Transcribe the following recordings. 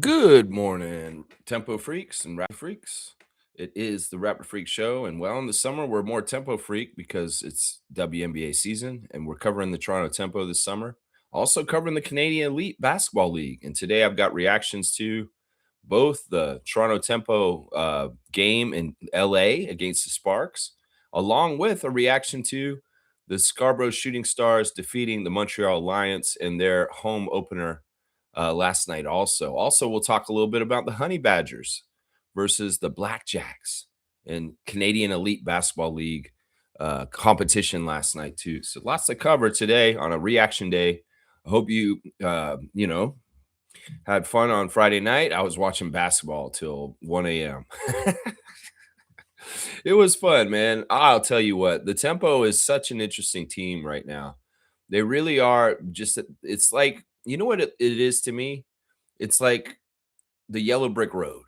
Good morning, Tempo Freaks and Rapper Freaks. It is the Rapper Freak Show, and well, in the summer we're more Tempo Freak because it's WNBA season, and we're covering the Toronto Tempo this summer. Also covering the Canadian Elite Basketball League, and today I've got reactions to both the Toronto Tempo game in LA against the Sparks, along with a reaction to the Scarborough Shooting Stars defeating the Montreal Alliance in their home opener last night. Also, we'll talk a little bit about the Honey Badgers versus the Blackjacks in Canadian Elite Basketball League competition last night too. So lots to cover today on a reaction day. I hope you had fun on Friday night. I was watching basketball till 1 a.m. It was fun, man. I'll tell you what, the Tempo is such an interesting team right now. They really are just, it's like, you know what it is to me? It's like the Yellow Brick Road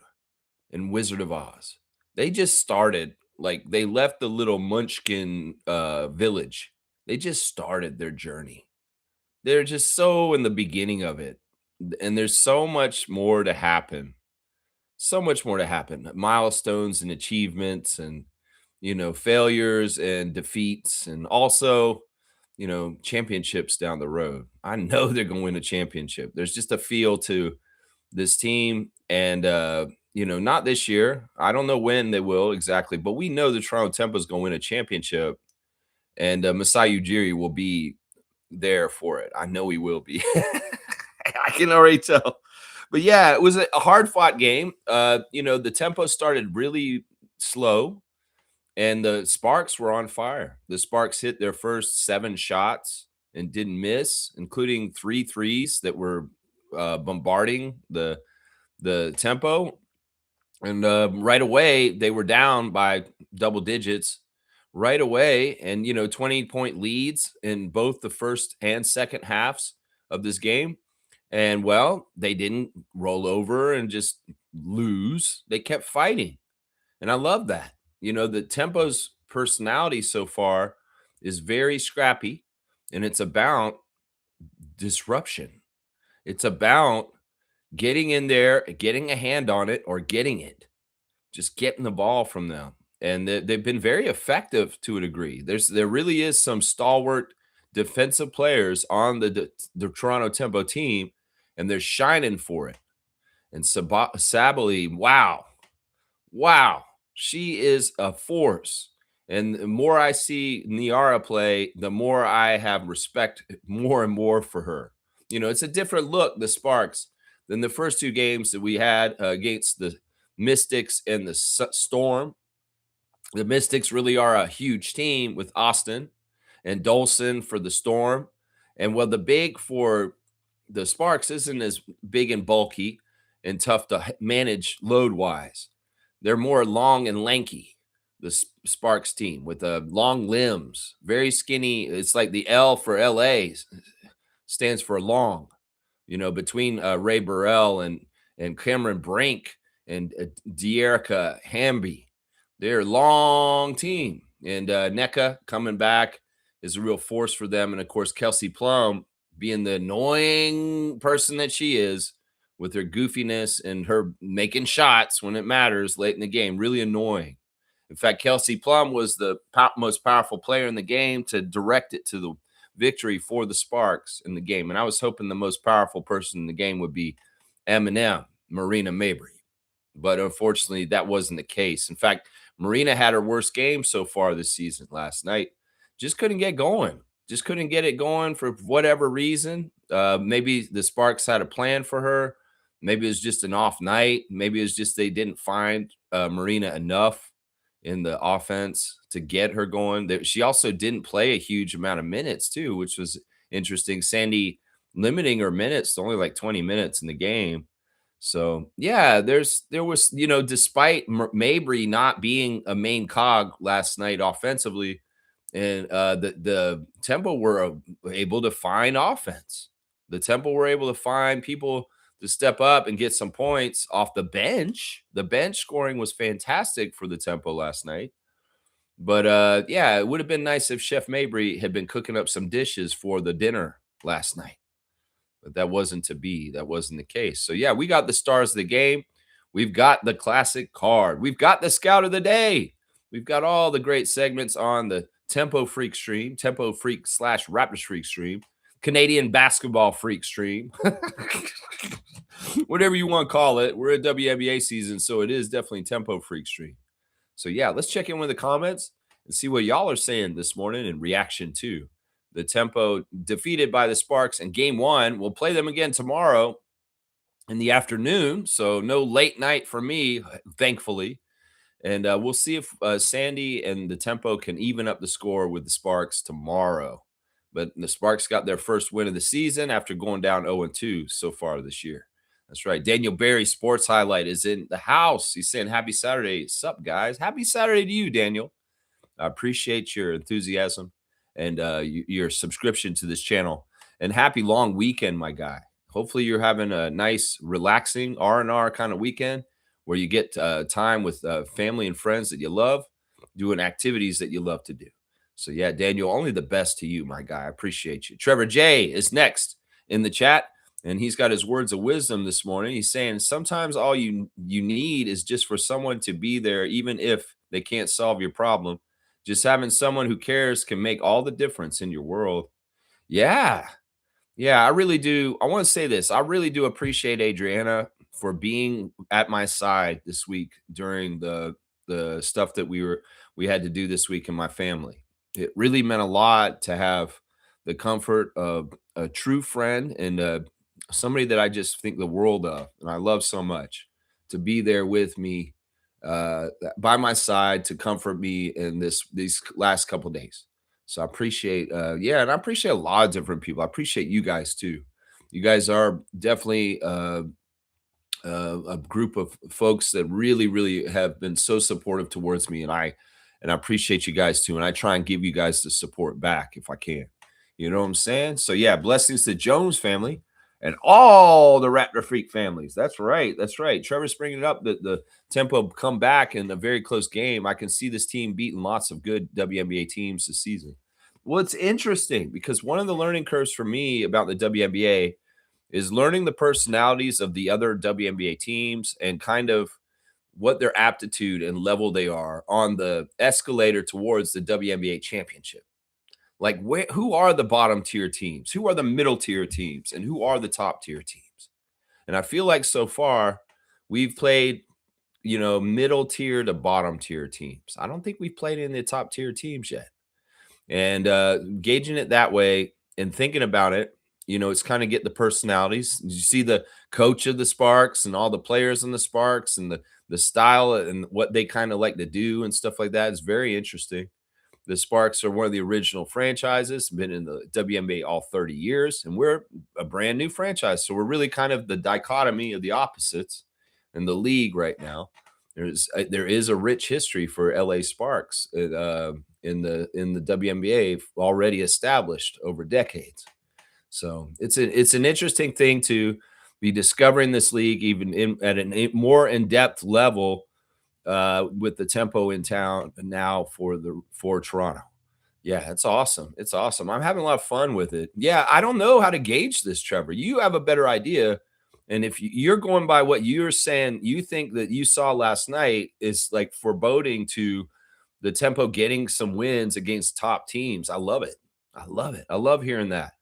in Wizard of Oz. They just started, like, they left the little munchkin village. They just started their journey. They're just so in the beginning of it. And there's so much more to happen. So much more to happen. Milestones and achievements and failures and defeats, and also, championships down the road. I know they're going to win a championship. There's just a feel to this team, and not this year. I don't know when they will exactly, but we know the Toronto Tempo is going to win a championship, and Masai Ujiri will be there for it. I know he will be. I can already tell. But yeah, it was a hard fought game. The Tempo started really slow, and the Sparks were on fire. The Sparks hit their first 7 shots and didn't miss, including 3 threes that were bombarding the Tempo. And right away, they were down by double digits right away. And, 20-point leads in both the first and second halves of this game. And, well, they didn't roll over and just lose. They kept fighting. And I love that. The Tempo's personality so far is very scrappy, and it's about disruption. It's about getting in there, getting a hand on it, or getting it, just getting the ball from them. And they've been very effective to a degree. There really is some stalwart defensive players on the Toronto Tempo team, and they're shining for it. And Sabali, wow, she is a force. And the more I see Niara play, the more I have respect more and more for her. It's a different look, the Sparks, than the first 2 games that we had against the Mystics and the Storm. The Mystics really are a huge team with Austin and Dolson for the Storm. And while the big for the Sparks isn't as big and bulky and tough to manage load-wise, they're more long and lanky, the Sparks team, with long limbs, very skinny. It's like the L for LA stands for long, between Ray Burrell and Cameron Brink and De'Erica Hamby. They're a long team. And NECA coming back is a real force for them. And, of course, Kelsey Plum, being the annoying person that she is, with her goofiness and her making shots when it matters late in the game, really annoying. In fact, Kelsey Plum was the most powerful player in the game to direct it to the victory for the Sparks in the game. And I was hoping the most powerful person in the game would be Eminem, Marina Mabrey. But unfortunately, that wasn't the case. In fact, Marina had her worst game so far this season last night. Just couldn't get going. Just couldn't get it going for whatever reason. Maybe the Sparks had a plan for her. Maybe it was just an off night. Maybe it was just they didn't find Marina enough in the offense to get her going. She also didn't play a huge amount of minutes too, which was interesting. Sandy limiting her minutes to only like 20 minutes in the game. So yeah, there was, despite Mabry not being a main cog last night offensively, and the Tempo were able to find offense. The Tempo were able to find people to step up and get some points off the bench. The bench scoring was fantastic for the Tempo last night. But yeah, it would have been nice if Chef Mabry had been cooking up some dishes for the dinner last night. but that wasn't to be. That wasn't the case. So yeah, we got the stars of the game. We've got the classic card. We've got the scout of the day. We've got all the great segments on the Tempo Freak stream, Tempo Freak slash Raptors Freak stream, Canadian Basketball Freak stream, whatever you want to call it. We're at WNBA season, so it is definitely Tempo Freak stream. So yeah, let's check in with the comments and see what y'all are saying this morning in reaction to the Tempo defeated by the Sparks in game one. We'll play them again tomorrow in the afternoon. So no late night for me, thankfully. And we'll see if Sandy and the Tempo can even up the score with the Sparks tomorrow. But the Sparks got their first win of the season after going down 0-2 so far this year. That's right. Daniel Barry, Sports Highlight, is in the house. He's saying happy Saturday. Sup, guys? Happy Saturday to you, Daniel. I appreciate your enthusiasm and your subscription to this channel. And happy long weekend, my guy. Hopefully you're having a nice, relaxing R&R kind of weekend where you get time with family and friends that you love, doing activities that you love to do. So yeah, Daniel, only the best to you, my guy. I appreciate you. Trevor J is next in the chat, and he's got his words of wisdom this morning. He's saying sometimes all you need is just for someone to be there, even if they can't solve your problem. Just having someone who cares can make all the difference in your world. Yeah. Yeah, I really do. I want to say this. I really do appreciate Adriana for being at my side this week during the stuff that we had to do this week in my family. It really meant a lot to have the comfort of a true friend and somebody that I just think the world of and I love so much to be there with me by my side to comfort me in these last couple days. So I appreciate, and I appreciate a lot of different people. I appreciate you guys too. You guys are definitely a group of folks that really, really have been so supportive towards me, and I appreciate you guys too. And I try and give you guys the support back if I can. You know what I'm saying? So yeah, blessings to Jones family and all the Raptor Freak families. That's right. That's right. Trevor's bringing it up that the Tempo come back in a very close game. I can see this team beating lots of good WNBA teams this season. Well, it's interesting because one of the learning curves for me about the WNBA is learning the personalities of the other WNBA teams and kind of what their aptitude and level they are on the escalator towards the WNBA championship. Like, who are the bottom tier teams? Who are the middle tier teams? And who are the top tier teams? And I feel like so far we've played, middle tier to bottom tier teams. I don't think we've played in the top tier teams yet. And gauging it that way and thinking about it, it's kind of get the personalities. You see the coach of the Sparks and all the players in the Sparks and the style and what they kind of like to do and stuff like that is very interesting. The Sparks are one of the original franchises, been in the WNBA all 30 years, and we're a brand new franchise. So we're really kind of the dichotomy of the opposites in the league right now. There is a rich history for LA Sparks in the WNBA already established over decades. So it's an interesting thing to be discovering this league even at a more in-depth level with the Tempo in town now for Toronto. Yeah, it's awesome. It's awesome. I'm having a lot of fun with it. Yeah, I don't know how to gauge this, Trevor. You have a better idea. And if you're going by what you're saying, you think that you saw last night is like foreboding to the Tempo getting some wins against top teams. I love it. I love it. I love hearing that.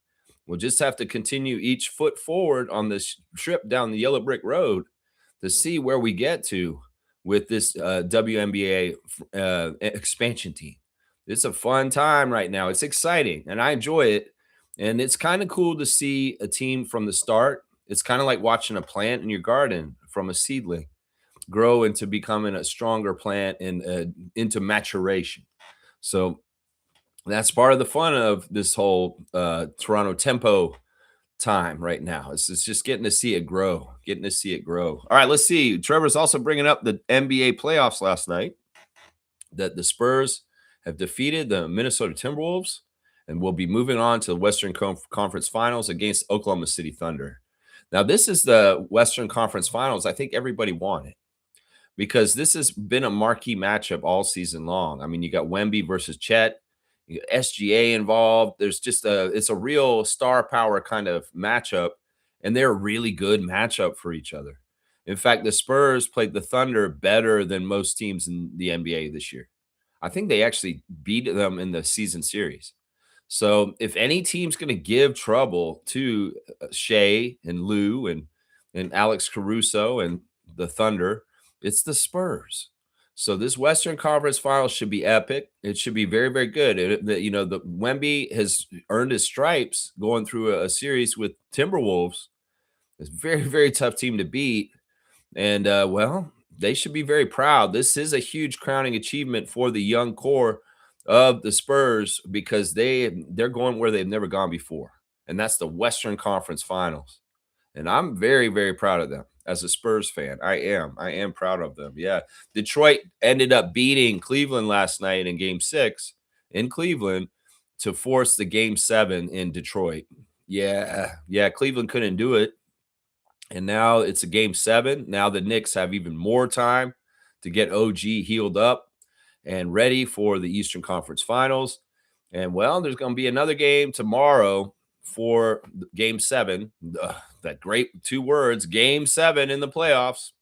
We'll just have to continue each foot forward on this trip down the yellow brick road to see where we get to with this WNBA expansion team. It's a fun time right now. It's exciting, and I enjoy it. And it's kind of cool to see a team from the start. It's kind of like watching a plant in your garden from a seedling grow into becoming a stronger plant and into maturation. So that's part of the fun of this whole Toronto Tempo time right now. It's just getting to see it grow, All right, let's see. Trevor's also bringing up the NBA playoffs last night that the Spurs have defeated the Minnesota Timberwolves and will be moving on to the Western Conference Finals against Oklahoma City Thunder. Now, this is the Western Conference Finals I think everybody wanted because this has been a marquee matchup all season long. I mean, you got Wemby versus Chet. SGA involved. There's just it's a real star power kind of matchup and they're a really good matchup for each other. In fact, the Spurs played the Thunder better than most teams in the NBA this year. I think they actually beat them in the season series. So if any team's going to give trouble to Shea and Lou and Alex Caruso and the Thunder, it's the Spurs. So this Western Conference Finals should be epic. It should be very, very good. The Wemby has earned his stripes going through a series with Timberwolves. It's a very, very tough team to beat. And well, they should be very proud. This is a huge crowning achievement for the young core of the Spurs because they're going where they've never gone before, and that's the Western Conference Finals. And I'm very, very proud of them as a Spurs fan. I am proud of them. Yeah. Detroit ended up beating Cleveland last night in game 6 in Cleveland to force the game 7 in Detroit. Yeah. Yeah, Cleveland couldn't do it. And now it's a game 7. Now the Knicks have even more time to get OG healed up and ready for the Eastern Conference Finals. And well, there's going to be another game tomorrow for game 7. That great 2 words, game 7 in the playoffs.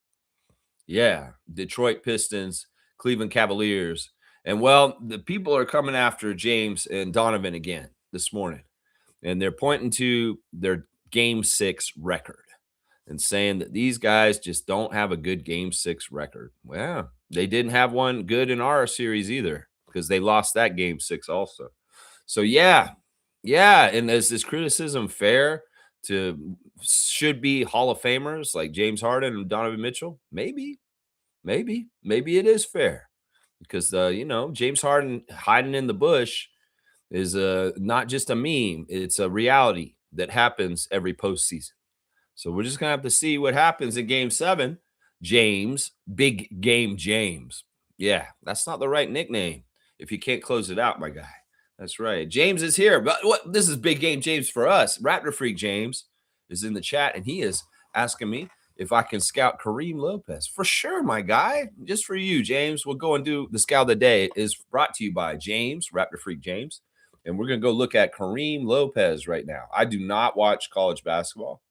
Yeah, Detroit Pistons, Cleveland Cavaliers. And well, the people are coming after James and Donovan again this morning. And they're pointing to their game 6 record and saying that these guys just don't have a good game 6 record. Well, they didn't have one good in our series either because they lost that game 6 also. So yeah. Yeah, and is this criticism fair to should be Hall of Famers like James Harden and Donovan Mitchell? Maybe it is fair because James Harden hiding in the bush is not just a meme, it's a reality that happens every postseason. So we're just gonna have to see what happens in game 7. James, big game James. Yeah, that's not the right nickname if you can't close it out, my guy. That's right. James is here. But what this is big game James for us. Raptor Freak James is in the chat and he is asking me if I can scout Kareem Lopez. For sure, my guy. Just for you, James. We'll go and do the scout of the day. It is brought to you by James, Raptor Freak James. And we're gonna go look at Kareem Lopez right now. I do not watch college basketball.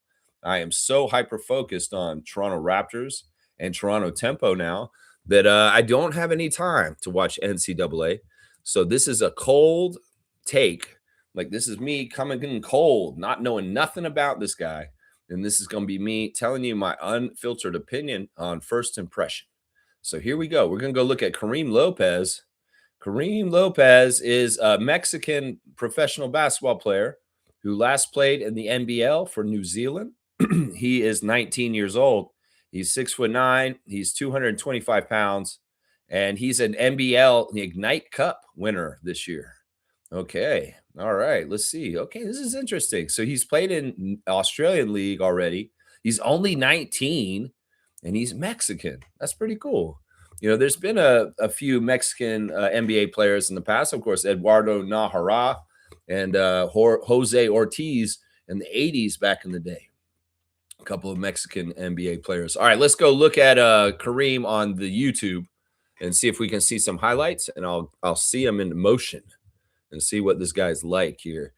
I am so hyper focused on Toronto Raptors and Toronto Tempo now that I don't have any time to watch NCAA. So this is a cold take. Like this is me coming in cold, not knowing nothing about this guy. And this is going to be me telling you my unfiltered opinion on first impression. So here we go. We're going to go look at Kareem Lopez. Kareem Lopez is a Mexican professional basketball player who last played in the NBL for New Zealand. He is 19 years old. He's 6'9". He's 225 pounds, and he's an NBL the Ignite Cup winner this year. Okay, all right. Let's see. Okay, this is interesting. So he's played in Australian League already. He's only 19, and he's Mexican. That's pretty cool. There's been a few Mexican NBA players in the past. Of course, Eduardo Nahara and Jose Ortiz in the 80s back in the day. A couple of Mexican NBA players. All right, let's go look at Kareem on the YouTube and see if we can see some highlights, and I'll see him in motion and see what this guy's like here.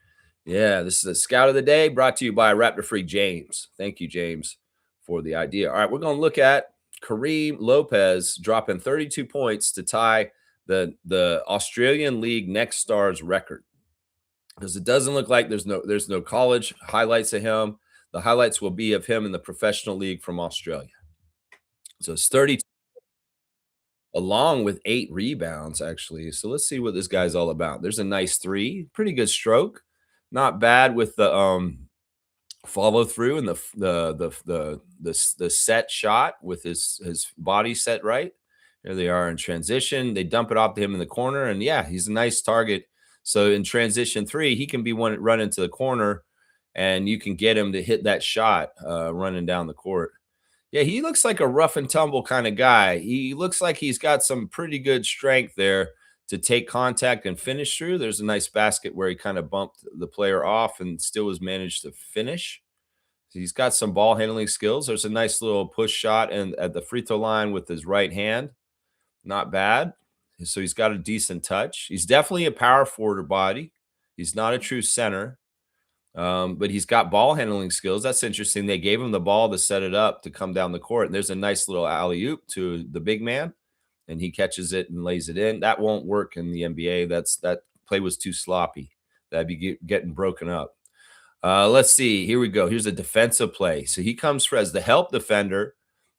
Yeah, this is a scout of the day brought to you by Raptor Freak James. Thank you, James, for the idea. All right, we're going to look at Kareem Lopez dropping 32 points to tie the Australian League Next Stars record. Because it doesn't look like there's no college highlights of him. The highlights will be of him in the professional league from Australia. So it's 32 along with 8 rebounds, actually. So let's see what this guy's all about. There's a nice 3. Pretty good stroke. Not bad with the follow through and the set shot with his body set right. Here they are in transition. They dump it off to him in the corner, and yeah, he's a nice target. So in transition 3, he can be one run into the corner, and you can get him to hit that shot running down the court. Yeah, he looks like a rough and tumble kind of guy. He looks like he's got some pretty good strength there to take contact and finish through. There's a nice basket where he kind of bumped the player off and still has managed to finish. He's got some ball handling skills. There's a nice little push shot and at the free throw line with his right hand. Not bad. So he's got a decent touch. He's definitely a power forward body. He's not a true center. But he's got ball handling skills. That's interesting. They gave him the ball to set it up to come down the court. And there's a nice little alley oop to the big man, and he catches it and lays it in. That won't work in the NBA. That play was too sloppy. That'd be getting broken up. Let's see. Here we go. Here's a defensive play. So he comes for as the help defender,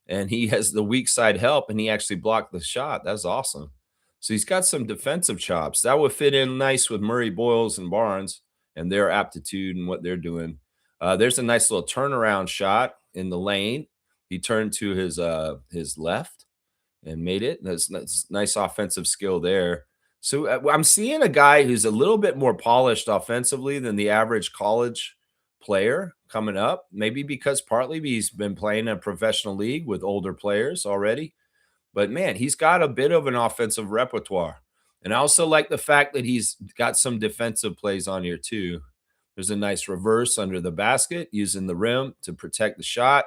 and he has the weak side help, and he actually blocked the shot. That's awesome. So he's got some defensive chops. That would fit in nice with Murray-Boyles and Barnes and their aptitude and what they're doing. There's a nice little turnaround shot in the lane. He turned to his left and made it. That's nice offensive skill there. So I'm seeing a guy who's a little bit more polished offensively than the average college player coming up. Maybe because partly he's been playing in a professional league with older players already. But man, he's got a bit of an offensive repertoire. And I also like the fact that he's got some defensive plays on here too. There's a nice reverse under the basket using the rim to protect the shot.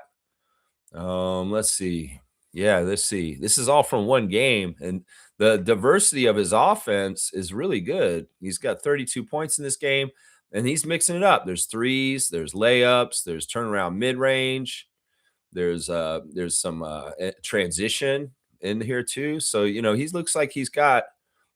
Let's see. Yeah, let's see. This is all from one game, and the diversity of his offense is really good. He's got 32 points in this game, and he's mixing it up. There's threes, there's layups, there's turnaround mid-range, there's some transition in here too. So, he looks like he's got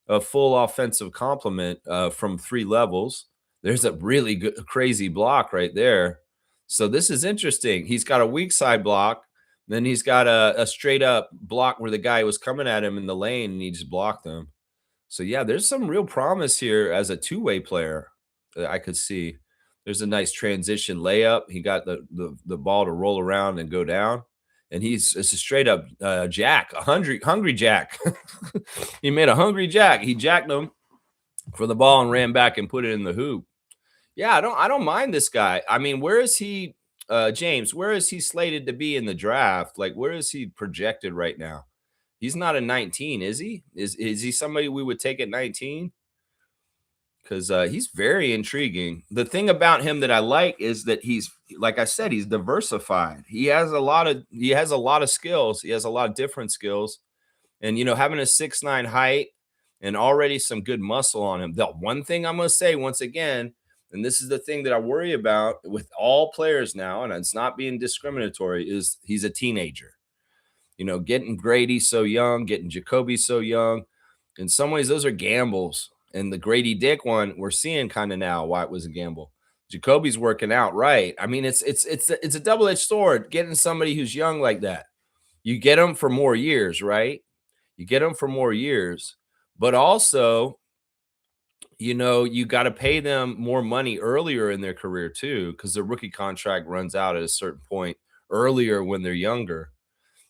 a full offensive complement from 3 levels. There's a really good crazy block right there. So this is interesting. He's got a weak side block, then he's got a straight up block where the guy was coming at him in the lane and he just blocked them. So yeah, there's some real promise here as a two-way player that I could see. There's a nice transition layup. He got the ball to roll around and go down. And it's a straight up jack, a hungry jack. He made a hungry jack. He jacked him for the ball and ran back and put it in the hoop. Yeah, I don't mind this guy. I mean, where is he, James? Where is he slated to be in the draft? Like, where is he projected right now? He's not a 19, is he? Is he somebody we would take at 19? Because he's very intriguing. The thing about him that I like is that he's, like I said, he's diversified. He has a lot of skills. He has a lot of different skills, and having a 6'9" height and already some good muscle on him. The one thing I'm going to say once again, and this is the thing that I worry about with all players now, and it's not being discriminatory, is he's a teenager. Getting Grady so young, getting Jacoby so young. In some ways, those are gambles. And the Grady Dick one, we're seeing kind of now why it was a gamble. Jacoby's working out right. I mean, it's a double-edged sword getting somebody who's young like that. You get them for more years, right? You get them for more years, but also, you got to pay them more money earlier in their career too, because their rookie contract runs out at a certain point earlier when they're younger.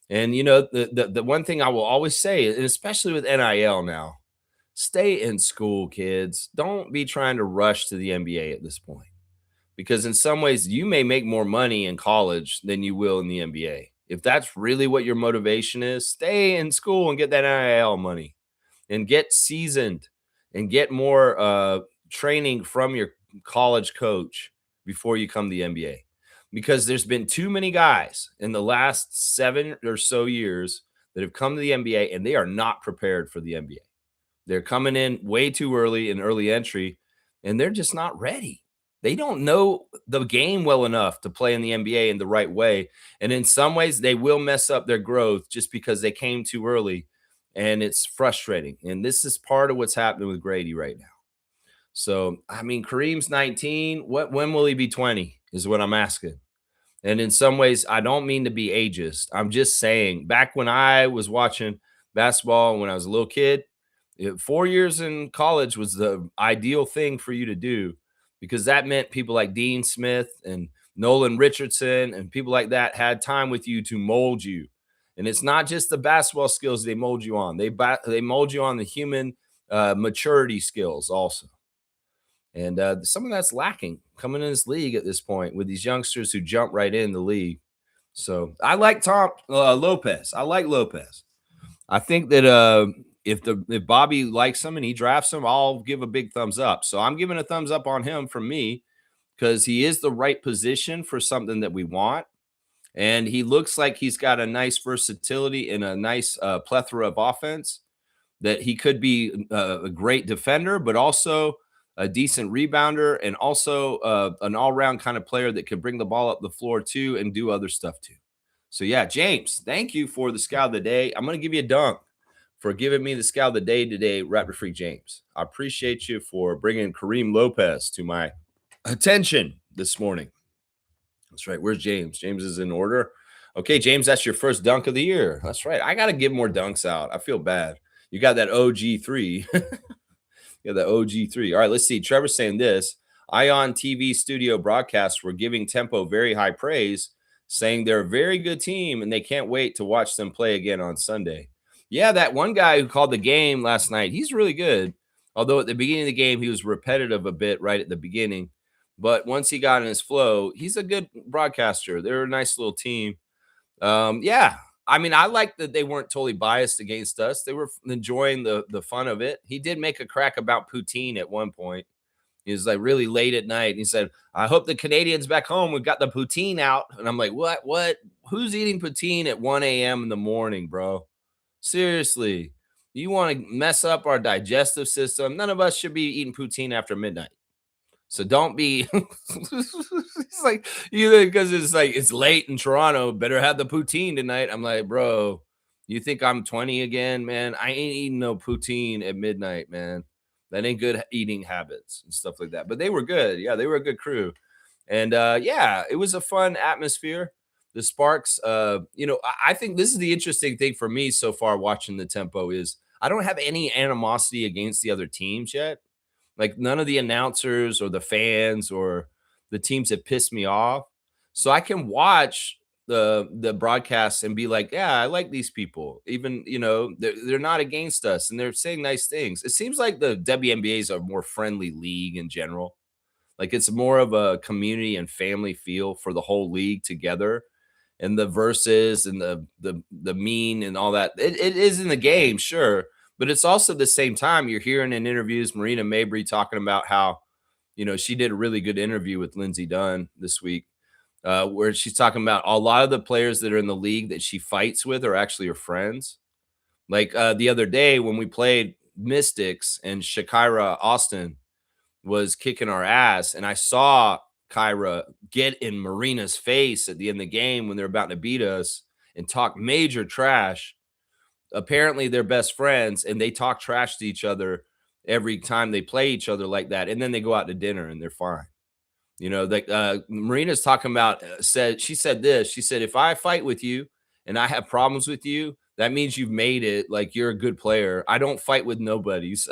And the one thing I will always say, and especially with NIL now, stay in school, kids. Don't be trying to rush to the NBA at this point, because in some ways you may make more money in college than you will in the NBA. If that's really what your motivation is, stay in school and get that NIL money and get seasoned and get more training from your college coach before you come to the NBA. Because there's been too many guys in the last 7 or so years that have come to the NBA and they are not prepared for the NBA. They're coming in way too early in early entry, and they're just not ready. They don't know the game well enough to play in the NBA in the right way. And in some ways, they will mess up their growth just because they came too early, and it's frustrating. And this is part of what's happening with Grady right now. So, I mean, Kareem's 19. When will he be 20 is what I'm asking. And in some ways, I don't mean to be ageist. I'm just saying, back when I was watching basketball when I was a little kid, 4 years in college was the ideal thing for you to do, because that meant people like Dean Smith and Nolan Richardson and people like that had time with you to mold you. And it's not just the basketball skills they mold you on. They mold you on the human maturity skills also. And some of that's lacking coming in this league at this point with these youngsters who jump right in the league. So I like Tom Lopez. I like Lopez. I think that if Bobby likes him and he drafts him, I'll give a big thumbs up. So I'm giving a thumbs up on him from me, because he is the right position for something that we want. And he looks like he's got a nice versatility and a nice plethora of offense, that he could be a great defender, but also a decent rebounder, and also an all-around kind of player that can bring the ball up the floor too and do other stuff too. So yeah, James, thank you for the scout of the day. I'm gonna give you a dunk for giving me the scout of the day today, Raptor Freak James. I appreciate you for bringing Kareem Lopez to my attention this morning. That's right. Where's James? James is in order. Okay, James, that's your first dunk of the year. That's right. I got to give more dunks out. I feel bad. You got that OG3. Yeah, the OG3. All right, let's see. Trevor's saying this. Ion TV studio broadcasts were giving Tempo very high praise, saying they're a very good team and they can't wait to watch them play again on Sunday. Yeah, that one guy who called the game last night, he's really good. Although at the beginning of the game, he was repetitive a bit right at the beginning. But once he got in his flow, he's a good broadcaster. They're a nice little team. Yeah, I mean, I like that they weren't totally biased against us. They were enjoying the fun of it. He did make a crack about poutine at one point. He was like really late at night. And he said, "I hope the Canadians back home we've got the poutine out." And I'm like, "What? What? Who's eating poutine at 1 a.m. in the morning, bro? Seriously, you want to mess up our digestive system? None of us should be eating poutine after midnight." So don't be it's like either because it's like it's late in Toronto, better have the poutine tonight. I'm like, bro, you think I'm 20 again, man? I ain't eating no poutine at midnight, man. That ain't good eating habits and stuff like that. But they were good. Yeah, they were a good crew. And yeah, it was a fun atmosphere. The Sparks, I think this is the interesting thing for me so far watching the Tempo is I don't have any animosity against the other teams yet. Like none of the announcers or the fans or the teams that piss me off. So I can watch the broadcasts and be like, yeah, I like these people. Even, they're not against us and they're saying nice things. It seems like the WNBA is a more friendly league in general. Like it's more of a community and family feel for the whole league together. And the verses and the mean and all that. It is in the game, sure. But it's also the same time you're hearing in interviews Marina Mabrey talking about how, she did a really good interview with Lindsey Dunn this week, where she's talking about a lot of the players that are in the league that she fights with are actually her friends. Like the other day when we played Mystics and Shakira Austin was kicking our ass, and I saw Kyra get in Marina's face at the end of the game when they're about to beat us and talk major trash. Apparently, they're best friends, and they talk trash to each other every time they play each other like that, and then they go out to dinner and they're fine. Marina's talking about she said this. She said, "If I fight with you and I have problems with you, that means you've made it. Like you're a good player. I don't fight with nobodies."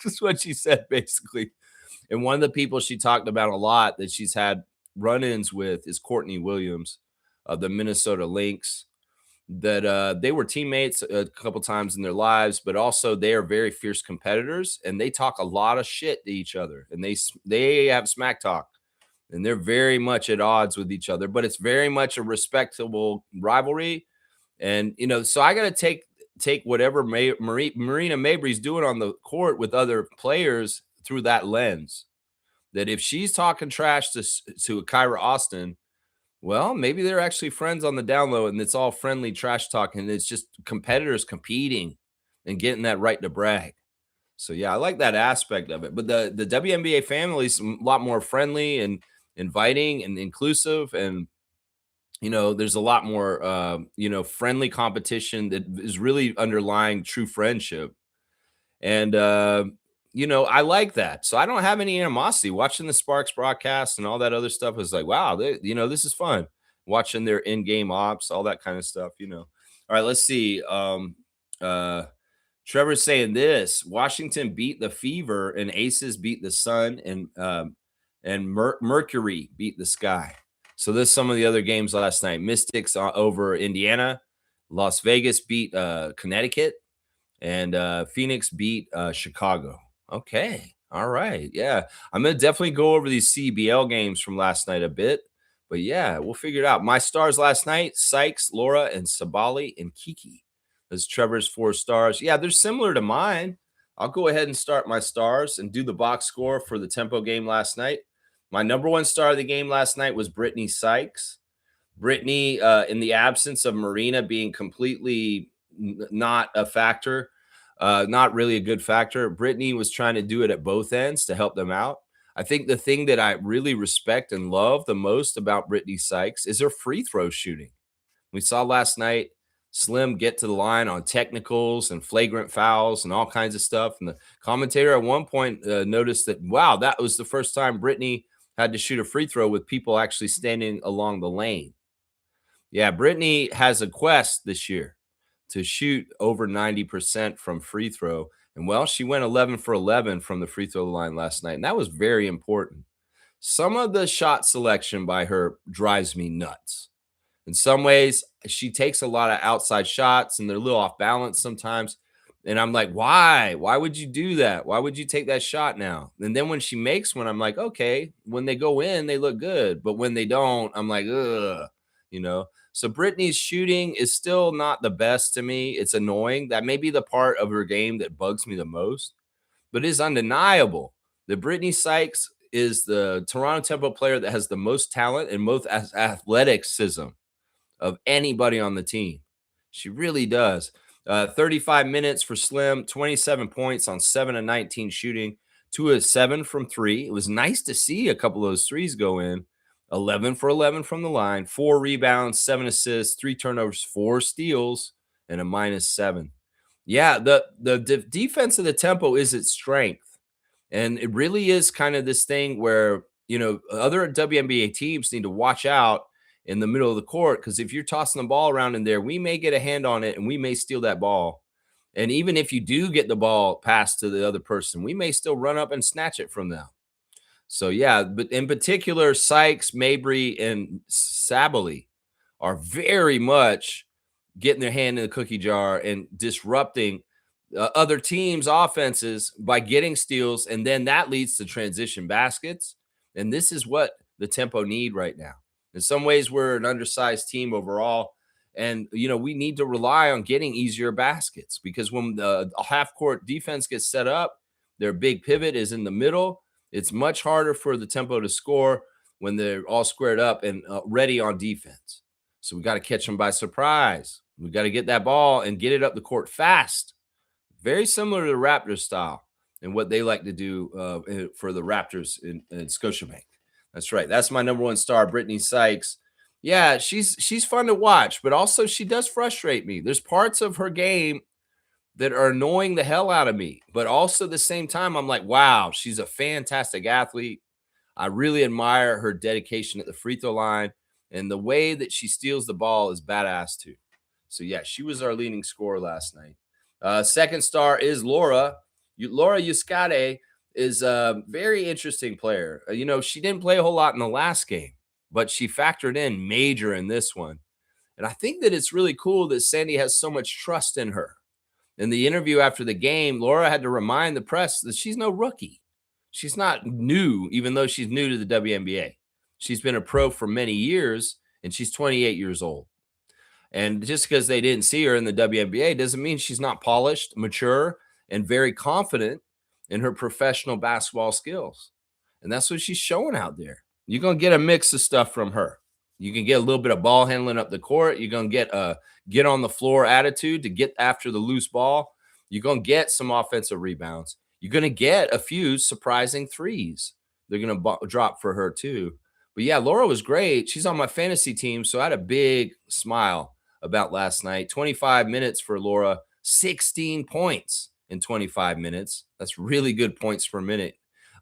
That's what she said basically. And one of the people she talked about a lot that she's had run-ins with is Courtney Williams of the Minnesota Lynx. That they were teammates a couple times in their lives, but also they are very fierce competitors, and they talk a lot of shit to each other, and they have smack talk, and they're very much at odds with each other. But it's very much a respectable rivalry, and so I got to take whatever Marina Mabrey's doing on the court with other players through that lens. That if she's talking trash to Kyra Austin, well, maybe they're actually friends on the down low and it's all friendly trash talk and it's just competitors competing and getting that right to brag. So yeah, I like that aspect of it. But the WNBA family is a lot more friendly and inviting and inclusive, and there's a lot more friendly competition that is really underlying true friendship. And I like that. So I don't have any animosity. Watching the Sparks broadcast and all that other stuff is like, wow, this is fun. Watching their in-game ops, all that kind of stuff. All right, let's see. Trevor's saying this: Washington beat the Fever, and Aces beat the Sun, and Mercury beat the Sky. So there's some of the other games last night. Mystics over Indiana, Las Vegas beat Connecticut, and Phoenix beat Chicago. Okay. All right. Yeah. I'm going to definitely go over these CEBL games from last night a bit. But yeah, we'll figure it out. My stars last night: Sykes, Laura, and Sabali, and Kiki. That's Trevor's 4 stars. Yeah, they're similar to mine. I'll go ahead and start my stars and do the box score for the Tempo game last night. My number 1 star of the game last night was Brittany Sykes. Brittany, in the absence of Marina being completely not a factor, Not really a good factor. Brittany was trying to do it at both ends to help them out. I think the thing that I really respect and love the most about Brittany Sykes is her free throw shooting. We saw last night Slim get to the line on technicals and flagrant fouls and all kinds of stuff. And the commentator at one point noticed that, wow, that was the first time Brittany had to shoot a free throw with people actually standing along the lane. Yeah, Brittany has a quest this year to shoot over 90% from free throw. And well, she went 11 for 11 from the free throw line last night. And that was very important. Some of the shot selection by her drives me nuts. In some ways, she takes a lot of outside shots and they're a little off balance sometimes. And I'm like, why? Why would you do that? Why would you take that shot now? And then when she makes one, I'm like, okay, when they go in, they look good. But when they don't, I'm like, ugh, you know. So Brittany's shooting is still not the best to me. It's annoying. That may be the part of her game that bugs me the most, but it is undeniable that Brittany Sykes is the Toronto Temple player that has the most talent and most athleticism of anybody on the team. She really does. 35 minutes for Slim, 27 points on 7 of 19 shooting, 2 of 7 from 3. It was nice to see a couple of those threes go in. 11 for 11 from the line, 4 rebounds, 7 assists, 3 turnovers, 4 steals, and a -7. Yeah, the defense of the Tempo is its strength. And it really is kind of this thing where, other WNBA teams need to watch out in the middle of the court, because if you're tossing the ball around in there, we may get a hand on it and we may steal that ball. And even if you do get the ball passed to the other person, we may still run up and snatch it from them. So yeah, but in particular, Sykes, Mabrey, and CEBL are very much getting their hand in the cookie jar and disrupting other teams' offenses by getting steals, and then that leads to transition baskets. And this is what the Tempo need right now. In some ways, we're an undersized team overall, and we need to rely on getting easier baskets, because when the half court defense gets set up, their big pivot is in the middle. It's much harder for the Tempo to score when they're all squared up and ready on defense. So we got to catch them by surprise. We got to get that ball and get it up the court fast. Very similar to the Raptors style and what they like to do for the Raptors in Scotiabank. That's right. That's my number one star, Brittany Sykes. Yeah, she's fun to watch, but also she does frustrate me. There's parts of her game that are annoying the hell out of me, but also at the same time, I'm like, wow, she's a fantastic athlete. I really admire her dedication at the free throw line, and the way that she steals the ball is badass too. So yeah, she was our leading scorer last night. Second star is Laura. Laura Euskade is a very interesting player. She didn't play a whole lot in the last game, but she factored in major in this one. And I think that it's really cool that Sandy has so much trust in her. In the interview after the game, Laura had to remind the press that she's no rookie. She's not new, even though she's new to the WNBA. She's been a pro for many years, and she's 28 years old. And just because they didn't see her in the WNBA doesn't mean she's not polished, mature, and very confident in her professional basketball skills. And that's what she's showing out there. You're going to get a mix of stuff from her. You can get a little bit of ball handling up the court. You're going to get a get on the floor attitude to get after the loose ball. You're going to get some offensive rebounds. You're going to get a few surprising threes. They're going to drop for her too. But yeah, Laura was great. She's on my fantasy team, so I had a big smile about last night. 25 minutes for Laura, 16 points in 25 minutes. That's really good points per minute.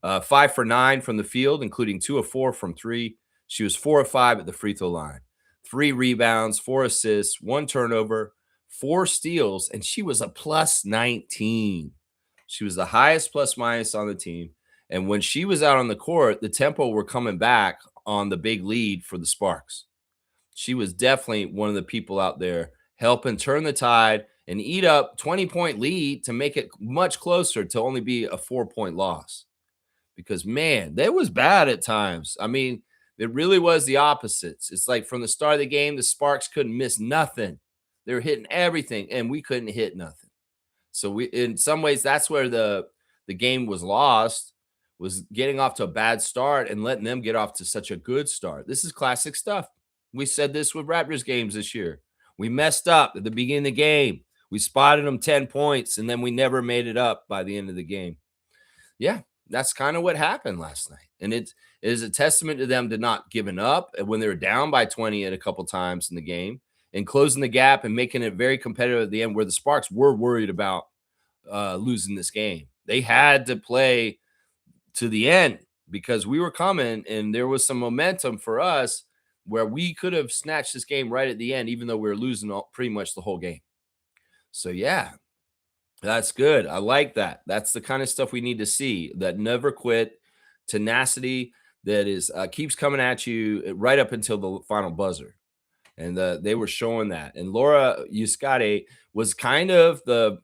5 for 9 from the field, including 2 of 4 from 3. She was 4 of 5 at the free throw line. 3 rebounds, 4 assists, 1 turnover, 4 steals, and she was a plus 19. She was the highest plus minus on the team. And when she was out on the court, the Tempo were coming back on the big lead for the Sparks. She was definitely one of the people out there helping turn the tide and eat up 20-point lead to make it much closer to only be a 4-point loss. Because, man, that was bad at times. I mean, it really was the opposites. It's like from the start of the game, the Sparks couldn't miss nothing. They were hitting everything, and we couldn't hit nothing. So we, in some ways, that's where the game was lost, was getting off to a bad start and letting them get off to such a good start. This is classic stuff. We said this with Raptors games this year. We messed up at the beginning of the game. We spotted them 10 points, and then we never made it up by the end of the game. Yeah, that's kind of what happened last night. And it is a testament to them to not giving up when they were down by 20 at a couple times in the game and closing the gap and making it very competitive at the end, where the Sparks were worried about losing this game. They had to play to the end because we were coming and there was some momentum for us where we could have snatched this game right at the end, even though we were losing pretty much the whole game. So, yeah, that's good. I like that. That's the kind of stuff we need to see, that never quit tenacity that is keeps coming at you right up until the final buzzer. And they were showing that. And Laura Euskade was kind of the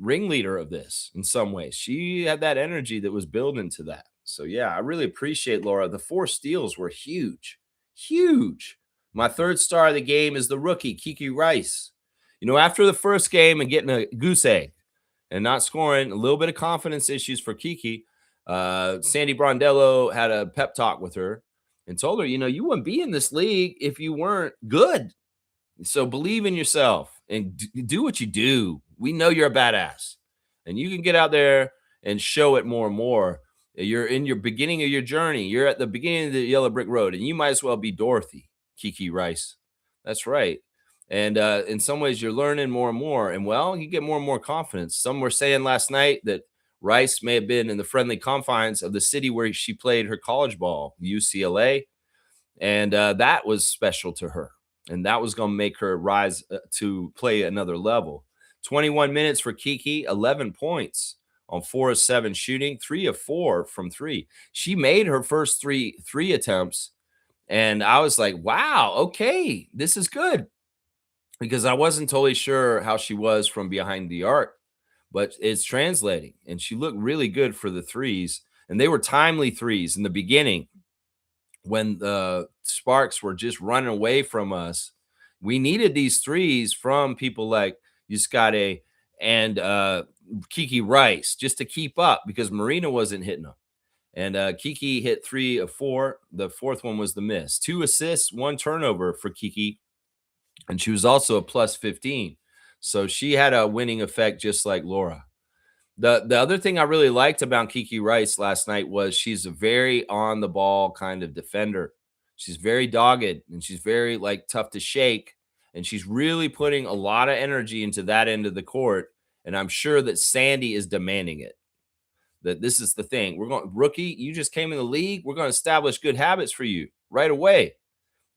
ringleader of this in some ways. She had that energy that was building to that. So yeah, I really appreciate Laura. The 4 steals were huge, huge. My third star of the game is the rookie Kiki Rice. You know, after the first game and getting a goose egg and not scoring, a little bit of confidence issues for Kiki. Sandy Brondello had a pep talk with her and told her, you know, you wouldn't be in this league if you weren't good. So believe in yourself and do what you do. We know you're a badass and you can get out there and show it more and more. You're in your beginning of your journey. You're at the beginning of the yellow brick road and you might as well be Dorothy, Kiki Rice. That's right. And in some ways you're learning more and more. And well, you get more and more confidence. Some were saying last night that Rice may have been in the friendly confines of the city where she played her college ball, UCLA. And that was special to her. And that was going to make her rise to play another level. 21 minutes for Kiki, 11 points on 4 of 7 shooting, 3 of 4 from 3. She made her first three attempts. And I was like, wow, okay, this is good. Because I wasn't totally sure how she was from behind the arc, but it's translating. And she looked really good for the threes. And they were timely threes in the beginning when the Sparks were just running away from us. We needed these threes from people like Euskade and Kiki Rice just to keep up because Marina wasn't hitting them. And Kiki hit 3 of 4. The fourth one was the miss. 2 assists, 1 turnover for Kiki. And she was also a plus 15. So she had a winning effect just like Laura. The other thing I really liked about Kiki Rice last night was she's a very on the ball kind of defender. She's very dogged and she's very like tough to shake. And she's really putting a lot of energy into that end of the court. And I'm sure that Sandy is demanding it. That this is the thing. We're going, rookie, you just came in the league. We're going to establish good habits for you right away.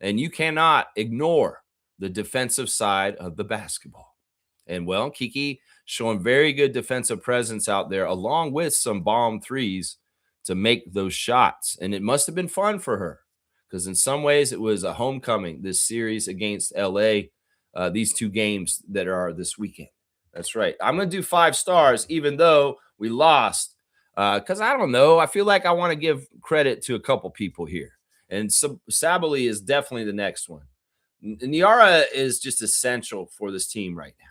And you cannot ignore the defensive side of the basketball. And well, Kiki showing very good defensive presence out there, along with some bomb threes to make those shots. And it must have been fun for her because in some ways it was a homecoming, this series against LA, these 2 games that are this weekend. That's right. I'm going to do 5 stars, even though we lost. Because I don't know. I feel like I want to give credit to a couple people here. And Sabali is definitely the next one. Niara is just essential for this team right now.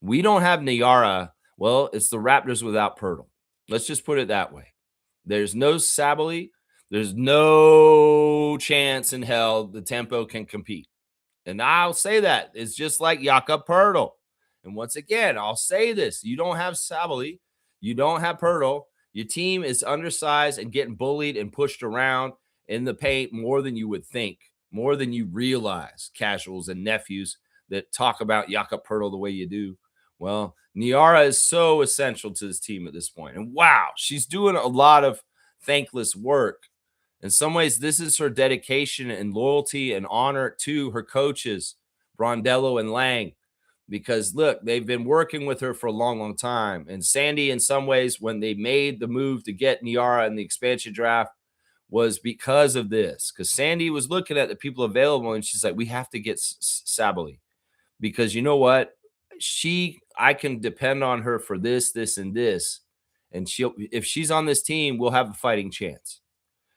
We don't have Niara. Well, it's the Raptors without Pirtle. Let's just put it that way. There's no Sabali. There's no chance in hell the tempo can compete. And I'll say that. It's just like Jakob Pirtle. And once again, I'll say this. You don't have Sabali. You don't have Pirtle. Your team is undersized and getting bullied and pushed around in the paint more than you would think, more than you realize, casuals and nephews that talk about Jakob Pirtle the way you do. Well, Niara is so essential to this team at this point. And wow, she's doing a lot of thankless work. In some ways, this is her dedication and loyalty and honor to her coaches, Brondello and Lang, because look, they've been working with her for a long, long time. And Sandy, in some ways, when they made the move to get Niara in the expansion draft, was because of this. Because Sandy was looking at the people available, and she's like, we have to get Sabali. Because you know what? I can depend on her for this, this, and this. And if she's on this team, we'll have a fighting chance.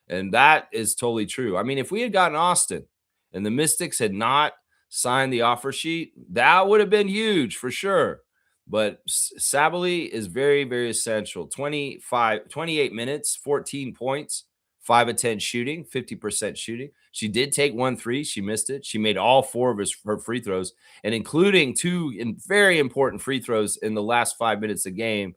And that is totally true. I mean, if we had gotten Austin and the Mystics had not signed the offer sheet, that would have been huge for sure. But Sabali is very, very essential. 28 minutes, 14 points, 5 of 10 shooting, 50% shooting. She did take 1 3, she missed it. She made all 4 of her free throws, and including 2 very important free throws in the last 5 minutes of game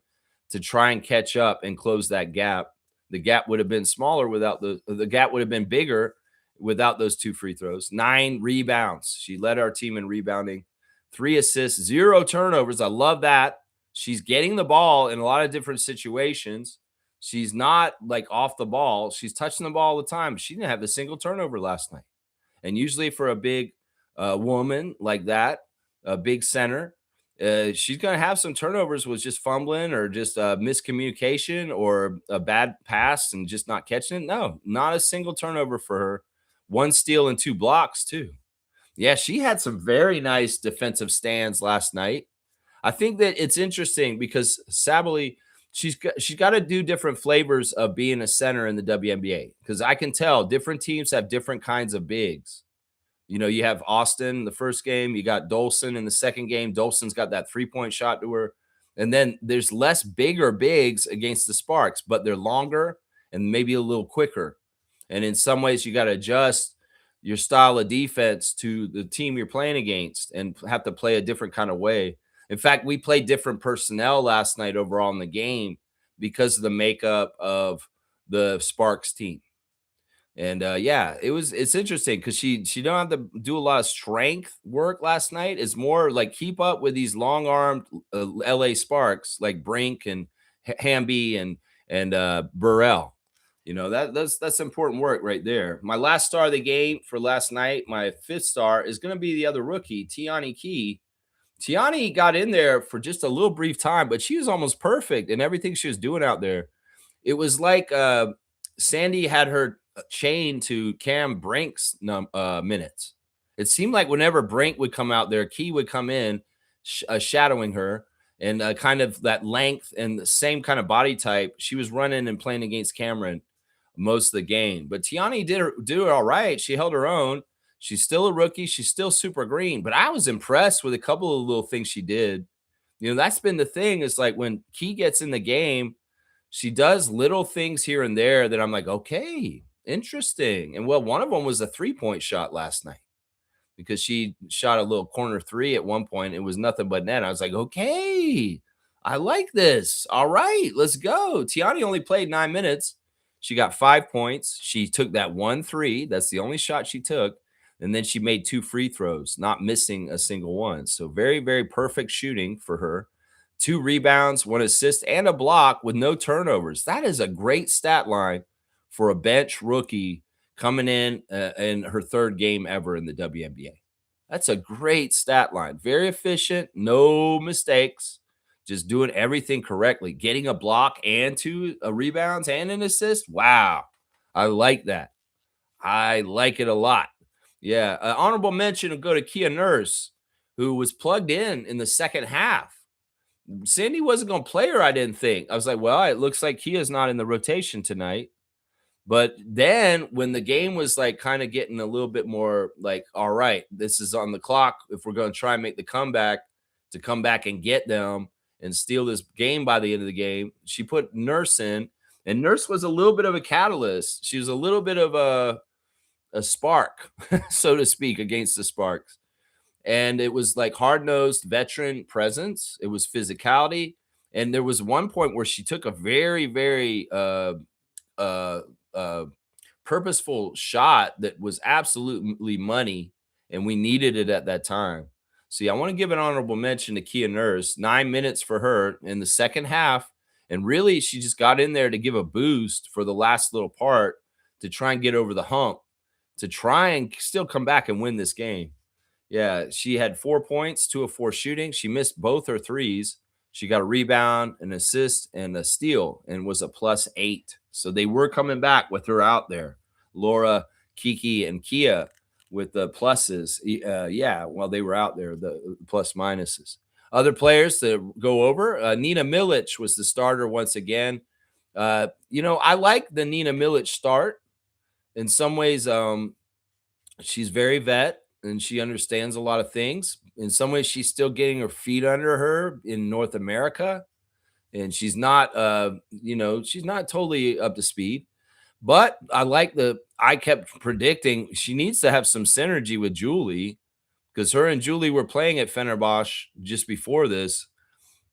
to try and catch up and close that gap. The gap would have been smaller without the gap would have been bigger without those 2 free throws. 9 rebounds. She led our team in rebounding. 3 assists, 0 turnovers. I love that. She's getting the ball in a lot of different situations. She's not like off the ball. She's touching the ball all the time. She didn't have a single turnover last night. And usually for a big woman like that, a big center, she's going to have some turnovers with just fumbling or just miscommunication or a bad pass and just not catching it. No, not a single turnover for her. 1 steal and 2 blocks, too. Yeah, she had some very nice defensive stands last night. I think that it's interesting because Sabally, she's got to do different flavors of being a center in the WNBA because I can tell different teams have different kinds of bigs. You know, you have Austin the first game, you got Dolson in the second game. Dolson's got that 3-point shot to her. And then there's less bigger bigs against the Sparks, but they're longer and maybe a little quicker. And in some ways, you got to adjust your style of defense to the team you're playing against and have to play a different kind of way. In fact, we played different personnel last night overall in the game because of the makeup of the Sparks team. And yeah, it's interesting because she don't have to do a lot of strength work last night. It's more like keep up with these long armed LA Sparks like Brink and Hamby and Burrell. You know that's important work right there. My last star of the game for last night, my 5th star is going to be the other rookie, Tiani Key. Tiani got in there for just a little brief time, but she was almost perfect in everything she was doing out there. It was like Sandy had her chained to Cam Brink's minutes. It seemed like whenever Brink would come out there, Key would come in, shadowing her, and kind of that length and the same kind of body type. She was running and playing against Cameron most of the game. But Tiani do it all right. She held her own. She's still a rookie. She's still super green. But I was impressed with a couple of little things she did. You know, that's been the thing is like when Key gets in the game, she does little things here and there that I'm like, okay, interesting. And well, one of them was a 3-point shot last night because she shot a little corner 3 at one point. It was nothing but net. I was like, okay, I like this. All right, let's go. Tiani only played 9 minutes. She got 5 points. She took that 1 3. That's the only shot she took. And then she made 2 free throws, not missing a single one. So very, very perfect shooting for her. 2 rebounds, 1 assist, and a block with no turnovers. That is a great stat line for a bench rookie coming in her 3rd game ever in the WNBA. That's a great stat line. Very efficient, no mistakes, just doing everything correctly. Getting a block and 2 rebounds and an assist. Wow. I like that. I like it a lot. Yeah. Honorable mention will go to Kia Nurse, who was plugged in the second half. Sandy wasn't going to play her, I didn't think. I was like, well, it looks like Kia's not in the rotation tonight. But then when the game was like kind of getting a little bit more like, all right, this is on the clock. If we're going to try and make the comeback to come back and get them and steal this game by the end of the game, she put Nurse in. And Nurse was a little bit of a catalyst. She was a little bit of a spark, so to speak, against the Sparks. And it was like hard-nosed veteran presence. It was physicality. And there was one point where she took a very, very uh, purposeful shot that was absolutely money, and we needed it at that time. See, I want to give an honorable mention to Kia Nurse. 9 minutes for her in the second half. And really, she just got in there to give a boost for the last little part to try and get over the hump, to try and still come back and win this game. Yeah, she had 4 points, 2 of 4 shooting. She missed both her threes. She got a rebound, an assist, and a steal, and was a +8. So they were coming back with her out there. Laura, Kiki, and Kia with the pluses. Yeah, while they were out there, the plus minuses. Other players to go over. Nina Milic was the starter once again. You know, I like the Nina Milic start. In some ways, she's very vet and she understands a lot of things. In some ways, she's still getting her feet under her in North America, and she's not, you know, she's not totally up to speed. But I kept predicting she needs to have some synergy with Julie because her and Julie were playing at Fenerbahce just before this,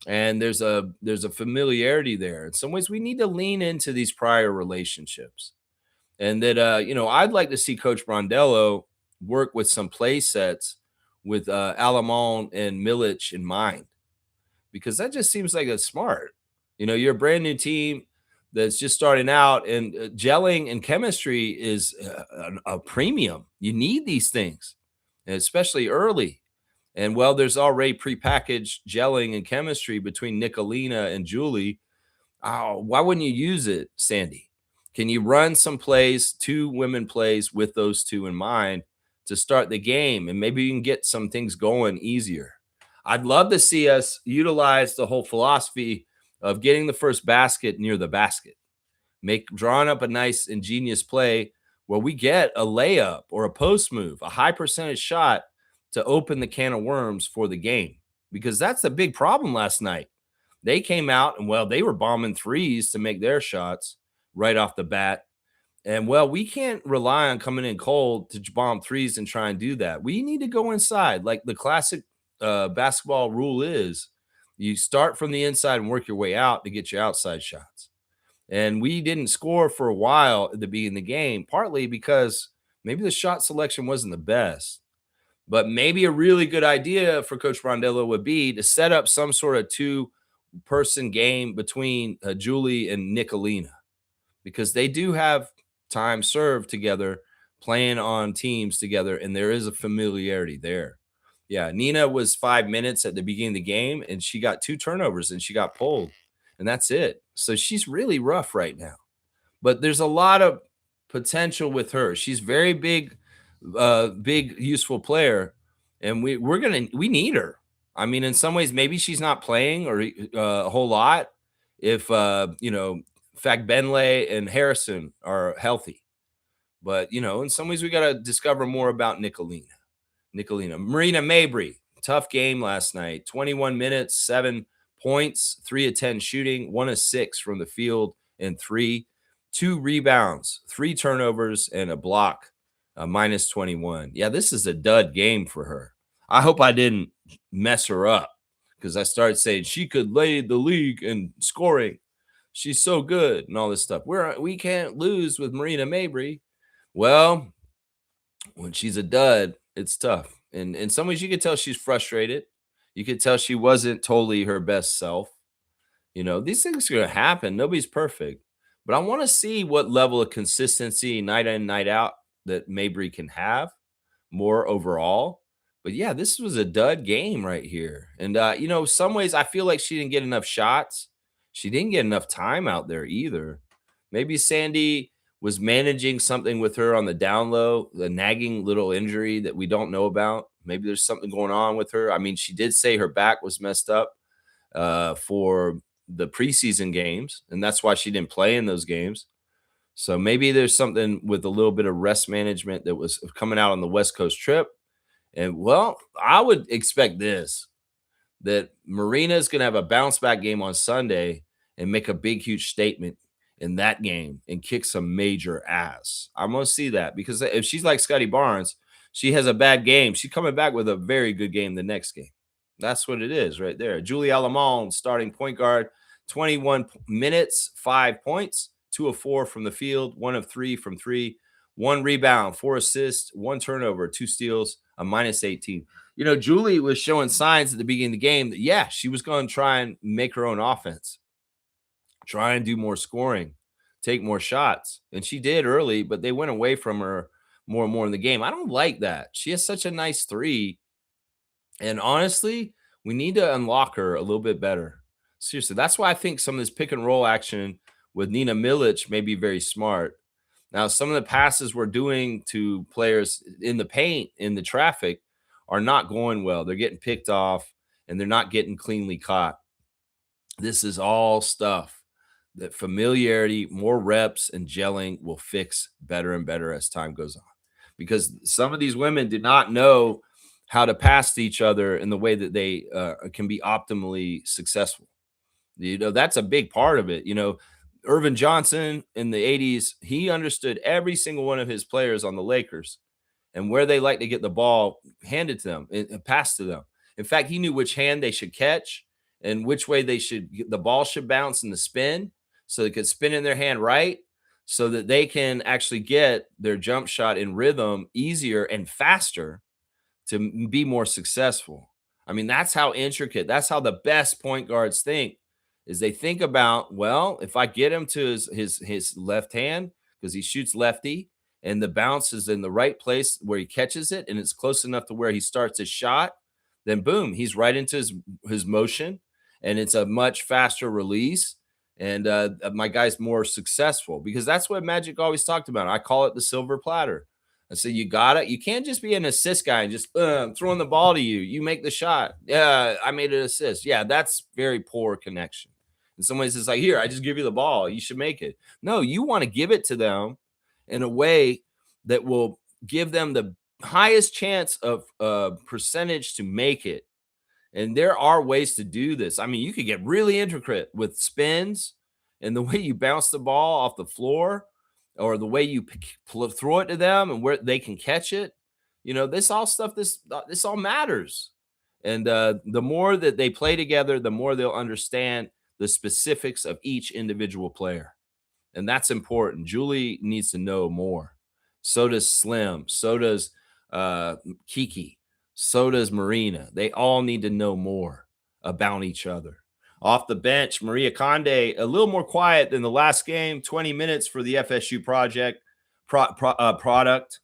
and there's a familiarity there. In some ways, we need to lean into these prior relationships, and that I'd like to see Coach Brondello work with some play sets with Alamon and Milic in mind, because that just seems like it's smart. You're a brand new team that's just starting out, and gelling and chemistry is a premium. You need these things, and especially early. And well, there's already prepackaged gelling and chemistry between Nicolina and Julie. Oh, why wouldn't you use it, Sandy? Can you run some plays, two women plays with those two in mind to start the game? And maybe you can get some things going easier. I'd love to see us utilize the whole philosophy of getting the first basket near the basket, drawing up a nice ingenious play where we get a layup or a post move, a high percentage shot to open the can of worms for the game. Because that's the big problem last night. They came out and, well, they were bombing threes to make their shots right off the bat. And, well, we can't rely on coming in cold to bomb threes and try and do that. We need to go inside. Like the classic basketball rule is, you start from the inside and work your way out to get your outside shots. And we didn't score for a while at the beginning of the game, partly because maybe the shot selection wasn't the best. But maybe a really good idea for Coach Brondello would be to set up some sort of two-person game between Julie and Nicolina, because they do have time served together, playing on teams together, and there is a familiarity there. Yeah, Nina was 5 minutes at the beginning of the game, and she got 2 turnovers, and she got pulled, and that's it. So she's really rough right now. But there's a lot of potential with her. She's very big, useful player, and we need her. I mean, in some ways, maybe she's not playing or a whole lot if Fagbenle and Harrison are healthy. But in some ways, we got to discover more about Nicolina. Marina Mabrey, tough game last night. 21 minutes, 7 points, 3 of 10 shooting, 1 of 6 from the field, and 2 rebounds, 3 turnovers, and a block. Minus 21. Yeah, this is a dud game for her. I hope I didn't mess her up, because I started saying she could lead the league in scoring. She's so good and all this stuff. We can't lose with Marina Mabrey. Well, when she's a dud, it's tough. And in some ways, you could tell she's frustrated. You could tell she wasn't totally her best self. These things are going to happen. Nobody's perfect. But I want to see what level of consistency night in, night out that Mabrey can have more overall. But yeah, this was a dud game right here. And, some ways I feel like she didn't get enough shots. She didn't get enough time out there either. Maybe Sandy was managing something with her on the down low, the nagging little injury that we don't know about. Maybe there's something going on with her. I mean, she did say her back was messed up for the preseason games, and that's why she didn't play in those games. So maybe there's something with a little bit of rest management that was coming out on the West Coast trip. And, well, I would expect that Marina is going to have a bounce back game on Sunday and make a big, huge statement in that game and kick some major ass. I'm going to see that, because if she's like Scotty Barnes, she has a bad game, she's coming back with a very good game the next game. That's what it is right there. Julie Alamon, starting point guard, 21 minutes, 5 points, 2 of 4 from the field, 1 of 3 from 3, 1 rebound, 4 assists, 1 turnover, 2 steals, a minus 18. Julie was showing signs at the beginning of the game that, yeah, she was going to try and make her own offense, try and do more scoring, take more shots. And she did early, but they went away from her more and more in the game. I don't like that. She has such a nice 3. And honestly, we need to unlock her a little bit better. Seriously, that's why I think some of this pick and roll action with Nina Milic may be very smart. Now, some of the passes we're doing to players in the paint, in the traffic, are not going well. They're getting picked off, and they're not getting cleanly caught. This is all stuff that familiarity, more reps, and gelling will fix better and better as time goes on. Because some of these women do not know how to pass to each other in the way that they can be optimally successful. That's a big part of it. Irvin Johnson in the 80s, he understood every single one of his players on the Lakers and where they like to get the ball handed to them and passed to them. In fact, he knew which hand they should catch and which way the ball should bounce in the spin so they could spin in their hand right so that they can actually get their jump shot in rhythm easier and faster to be more successful. I mean, that's how intricate, that's how the best point guards think is they think about, well, if I get him to his left hand because he shoots lefty and the bounce is in the right place where he catches it and it's close enough to where he starts his shot, then boom, he's right into his motion and it's a much faster release and my guy's more successful because that's what Magic always talked about. I call it the silver platter. I said, you can't just be an assist guy and just throwing the ball to you. You make the shot. Yeah, I made an assist. Yeah, that's very poor connection. In some ways, it's like, here, I just give you the ball. You should make it. No, you want to give it to them in a way that will give them the highest chance of percentage to make it. And there are ways to do this. I mean, you could get really intricate with spins and the way you bounce the ball off the floor or the way you throw it to them and where they can catch it. You know, this all stuff, this all matters. And the more that they play together, the more they'll understand the specifics of each individual player. And that's important. Julie needs to know more. So does Slim. So does Kiki. So does Marina. They all need to know more about each other. Off the bench, Maria Conde, a little more quiet than the last game, 20 minutes for the FSU product,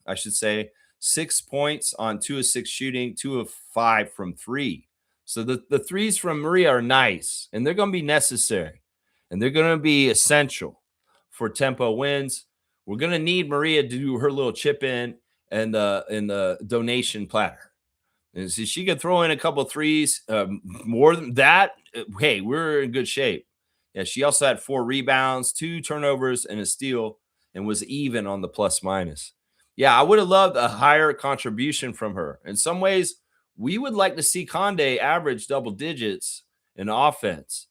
I should say. 6 points on 2 of 6 shooting, 2 of 5 from 3. So the threes from Maria are nice, and they're going to be necessary, and they're going to be essential for tempo wins. We're going to need Maria to do her little chip in and the donation platter. And so she could throw in a couple of threes, more than that. Hey, we're in good shape. Yeah, she also had 4 rebounds, 2 turnovers, and a steal, and was even on the plus minus. Yeah, I would have loved a higher contribution from her. In some ways, we would like to see Conde average double digits in offense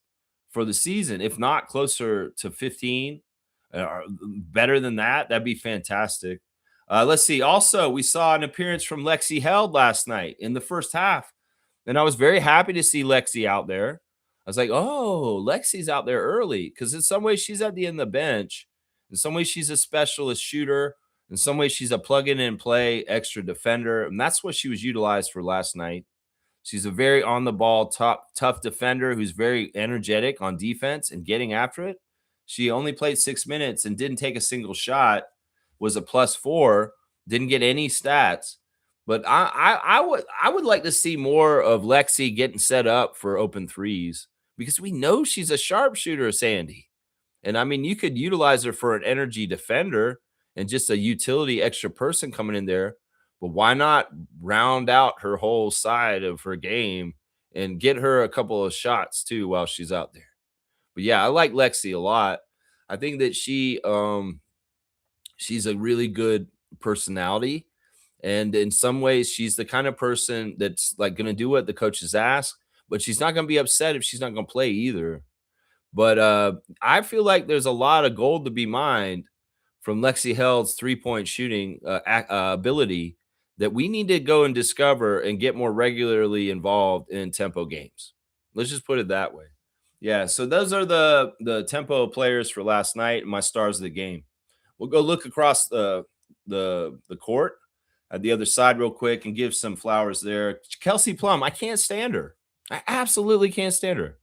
for the season, if not closer to 15, or better than that. That'd be fantastic. Let's see. Also, we saw an appearance from Lexi Held last night in the first half, and I was very happy to see Lexi out there. I was like, oh, Lexi's out there early because in some ways she's at the end of the bench. In some ways she's a specialist shooter. In some ways she's a plug-in and play extra defender, and that's what she was utilized for last night. She's a very on-the-ball, tough defender who's very energetic on defense and getting after it. She only played 6 minutes and didn't take a single shot, was a +4, didn't get any stats. But I would like to see more of Lexi getting set up for open threes because we know she's a sharpshooter, Sandy. And I mean, you could utilize her for an energy defender and just a utility extra person coming in there. But why not round out her whole side of her game and get her a couple of shots too while she's out there? But yeah, I like Lexi a lot. I think that she's a really good personality. And in some ways, she's the kind of person that's like going to do what the coaches ask, but she's not going to be upset if she's not going to play either. But I feel like there's a lot of gold to be mined from Lexi Held's 3-point shooting ability that we need to go and discover and get more regularly involved in tempo games. Let's just put it that way. Yeah, so those are the tempo players for last night and my stars of the game. We'll go look across the court at the other side real quick and give some flowers there. Kelsey Plum, I can't stand her. I absolutely can't stand her.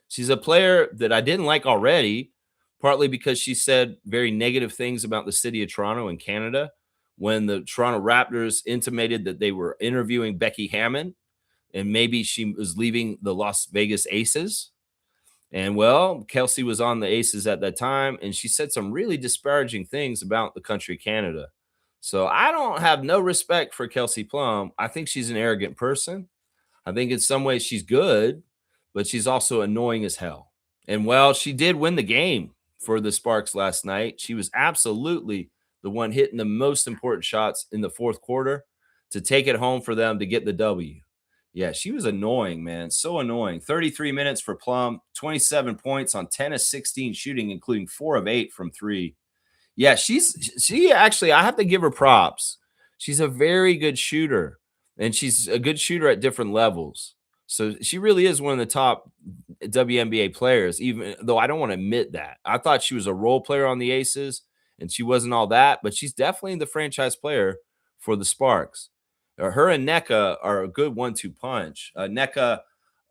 She's a player that I didn't like already, partly because she said very negative things about the city of Toronto and Canada when the Toronto Raptors intimated that they were interviewing Becky Hammon and maybe she was leaving the Las Vegas Aces. And well, Kelsey was on the Aces at that time, and she said some really disparaging things about the country Canada. So I don't have no respect for Kelsey Plum. I think she's an arrogant person. I think in some ways she's good, but she's also annoying as hell. And well, she did win the game for the Sparks last night. She was absolutely the one hitting the most important shots in the fourth quarter to take it home for them to get the W. Yeah, she was annoying, man. So annoying. 33 minutes for Plum, 27 points on 10 of 16 shooting, including 4 of 8 from 3. Yeah, she actually, I have to give her props. She's a very good shooter, and she's a good shooter at different levels. So she really is one of the top WNBA players, even though I don't want to admit that. I thought she was a role player on the Aces, and she wasn't all that, but she's definitely the franchise player for the Sparks. Her and NECA are a good 1-2 punch. NECA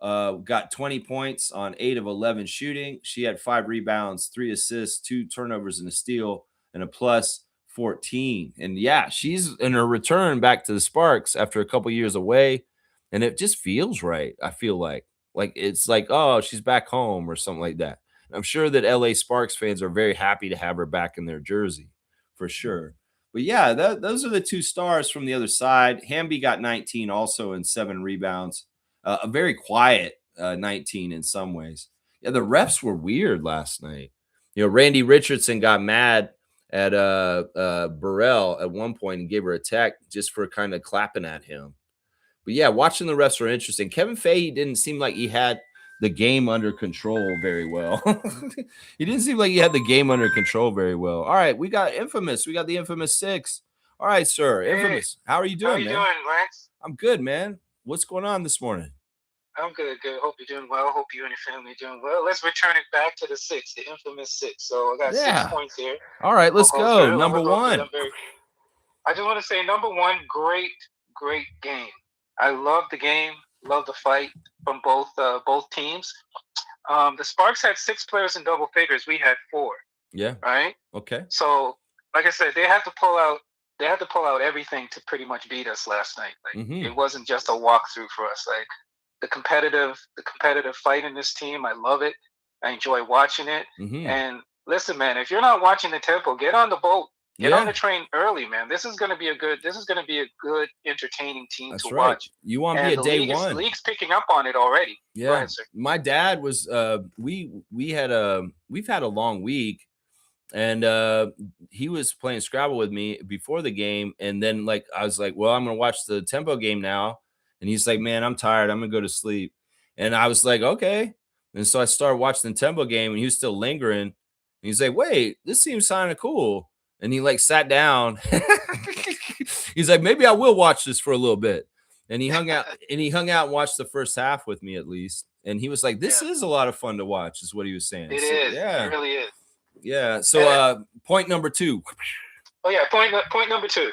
got 20 points on 8 of 11 shooting. She had 5 rebounds, 3 assists, 2 turnovers, and a steal, and a plus 14. And yeah, she's in her return back to the Sparks after a couple years away, and it just feels right. I feel like it's like, oh, she's back home or something like that. I'm sure that LA Sparks fans are very happy to have her back in their jersey for sure. But yeah, those are the 2 stars from the other side. Hamby got 19 also and 7 rebounds. A very quiet 19 in some ways. Yeah, the refs were weird last night. Randy Richardson got mad at Burrell at one point and gave her a tech just for kind of clapping at him. But yeah, watching the refs were interesting. Kevin Fahey didn't seem like he had the game under control very well. He didn't seem like he had the game under control very well. All right, we got Infamous. We got the Infamous 6. All right, sir. Hey, Infamous. How are you doing, how you man? doing, Lance? I'm good, man. What's going on this morning? I'm good. Hope you're doing well. Hope you and your family are doing well. Let's return it back to the 6, the infamous 6. So I got 6 points here. All right, let's go. Number 1. I just want to say, number 1, great game. I love the game. Love the fight from both teams. The Sparks had 6 players in double figures. We had 4. Yeah. Right. Okay. So, like I said, they had to pull out everything to pretty much beat us last night. Like It wasn't just a walkthrough for us. Like the competitive fight in this team, I love it. I enjoy watching it. And listen, man, if you're not watching the tempo, get on the boat. Get on the train early, man. This is going to be a good, entertaining team to watch. You want to be a day one. The league's picking up on it already. Yeah. Go ahead, sir. My dad was. We've had a long week, and he was playing Scrabble with me before the game, and then I was like, well, I'm gonna watch the tempo game now, and he's like, man, I'm tired. I'm gonna go to sleep, and I was like, okay, and so I started watching the tempo game, and he was still lingering. And he's like, wait, this seems kind of cool. And he sat down. He's like, maybe I will watch this for a little bit. And he hung out and watched the first half with me at least. And he was like, this is a lot of fun to watch, is what he was saying. It is. Yeah. It really is. Yeah. So point number 2. Oh yeah, point number 2.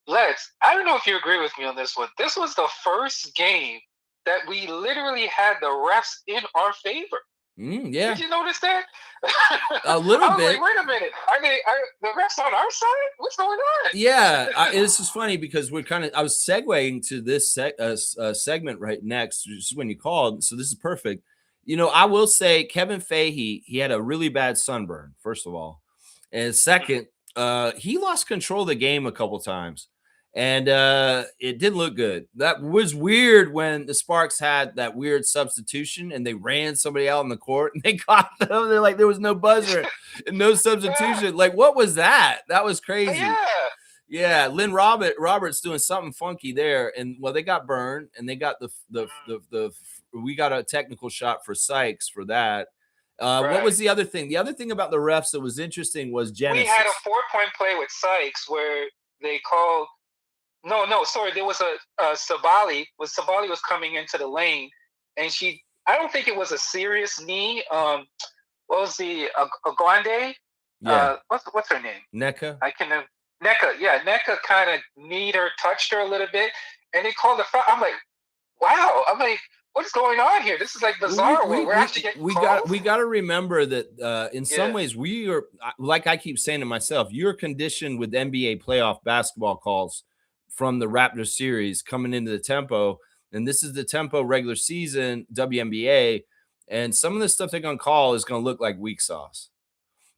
I don't know if you agree with me on this one. This was the first game that we literally had the refs in our favor. Yeah. Did you notice that? A little bit. Like, wait a minute. Are the refs on our side? What's going on? Yeah. This is funny because I was segueing to this segment right next, just when you called. So this is perfect. I will say Kevin Fahey, he had a really bad sunburn, first of all. And second, he lost control of the game a couple times. And it didn't look good. That was weird when the Sparks had that weird substitution and they ran somebody out on the court and they caught them. They're like, there was no buzzer and no substitution. Yeah. Like, what was that? That was crazy. Yeah. Lynn Roberts doing something funky there. And they got burned and they got we got a technical shot for Sykes for that. What was the other thing? The other thing about the refs that was interesting was Genesis. We had a 4-point play with Sykes where they called. No, sorry. There was a Sabali. Sabali was coming into the lane, and I don't think it was a serious knee. What was the Aguande? Yeah. What's her name? NECA. NECA. Yeah, NECA kind of kneed her, touched her a little bit, and they called the foul. I'm like, wow. I'm like, what's going on here? This is like bizarre. We're actually getting calls. We got to remember that in some ways we are, like I keep saying to myself, you're conditioned with NBA playoff basketball calls from the Raptors series coming into the tempo. And this is the tempo regular season WNBA. And some of the stuff they're going to call is going to look like weak sauce.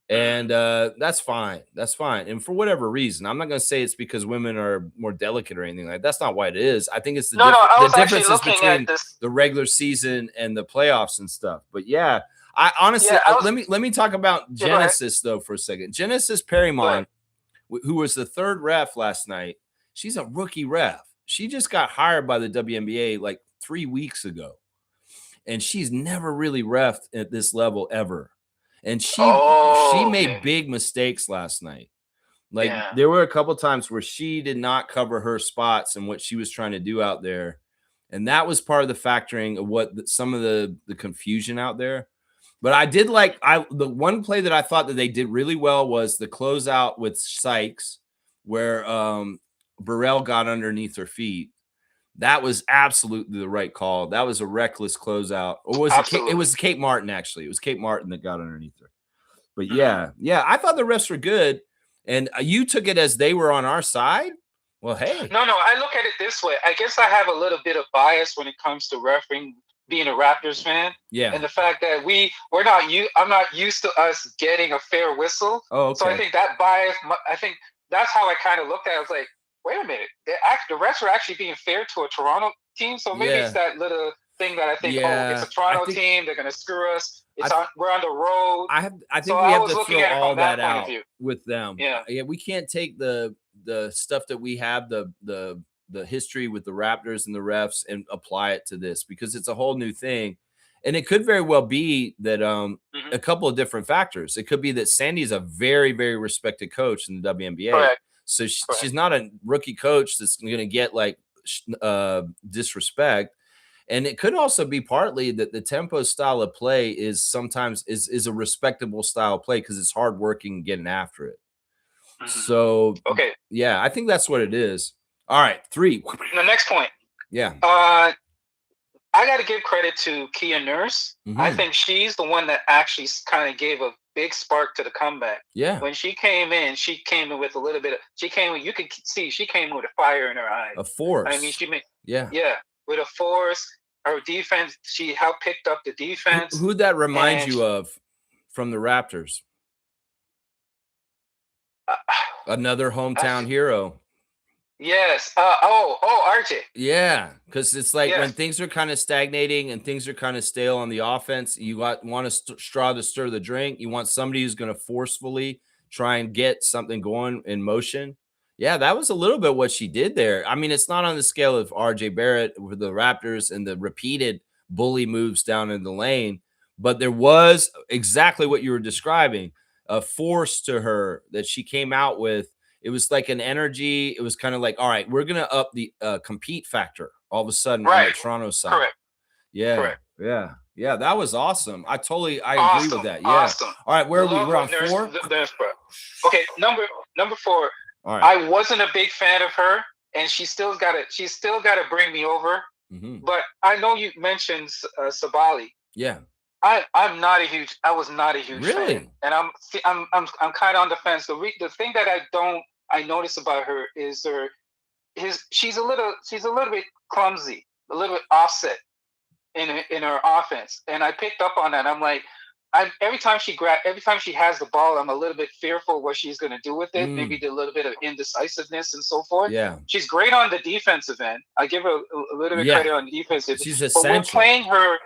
And that's fine. That's fine. And for whatever reason, I'm not going to say it's because women are more delicate or anything like that. That's not why it is. I think it's the differences between the regular season and the playoffs and stuff. But yeah, I honestly, let me talk about Genesis though for a second. Genesis Perrymon, who was the 3rd ref last night. She's a rookie ref. She just got hired by the WNBA like 3 weeks ago, and she's never really reffed at this level ever. And she made big mistakes last night. Like, there were a couple times where she did not cover her spots and what she was trying to do out there. And that was part of the factoring of what some of the confusion out there. But I did like the one play that I thought that they did really well was the closeout with Sykes, where Burrell got underneath her feet. That was absolutely the right call. That was a reckless closeout. Or was it was Kate Martin, actually. It was Kate Martin that got underneath her. But yeah, I thought the refs were good. And you took it as they were on our side? Well, hey. No, I look at it this way. I guess I have a little bit of bias when it comes to refereeing, being a Raptors fan. Yeah. And the fact that I'm not used to us getting a fair whistle. Oh, okay. So I think that bias, I think that's how I kind of looked at it. I was like, wait a minute. The refs are actually being fair to a Toronto team. So maybe it's that little thing that I think, it's a Toronto team. They're going to screw us. We're on the road. I think we have to throw all that out with them. Yeah, we can't take the stuff that we have, the history with the Raptors and the refs, and apply it to this, because it's a whole new thing. And it could very well be that a couple of different factors. It could be that Sandy's a very, very respected coach in the WNBA. Correct. So she's not a rookie coach that's going to get like disrespect. And it could also be partly that the tempo style of play is sometimes is a respectable style of play because it's hard working and getting after it. So, yeah, I think that's what it is. All right, 3. The next point. Yeah. I got to give credit to Kia Nurse. I think she's the one that actually kind of gave a big spark to the comeback. Yeah. When she came in with a little bit of, you could see she came in with a fire in her eyes. A force. I mean, with a force. Her defense, she helped picked up the defense. Who'd that remind you of from the Raptors? Another hometown hero. Yes. RJ. Yeah, because it's like when things are kind of stagnating and things are kind of stale on the offense, you want a straw to stir the drink. You want somebody who's going to forcefully try and get something going in motion. Yeah, that was a little bit what she did there. I mean, it's not on the scale of RJ Barrett with the Raptors and the repeated bully moves down in the lane, but there was exactly what you were describing, a force to her that she came out with. It was like an energy. It was kind of like, all right, we're going to up the compete factor all of a sudden on the Toronto side. Correct. Yeah. Correct. Yeah, that was awesome. I agree with that. Yeah. Awesome. All right, where are we? We're on 4? Okay, number 4. All right. I wasn't a big fan of her, and she's still got to bring me over. But I know you mentioned Sabali. Yeah. I was not a huge fan. And I'm kind of on the fence. The thing that I notice about her is she's a little bit clumsy, a little bit offset in her offense. And I picked up on that. I'm like, every time she has the ball, I'm a little bit fearful what she's going to do with it. Maybe a little bit of indecisiveness and so forth. Yeah, she's great on the defensive end. I give her a little bit credit on the defensive. She's essential. But we're playing her.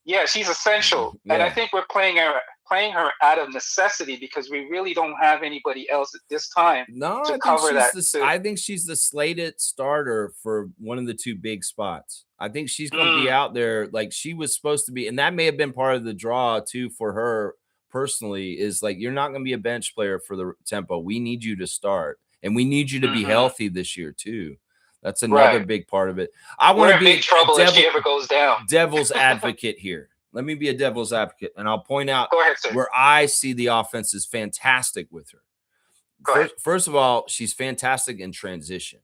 Yeah, she's essential, and I think we're playing her out of necessity because we really don't have anybody else at this time to cover that. I think she's the slated starter for one of the 2 big spots. I think she's going to be out there like she was supposed to be, and that may have been part of the draw too for her personally. Is like, you're not going to be a bench player for the tempo. We need you to start, and we need you to be healthy this year too. That's another big part of it. I want to be in trouble if she ever goes down. Devil's advocate here. Let me be a devil's advocate, and I'll point out ahead, where I see the offense is fantastic with her. First of all, she's fantastic in transition.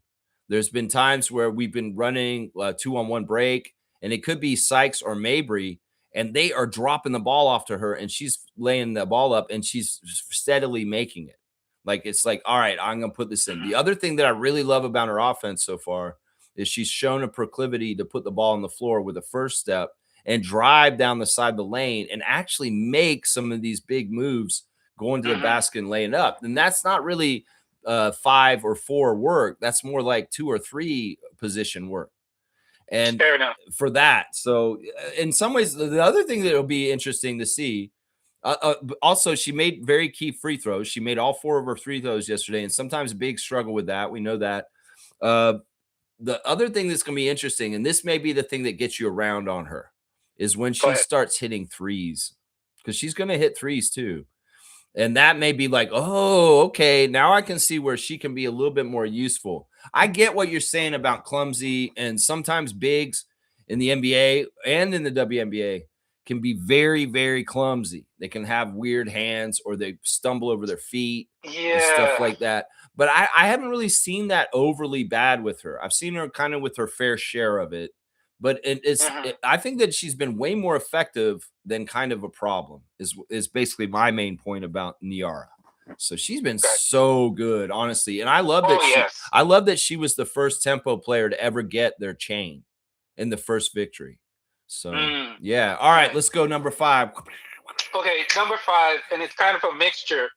There's been times where we've been running a 2-on-1 break, and it could be Sykes or Mabrey, and they are dropping the ball off to her, and she's laying the ball up, and she's steadily making it. Like, it's like, all right, I'm going to put this in. The other thing that I really love about her offense so far is she's shown a proclivity to put the ball on the floor with a first step and drive down the side of the lane and actually make some of these big moves going to the basket and laying up. And that's not really 5 or 4 work. That's more like 2 or 3 position work. And fair enough for that. So in some ways, the other thing that will be interesting to see, also, she made very key free throws. She made all 4 of her free throws yesterday, and sometimes a big struggle with that. We know that. the other thing that's going to be interesting, and this may be the thing that gets you around on her, is when Go she ahead. starts hitting threes, because she's going to hit threes too. And that may be like, oh, okay, now I can see where she can be a little bit more useful. I get what you're saying about clumsy, and sometimes bigs in the NBA and in the WNBA can be very, very clumsy. They can have weird hands, or they stumble over their feet and stuff Yeah. like that. But I haven't really seen that overly bad with her. I've seen her kind of with her fair share of it. But I think that she's been way more effective than kind of a problem is basically my main point about Niara. So she's been Okay. so good, honestly. And I love that Oh yes. I love that she was the first tempo player to ever get their chain in the first victory. So yeah. All right, let's go number 5. Okay, number 5, and it's kind of a mixture.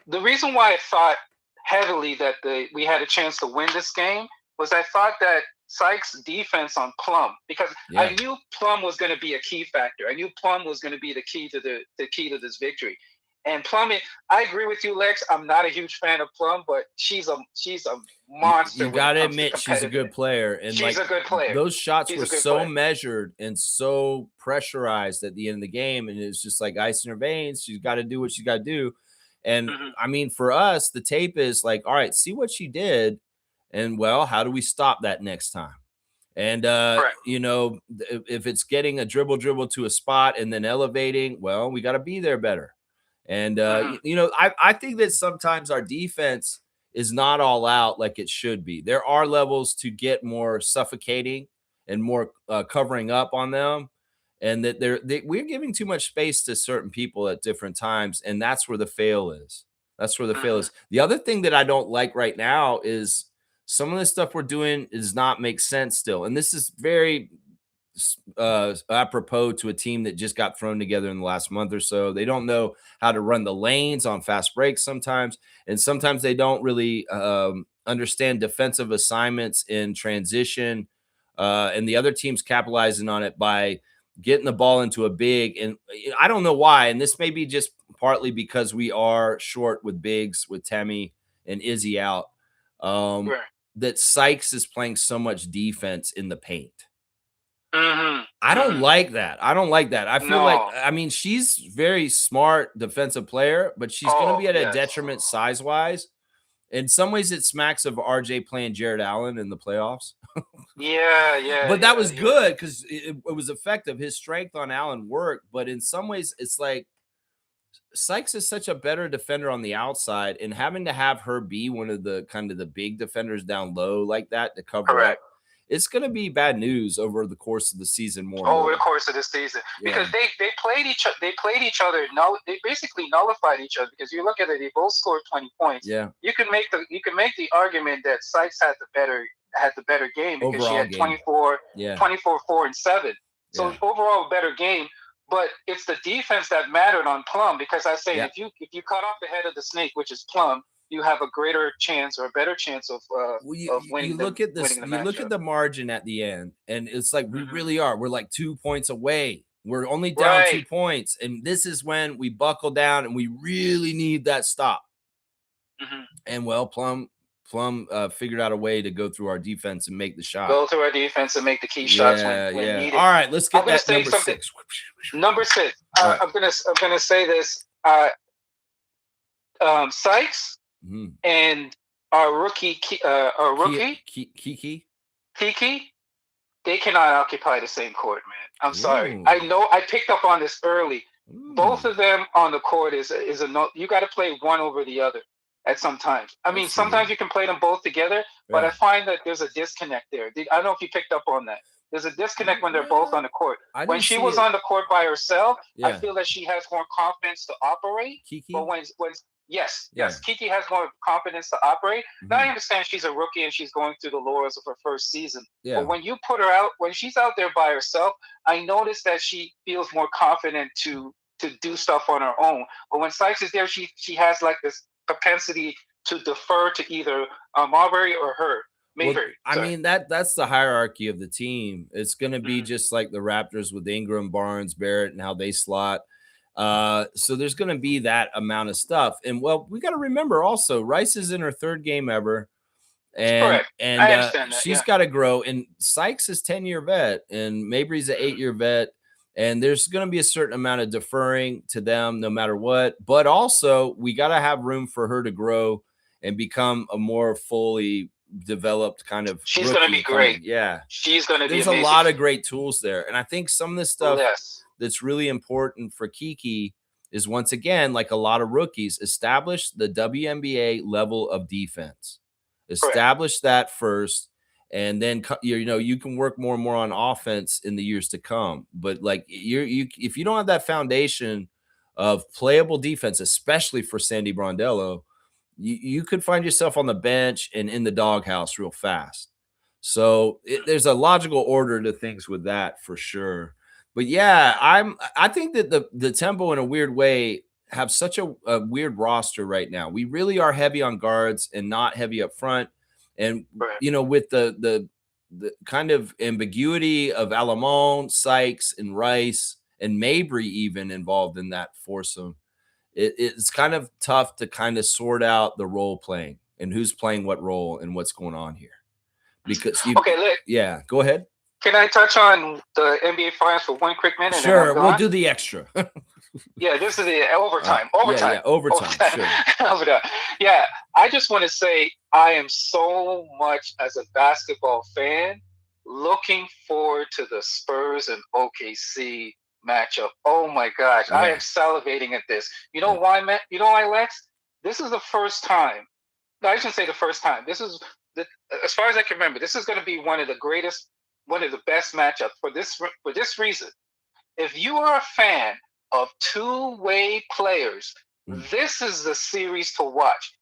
The reason why I thought heavily that we had a chance to win this game was I thought that Sykes' defense on Plum, because I knew Plum was going to be a key factor. I knew Plum was going to be the key to this victory. And Plum, I agree with you, Lex. I'm not a huge fan of Plum, but she's a monster. You got to admit she's a good player, and she's a good player. Those shots were so measured and so pressurized at the end of the game, and it's just like ice in her veins. She's got to do what she's got to do. And I mean, for us, the tape is like, all right, see what she did, and well, how do we stop that next time? And you know, if it's getting a dribble to a spot and then elevating, well, we got to be there better. And you know, I think that sometimes our defense is not all out like it should be. There are levels to get more suffocating and more covering up on them, and that we're giving too much space to certain people at different times, and that's where the fail is. That's where the fail is. The other thing that I don't like right now is some of the stuff we're doing does not make sense still, and this is very apropos to a team that just got thrown together in the last month or so. They don't know how to run the lanes on fast breaks sometimes, and sometimes they don't really understand defensive assignments in transition, and the other team's capitalizing on it by getting the ball into a big. And I don't know why, and this may be just partly because we are short with bigs with Temi and Izzy out, that Sykes is playing so much defense in the paint. I don't like that. I don't like that. I feel like, I mean, she's very smart defensive player, but she's going to be at a detriment size-wise. In some ways, it smacks of RJ playing Jared Allen in the playoffs. But that was good because it was effective. His strength on Allen worked, but in some ways, it's like Sykes is such a better defender on the outside, and having to have her be one of the kind of the big defenders down low like that to cover up, it's going to be bad news over the course of the season. Over the course of the season, because they played each other. No, they basically nullified each other, because you look at it, they both scored 20 points. Yeah, you can make the argument that Sykes had the better game, because overall she had 24, 4, and 7. So overall better game. But it's the defense that mattered on Plum, because I say if you cut off the head of the snake, which is Plum, you have a greater chance or a better chance of winning. You look at this. You look at the margin at the end, and it's like we really are. We're like 2 points away. We're only down 2 points, and this is when we buckle down, and we really need that stop. And well, Plum figured out a way to go through our defense and make the shot. Go through our defense and make the key shots when needed. All right, let's get that number 6. Number 6. I'm gonna say this. Sykes and our rookie Kiki, they cannot occupy the same court, man. I'm sorry. I know I picked up on this early. Both of them on the court is a no. You got to play one over the other at some times. I mean, sometimes you can play them both together, but I find that there's a disconnect there. I don't know if you picked up on that. There's a disconnect when they're both on the court. When she was on the court by herself, I feel that she has more confidence to operate. Kiki? But when yes, Kiki has more confidence to operate. Now I understand she's a rookie and she's going through the laurels of her first season. But when you put her out, when she's out there by herself, I notice that she feels more confident to do stuff on her own. But when Sykes is there, she has like this propensity to defer to either Mabrey or her. Well, I mean, that's the hierarchy of the team. It's going to be just like the Raptors with Ingram, Barnes, Barrett, and how they slot. So there's going to be that amount of stuff. And well, we got to remember also, Rice is in her 3rd game ever. And Correct. I understand that. she's Yeah. got to grow. And Sykes is 10-year vet, and Mabrey's an 8-year vet. And there's going to be a certain amount of deferring to them no matter what. But also, we got to have room for her to grow and become a more fully developed kind of She's going to rookie be great. coming. Yeah. She's going to be There's a amazing. lot of great tools there. And I think some of the stuff Yes. that's really important for Kiki is, once again, like a lot of rookies, establish the WNBA level of defense. Establish that first, and then you can work more and more on offense in the years to come. But like if you don't have that foundation of playable defense, especially for Sandy Brondello, you could find yourself on the bench and in the doghouse real fast. So there's a logical order to things with that for sure. But yeah, I think that the Tempo, in a weird way, have such a weird roster right now. We really are heavy on guards and not heavy up front. And with the kind of ambiguity of Alamone, Sykes, and Rice, and Mabrey even involved in that foursome, it's kind of tough to kind of sort out the role playing and who's playing what role and what's going on here. Because yeah, go ahead. Can I touch on the NBA Finals for one quick minute? Sure, we'll do the extra. Yeah, this is the overtime. Yeah, overtime. Sure. Yeah, I just want to say I am so much, as a basketball fan, looking forward to the Spurs and OKC matchup. Oh my gosh, yeah. I am salivating at this. You know why, man? You know why, Lex? This is the first time. No, I shouldn't say the first time. This is, as far as I can remember, this is going to be one of the best matchups for this reason. If you are a fan of two-way players, this is the series to watch.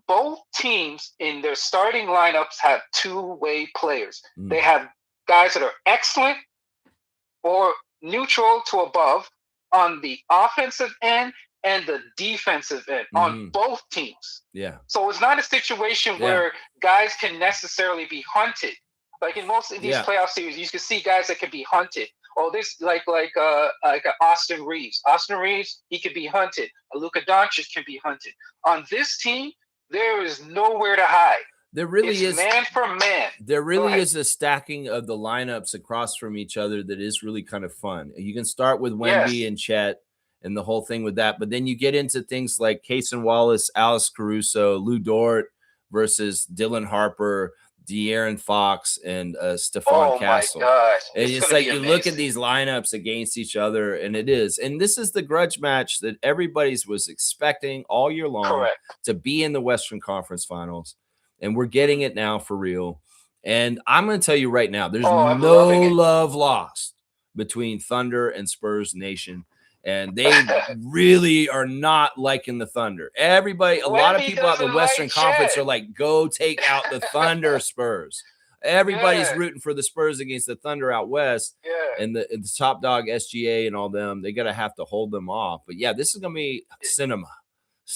Both teams in their starting lineups have two-way players. They have guys that are excellent or neutral to above on the offensive end and the defensive end on both teams. Yeah. So it's not a situation where guys can necessarily be hunted. Like in most of these playoff series, you can see guys that can be hunted. Oh, this like Austin Reeves. Austin Reeves, he could be hunted. Luka Doncic can be hunted. On this team, there is nowhere to hide. There really is man for man. There really is a stacking of the lineups across from each other that is really kind of fun. You can start with Wemby and Chet and the whole thing with that, but then you get into things like Cason Wallace, Alice Caruso, Lou Dort versus Dylan Harper, De'Aaron Fox, and Stephon Castle. My gosh. And it's like you look at these lineups against each other, and it is. And this is the grudge match that everybody's was expecting all year long to be in the Western Conference Finals. And we're getting it now for real. And I'm going to tell you right now, there's no love lost between Thunder and Spurs Nation. And they really are not liking the Thunder. Everybody, a lot of people out in the Western Conference are like, go take out the Thunder Spurs. Everybody's rooting for the Spurs against the Thunder out west. Yeah. And the top dog SGA and all them, they got to have to hold them off. But yeah, this is going to be cinema.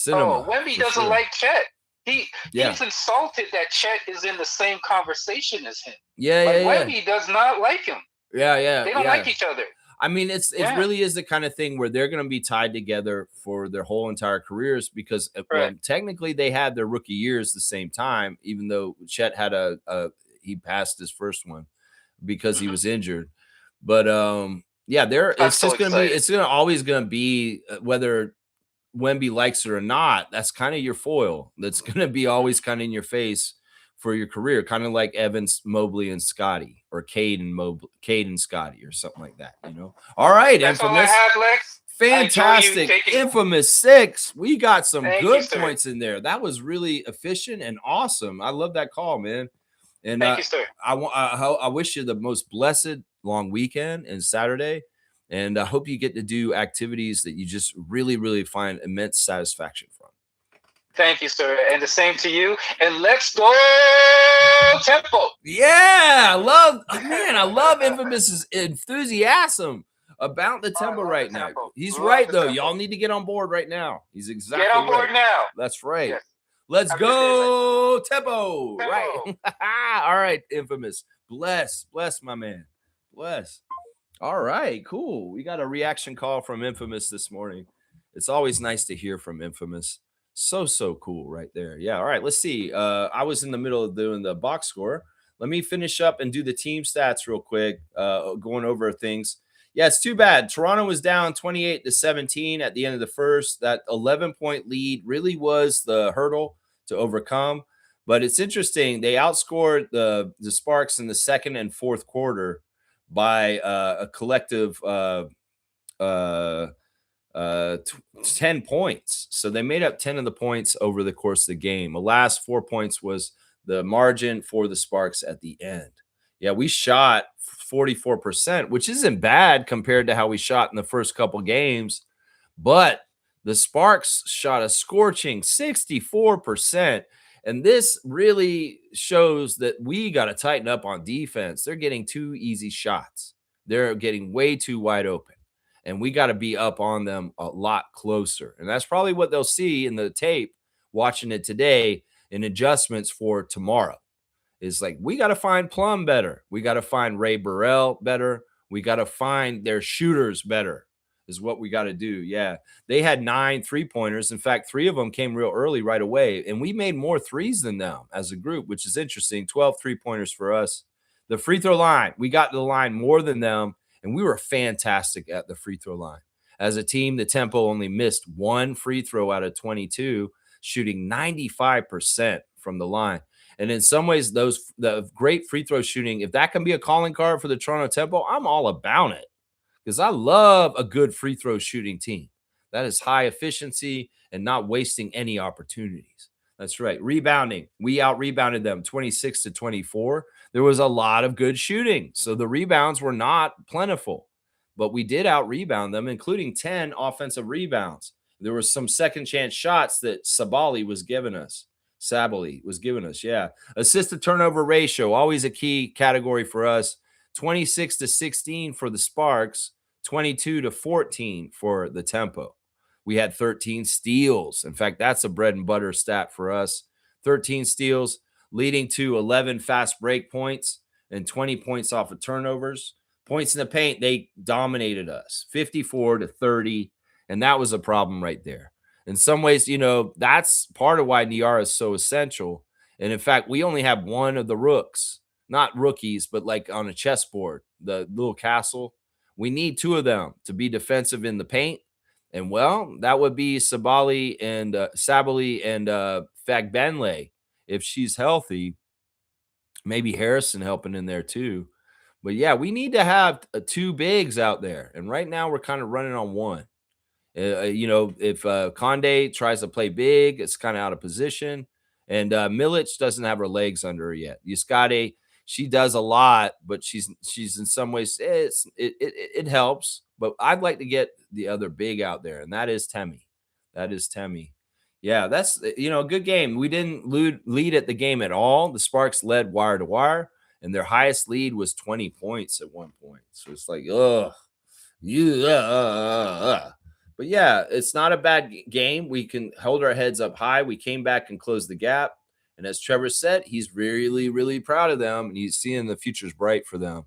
Oh, Wemby doesn't like Chet. He's insulted that Chet is in the same conversation as him. Wemby does not like him. Yeah. They don't like each other. I mean, it really is the kind of thing where they're going to be tied together for their whole entire careers because technically they had their rookie years the same time, even though Chet had he passed his first one because he was injured. But it's just going to be, it's always going to be whether Wemby likes it or not. That's kind of your foil. That's going to be always kind of in your face for your career, kind of like Evans, Mobley, and Scotty, or Cade and Scotty, or something like that, you know? All right, That's Infamous. All I have, Lex. Fantastic. Infamous 6. We got some good points in there. That was really efficient and awesome. I love that call, man. And thank you, sir. I wish you the most blessed long weekend and Saturday. And I hope you get to do activities that you just really, really find immense satisfaction from. Thank you, sir. And the same to you. And let's go Tempo. Yeah, I love Infamous's enthusiasm about the Tempo right now. He's right, though. Y'all need to get on board right now. He's exactly Get on board now. That's right. Yes. Let's go Tempo. Right. All right, Infamous. Bless, my man. Bless. All right, cool. We got a reaction call from Infamous this morning. It's always nice to hear from Infamous. So cool right there. Yeah. All right. Let's see. I was in the middle of doing the box score. Let me finish up and do the team stats real quick, going over things. Yeah, it's too bad. Toronto was down 28-17 at the end of the first. That 11-point lead really was the hurdle to overcome. But it's interesting. They outscored the Sparks in the second and fourth quarter by a collective uh, 10 points. So they made up 10 of the points over the course of the game. The last 4 points was the margin for the Sparks at the end. Yeah, we shot 44%, which isn't bad compared to how we shot in the first couple games. But the Sparks shot a scorching 64%. And this really shows that we got to tighten up on defense. They're getting too easy shots, they're getting way too wide open. And we got to be up on them a lot closer. And that's probably what they'll see in the tape watching it today in adjustments for tomorrow. Is like, we got to find Plum better. We got to find Ray Burrell better. We got to find their shooters better, is what we got to do. Yeah. They had 9 3-pointers. In fact, 3 of them came real early right away. And we made more threes than them as a group, which is interesting. 12 3-pointers for us. The free throw line, we got to the line more than them. And we were fantastic at the free throw line. As a team, the Tempo only missed 1 free throw out of 22, shooting 95% from the line. And in some ways, the great free throw shooting, if that can be a calling card for the Toronto Tempo, I'm all about it, because I love a good free throw shooting team. That is high efficiency and not wasting any opportunities. That's right. Rebounding, we out-rebounded them 26-24. There was a lot of good shooting, so the rebounds were not plentiful, but we did out-rebound them, including 10 offensive rebounds. There were some second chance shots that Sabali was giving us. Yeah. Assist to turnover ratio, always a key category for us. 26-16 for the Sparks, 22-14 for the Tempo. We had 13 steals. In fact, that's a bread and butter stat for us. 13 steals, leading to 11 fast break points and 20 points off of turnovers. Points in the paint, they dominated us, 54-30, and that was a problem right there. In some ways, that's part of why Niara is so essential. And in fact, we only have one of the rooks, not rookies, but like on a chessboard, the little castle. We need 2 of them to be defensive in the paint. And well, that would be Sabali and Fagbenle if she's healthy. Maybe Harrison helping in there too. But yeah, we need to have 2 bigs out there. And right now we're kind of running on 1. If Conde tries to play big, it's kind of out of position. And Milic doesn't have her legs under her yet. Yuskade, she does a lot, but she's in some ways it helps. But I'd like to get the other big out there, and that is Temi. Yeah, that's a good game. We didn't lead at the game at all. The Sparks led wire to wire, and their highest lead was 20 points at one point. So it's like, But yeah, it's not a bad game. We can hold our heads up high. We came back and closed the gap. And as Trevor said, he's really, really proud of them. And he's seeing the future's bright for them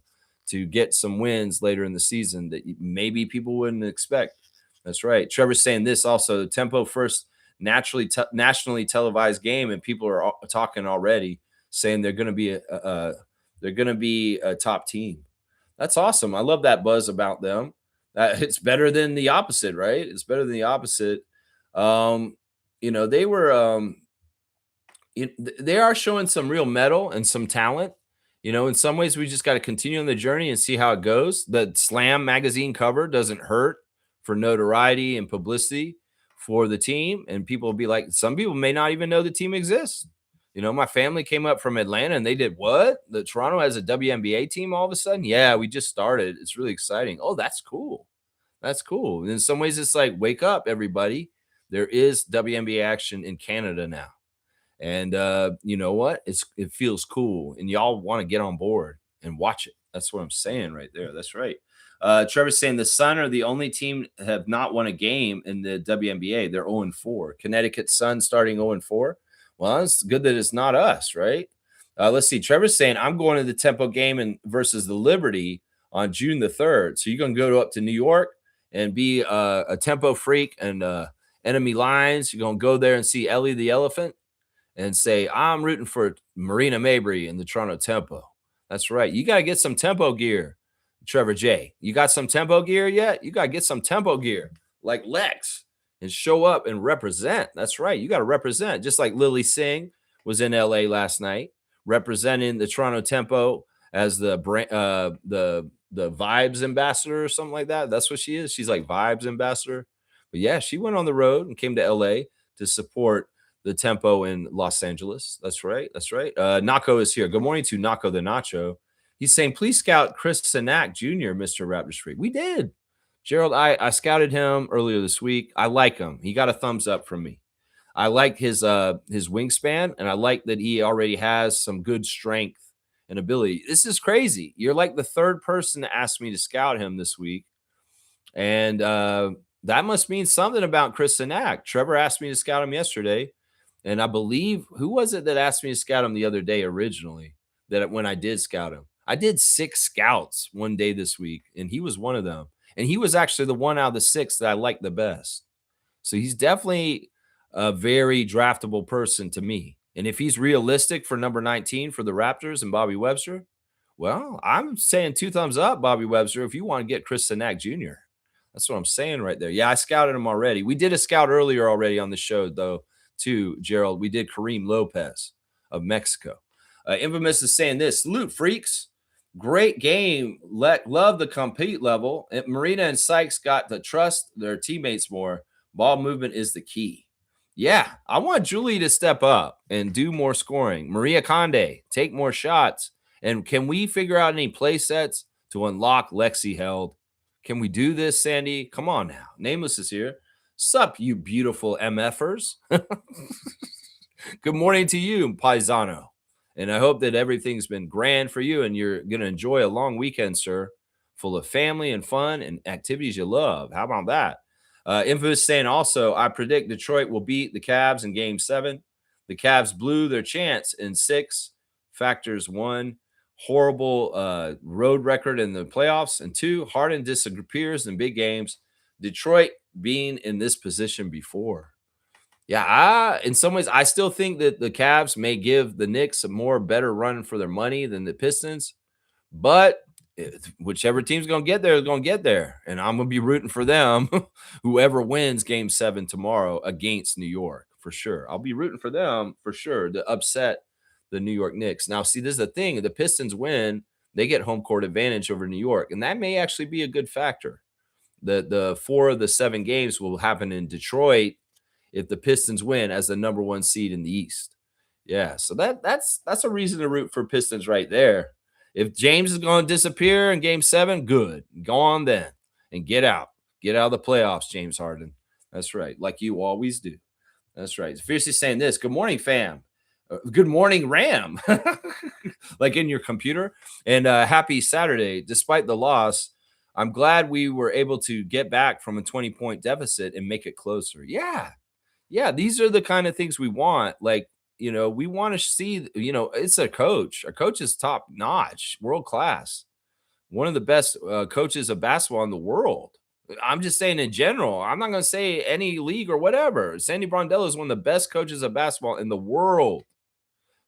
to get some wins later in the season that maybe people wouldn't expect. That's right. Trevor's saying this also, the Tempo first nationally televised game, and people are talking already, saying they're going to be a top team. That's awesome. I love that buzz about them. It's better than the opposite, right? It's better than the opposite. They were they are showing some real mettle and some talent. In some ways, we just got to continue on the journey and see how it goes. The Slam magazine cover doesn't hurt for notoriety and publicity for the team. And people will be like, some people may not even know the team exists. My family came up from Atlanta and they did what? The Toronto has a WNBA team all of a sudden? Yeah, we just started. It's really exciting. Oh, that's cool. That's cool. And in some ways, it's like, wake up, everybody. There is WNBA action in Canada now. And you know what? It feels cool. And y'all want to get on board and watch it. That's what I'm saying right there. That's right. Trevor's saying the Sun are the only team have not won a game in the WNBA. They're 0-4. Connecticut Sun starting 0-4. Well, it's good that it's not us, right? Let's see. Trevor's saying I'm going to the Tempo game versus the Liberty on June the 3rd. So you're going to go up to New York and be a Tempo freak and enemy lines. You're going to go there and see Ellie the elephant and say, I'm rooting for Marina Mabrey in the Toronto Tempo. That's right. You got to get some tempo gear, Trevor J. You got some tempo gear yet? You got to get some tempo gear like Lex and show up and represent. That's right. You got to represent, just like Lily Singh was in LA last night, representing the Toronto Tempo as the vibes ambassador or something like that. That's what she is. She's like vibes ambassador. But yeah, she went on the road and came to LA to support the Tempo in Los Angeles. That's right. That's right. Nako is here. Good morning to Nako the Nacho. He's saying, please scout Chris Sinak Jr., Mr. Raptors Freak. We did. Gerald, I scouted him earlier this week. I like him. He got a thumbs up from me. I like his wingspan, and I like that he already has some good strength and ability. This is crazy. You're like the third person to ask me to scout him this week. And that must mean something about Chris Sinak. Trevor asked me to scout him yesterday. And I believe, who was it that asked me to scout him the other day originally? That when I did scout him, I did 6 scouts one day this week, and he was one of them. And he was actually the one out of the 6 that I liked the best. So he's definitely a very draftable person to me. And if he's realistic for number 19 for the Raptors and Bobby Webster, well, I'm saying 2 thumbs up, Bobby Webster, if you want to get Chris Sinak Jr. That's what I'm saying right there. Yeah, I scouted him already. We did a scout earlier already on the show, though, too, Gerald. We did Kareem Lopez of Mexico. Infamous is saying this: salute, freaks. Great game. Love the compete level. And Marina and Sykes got to trust their teammates more. Ball movement is the key. Yeah, I want Julie to step up and do more scoring. Maria Conde, take more shots. And can we figure out any play sets to unlock Lexi Held? Can we do this, Sandy? Come on now. Nameless is here. Sup, you beautiful MFers. Good morning to you, Paisano. And I hope that everything's been grand for you and you're going to enjoy a long weekend, sir, full of family and fun and activities you love. How about that? Infamous saying also, I predict Detroit will beat the Cavs in Game 7. The Cavs blew their chance in 6. Factors 1, horrible road record in the playoffs, and 2, Harden disappears in big games. Detroit being in this position before. Yeah, in some ways, I still think that the Cavs may give the Knicks a more better run for their money than the Pistons, but whichever team's going to get there is going to get there, and I'm going to be rooting for them, whoever wins Game 7 tomorrow against New York, for sure. I'll be rooting for them, for sure, to upset the New York Knicks. Now, see, this is the thing. The Pistons win, they get home court advantage over New York, and that may actually be a good factor. The 4 of the 7 games will happen in Detroit if the Pistons win as the number 1 seed in the East. Yeah, so that's a reason to root for Pistons right there. If James is going to disappear in Game 7, good. Go on then and get out. Get out of the playoffs, James Harden. That's right, like you always do. That's right. Fiercely saying this. Good morning, fam. Good morning, RAM. Like in your computer. And happy Saturday. Despite the loss, I'm glad we were able to get back from a 20-point deficit and make it closer. Yeah. Yeah, these are the kind of things we want. Like, we want to see, it's a coach. A coach is top notch, world class. One of the best coaches of basketball in the world. I'm just saying in general. I'm not going to say any league or whatever. Sandy Brondello is one of the best coaches of basketball in the world.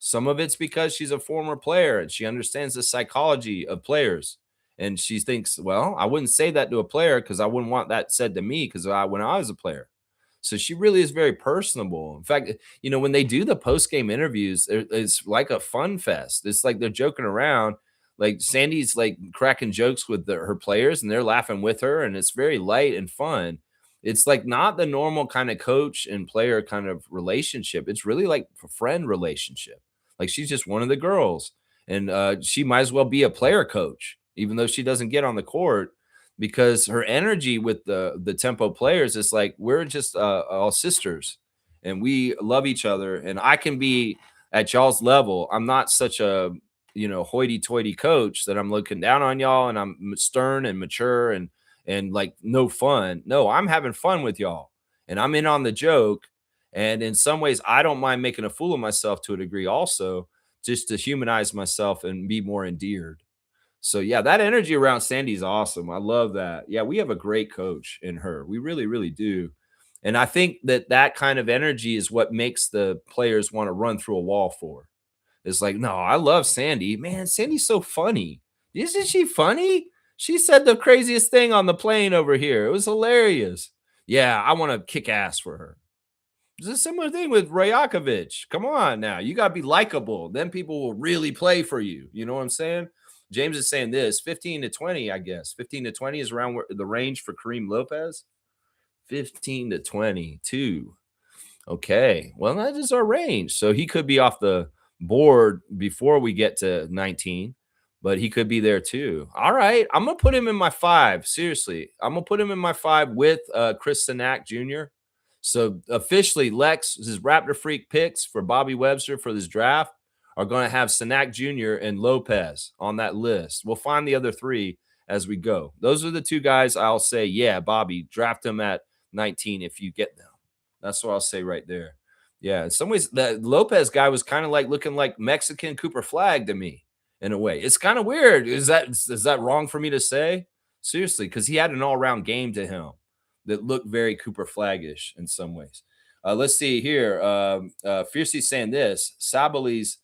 Some of it's because she's a former player and she understands the psychology of players. And she thinks, well, I wouldn't say that to a player because I wouldn't want that said to me because when I was a player. So she really is very personable. In fact, when they do the post-game interviews, it's like a fun fest. It's like they're joking around. Like Sandy's like cracking jokes with her players and they're laughing with her. And it's very light and fun. It's like not the normal kind of coach and player kind of relationship. It's really like a friend relationship. Like she's just one of the girls. And she might as well be a player coach, even though she doesn't get on the court. Because her energy with the Tempo players is like we're just all sisters and we love each other. And I can be at y'all's level. I'm not such a hoity-toity coach that I'm looking down on y'all and I'm stern and mature and like no fun. No, I'm having fun with y'all and I'm in on the joke. And in some ways, I don't mind making a fool of myself to a degree also, just to humanize myself and be more endeared. So, yeah, that energy around Sandy's awesome. I love that. Yeah, we have a great coach in her. We really, really do. And I think that that kind of energy is what makes the players want to run through a wall for. It's like, no, I love Sandy. Man, Sandy's so funny. Isn't she funny? She said the craziest thing on the plane over here. It was hilarious. Yeah, I want to kick ass for her. It's a similar thing with Rajakovic. Come on now. You got to be likable. Then people will really play for you. You know what I'm saying? James is saying this 15 to 20, I guess. 15 to 20 is around the range for Kareem Lopez. 15 to 22. Okay. Well, that is our range. So he could be off the board before we get to 19, but he could be there too. All right. I'm going to put him in my 5. Seriously. I'm going to put him in my 5 with Chris Sinak Jr. So officially, Lex, his Raptor Freak picks for Bobby Webster for this draft are going to have Sinak Jr. and Lopez on that list. We'll find the other 3 as we go. Those are the 2 guys I'll say, yeah, Bobby, draft them at 19 if you get them. That's what I'll say right there. Yeah, in some ways, that Lopez guy was kind of like looking like Mexican Cooper Flag to me in a way. It's kind of weird. Is that wrong for me to say? Seriously, because he had an all-around game to him that looked very Cooper Flaggish in some ways. Let's see here. Fiercely saying this: Sabali's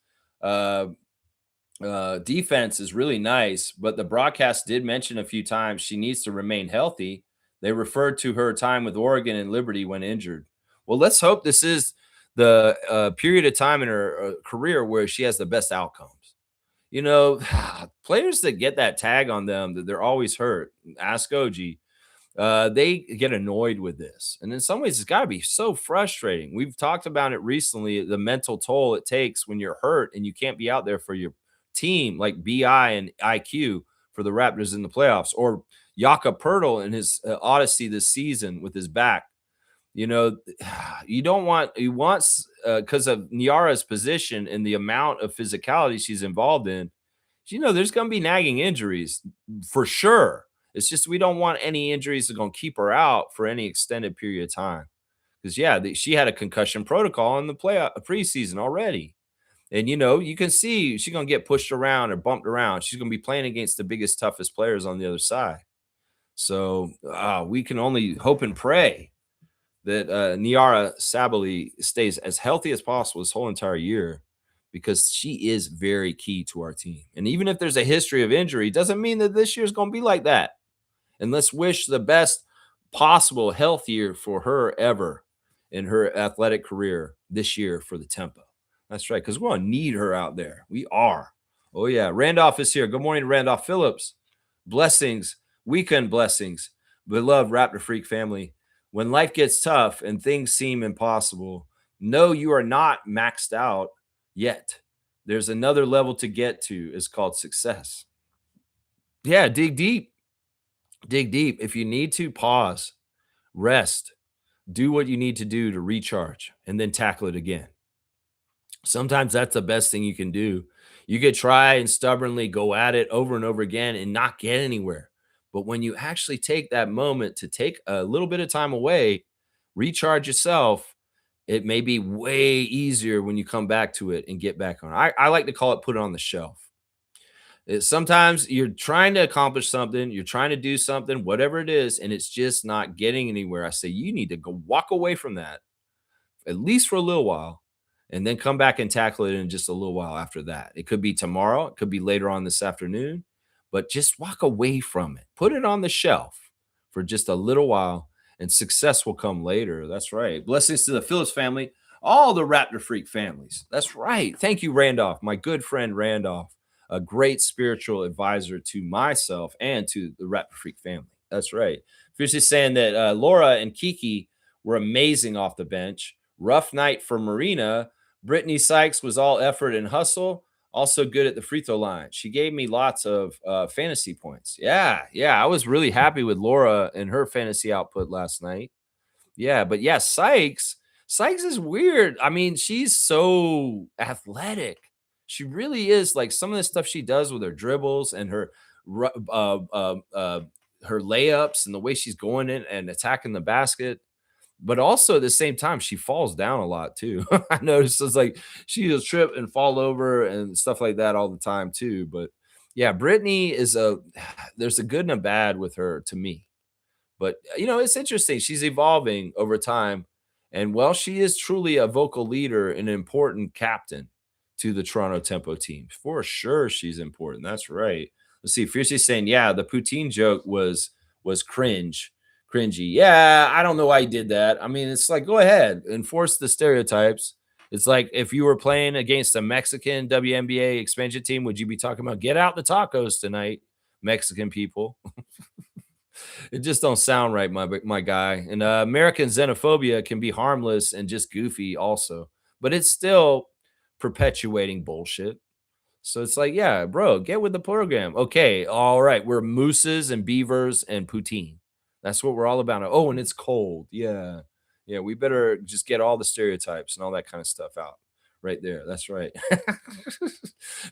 defense is really nice, but the broadcast did mention a few times she needs to remain healthy. They referred to her time with Oregon and Liberty when injured. Well, let's hope this is the period of time in her career where she has the best outcomes. You know, players that get that tag on them that they're always hurt, ask OG, they get annoyed with this. And in some ways, it's got to be so frustrating. We've talked about it recently, the mental toll it takes when you're hurt and you can't be out there for your team, like BI and IQ for the Raptors in the playoffs, or Jakob Pertl in his odyssey this season with his back. You know, you don't want, he wants, because of Niara's position and the amount of physicality she's involved in, you know, there's going to be nagging injuries for sure. It's just we don't want any injuries that are going to keep her out for any extended period of time. Because, yeah, she had a concussion protocol in the preseason already. And, you know, you can see she's going to get pushed around or bumped around. She's going to be playing against the biggest, toughest players on the other side. So we can only hope and pray that Niara Sabally stays as healthy as possible this whole entire year, because she is very key to our team. And even if there's a history of injury, doesn't mean that this year's going to be like that. And let's wish the best possible health year for her ever in her athletic career this year for the Tempo. That's right, because we're going to need her out there. We are. Oh, yeah. Randolph is here. Good morning, Randolph Phillips. Blessings, weekend blessings. Beloved Raptor Freak family. When life gets tough and things seem impossible, know you are not maxed out yet. There's another level to get to. It's called success. Yeah, dig deep. Dig deep. If you need to, pause, rest, do what you need to do to recharge, and then tackle it again. Sometimes that's the best thing you can do. You could try and stubbornly go at it over and over again and not get anywhere. But when you actually take that moment to take a little bit of time away, recharge yourself, it may be way easier when you come back to it and get back on. I like to call it put it on the shelf. Sometimes you're trying to accomplish something, you're trying to do something, whatever it is, and it's just not getting anywhere. I say you need to go walk away from that, at least for a little while, and then come back and tackle it in just a little while after that. It could be tomorrow, it could be later on this afternoon, but just walk away from it. Put it on the shelf for just a little while, and success will come later. That's right. Blessings to the Phillips family, all the Raptor Freak families. That's right. Thank you, Randolph, my good friend Randolph, a great spiritual advisor to myself and to the Raptor Freak family. That's right. Fiercely saying that Laura and Kiki were amazing off the bench. Rough night for Marina. Brittany Sykes was all effort and hustle. Also good at the free throw line. She gave me lots of fantasy points. Yeah. I was really happy with Laura and her fantasy output last night. Yeah, but yeah, Sykes is weird. I mean, she's so athletic. She really is. Like some of the stuff she does with her dribbles and her layups and the way she's going in and attacking the basket. But also at the same time, she falls down a lot too. I noticed it's like she'll trip and fall over and stuff like that all the time too. But yeah, Brittany is there's a good and a bad with her to me. But, it's interesting. She's evolving over time. And, well, she is truly a vocal leader and an important captain to the Toronto Tempo team. For sure, she's important. That's right. Let's see. Fiercely saying, yeah, the poutine joke was cringy. Yeah, I don't know why he did that. I mean, it's like, go ahead, enforce the stereotypes. It's like if you were playing against a Mexican WNBA expansion team, would you be talking about get out the tacos tonight, Mexican people? It just don't sound right, my guy. And American xenophobia can be harmless and just goofy, also, but it's still perpetuating bullshit. So it's like, yeah, bro, get with the program. Okay, all right, we're mooses and beavers and poutine. That's what we're all about. Oh, and it's cold. Yeah, yeah, we better just get all the stereotypes and all that kind of stuff out right there. That's right.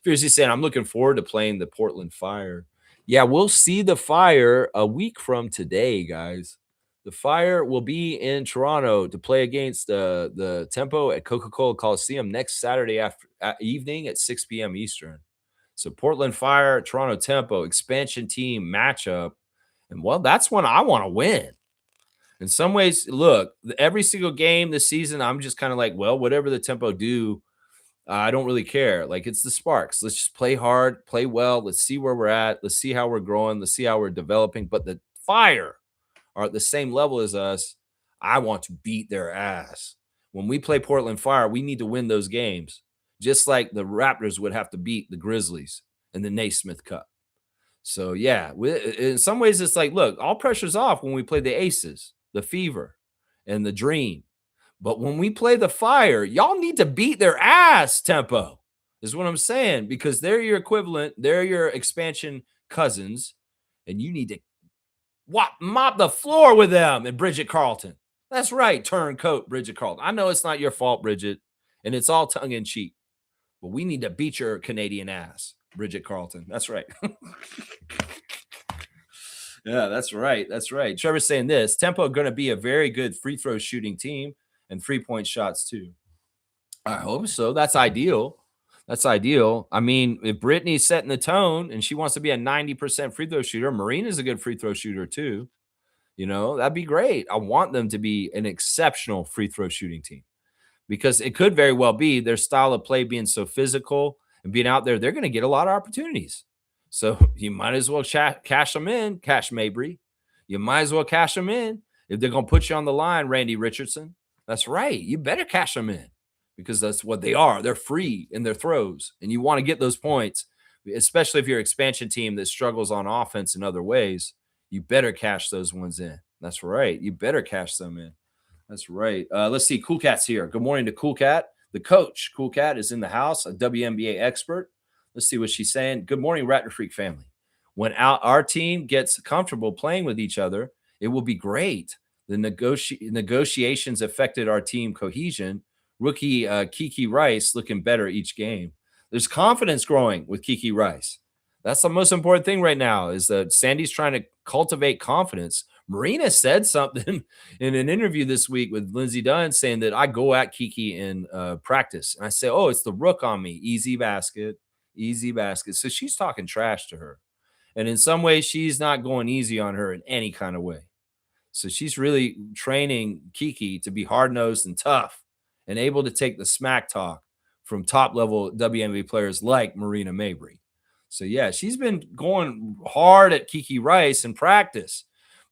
Fiercely saying, I'm looking forward to playing the Portland Fire. Yeah, we'll see the Fire a week from today, guys. The Fire will be in Toronto to play against the Tempo at Coca-Cola Coliseum next Saturday evening at 6 p.m. Eastern. So Portland Fire, Toronto Tempo, expansion team matchup. And, well, that's one I want to win. In some ways, look, every single game this season, I'm just kind of like, well, whatever the Tempo do, I don't really care. Like, it's the Sparks. Let's just play hard, play well. Let's see where we're at. Let's see how we're growing. Let's see how we're developing. But the Fire are at the same level as us. I want to beat their ass. When we play Portland Fire, we need to win those games, just like the Raptors would have to beat the Grizzlies in the Naismith Cup. So, yeah, in some ways, it's like, look, all pressure's off when we play the Aces, the Fever, and the Dream. But when we play the Fire, y'all need to beat their ass, Tempo, is what I'm saying, because they're your equivalent. They're your expansion cousins, and you need to mop the floor with them and Bridget Carlton. That's right, turncoat Bridget Carlton. I know it's not your fault, Bridget, and it's all tongue in cheek, but we need to beat your Canadian ass, Bridget Carlton. That's right. Yeah, that's right. That's right. Trevor's saying this Tempo going to be a very good free throw shooting team and 3-point shots too. I hope so. That's ideal. That's ideal. I mean, if Brittany's setting the tone and she wants to be a 90% free throw shooter, Marina's a good free throw shooter too. That'd be great. I want them to be an exceptional free throw shooting team because it could very well be their style of play being so physical and being out there, they're going to get a lot of opportunities. So you might as well cash them in, Cash Mabrey. You might as well cash them in. If they're going to put you on the line, Randy Richardson, that's right. You better cash them in because that's what they are. They're free in their throws, and you want to get those points, especially if you're an expansion team that struggles on offense in other ways. You better cash those ones in. That's right. You better cash them in. That's right. Let's see. Cool Cat's here. Good morning to Cool Cat. The coach, Cool Cat, is in the house, a WNBA expert. Let's see what she's saying. Good morning, Ratner Freak family. When our team gets comfortable playing with each other, it will be great. The negotiations affected our team cohesion. Rookie Kiki Rice looking better each game. There's confidence growing with Kiki Rice. That's the most important thing right now is that Sandy's trying to cultivate confidence. Marina said something in an interview this week with Lindsey Dunn saying that I go at Kiki in practice. And I say, oh, it's the rook on me. Easy basket. So she's talking trash to her. And in some ways, she's not going easy on her in any kind of way. So she's really training Kiki to be hard-nosed and tough and able to take the smack talk from top-level WNBA players like Marina Mabrey. So, yeah, she's been going hard at Kiki Rice in practice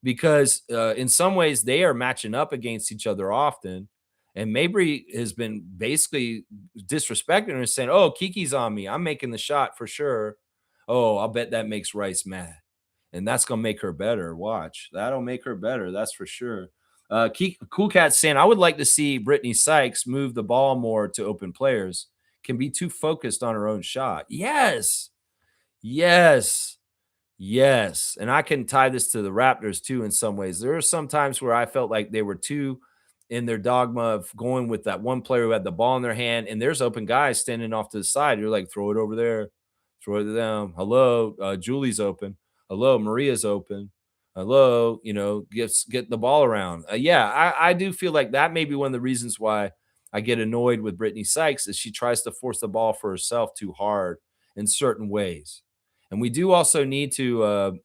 because in some ways they are matching up against each other often. And Mabrey has been basically disrespecting her and saying, oh, Kiki's on me. I'm making the shot for sure. Oh, I'll bet that makes Rice mad. And that's going to make her better. Watch. That'll make her better. That's for sure. Cool Cat saying, I would like to see Brittany Sykes move the ball more to open players. Can be too focused on her own shot. Yes. Yes. Yes. And I can tie this to the Raptors too in some ways. There are some times where I felt like they were too in their dogma of going with that one player who had the ball in their hand, and there's open guys standing off to the side. You're like, throw it over there. Throw it to them. Hello, Julie's open. Hello, Maria's open. Hello, get the ball around. I do feel like that may be one of the reasons why I get annoyed with Brittany Sykes is she tries to force the ball for herself too hard in certain ways. And we do also need to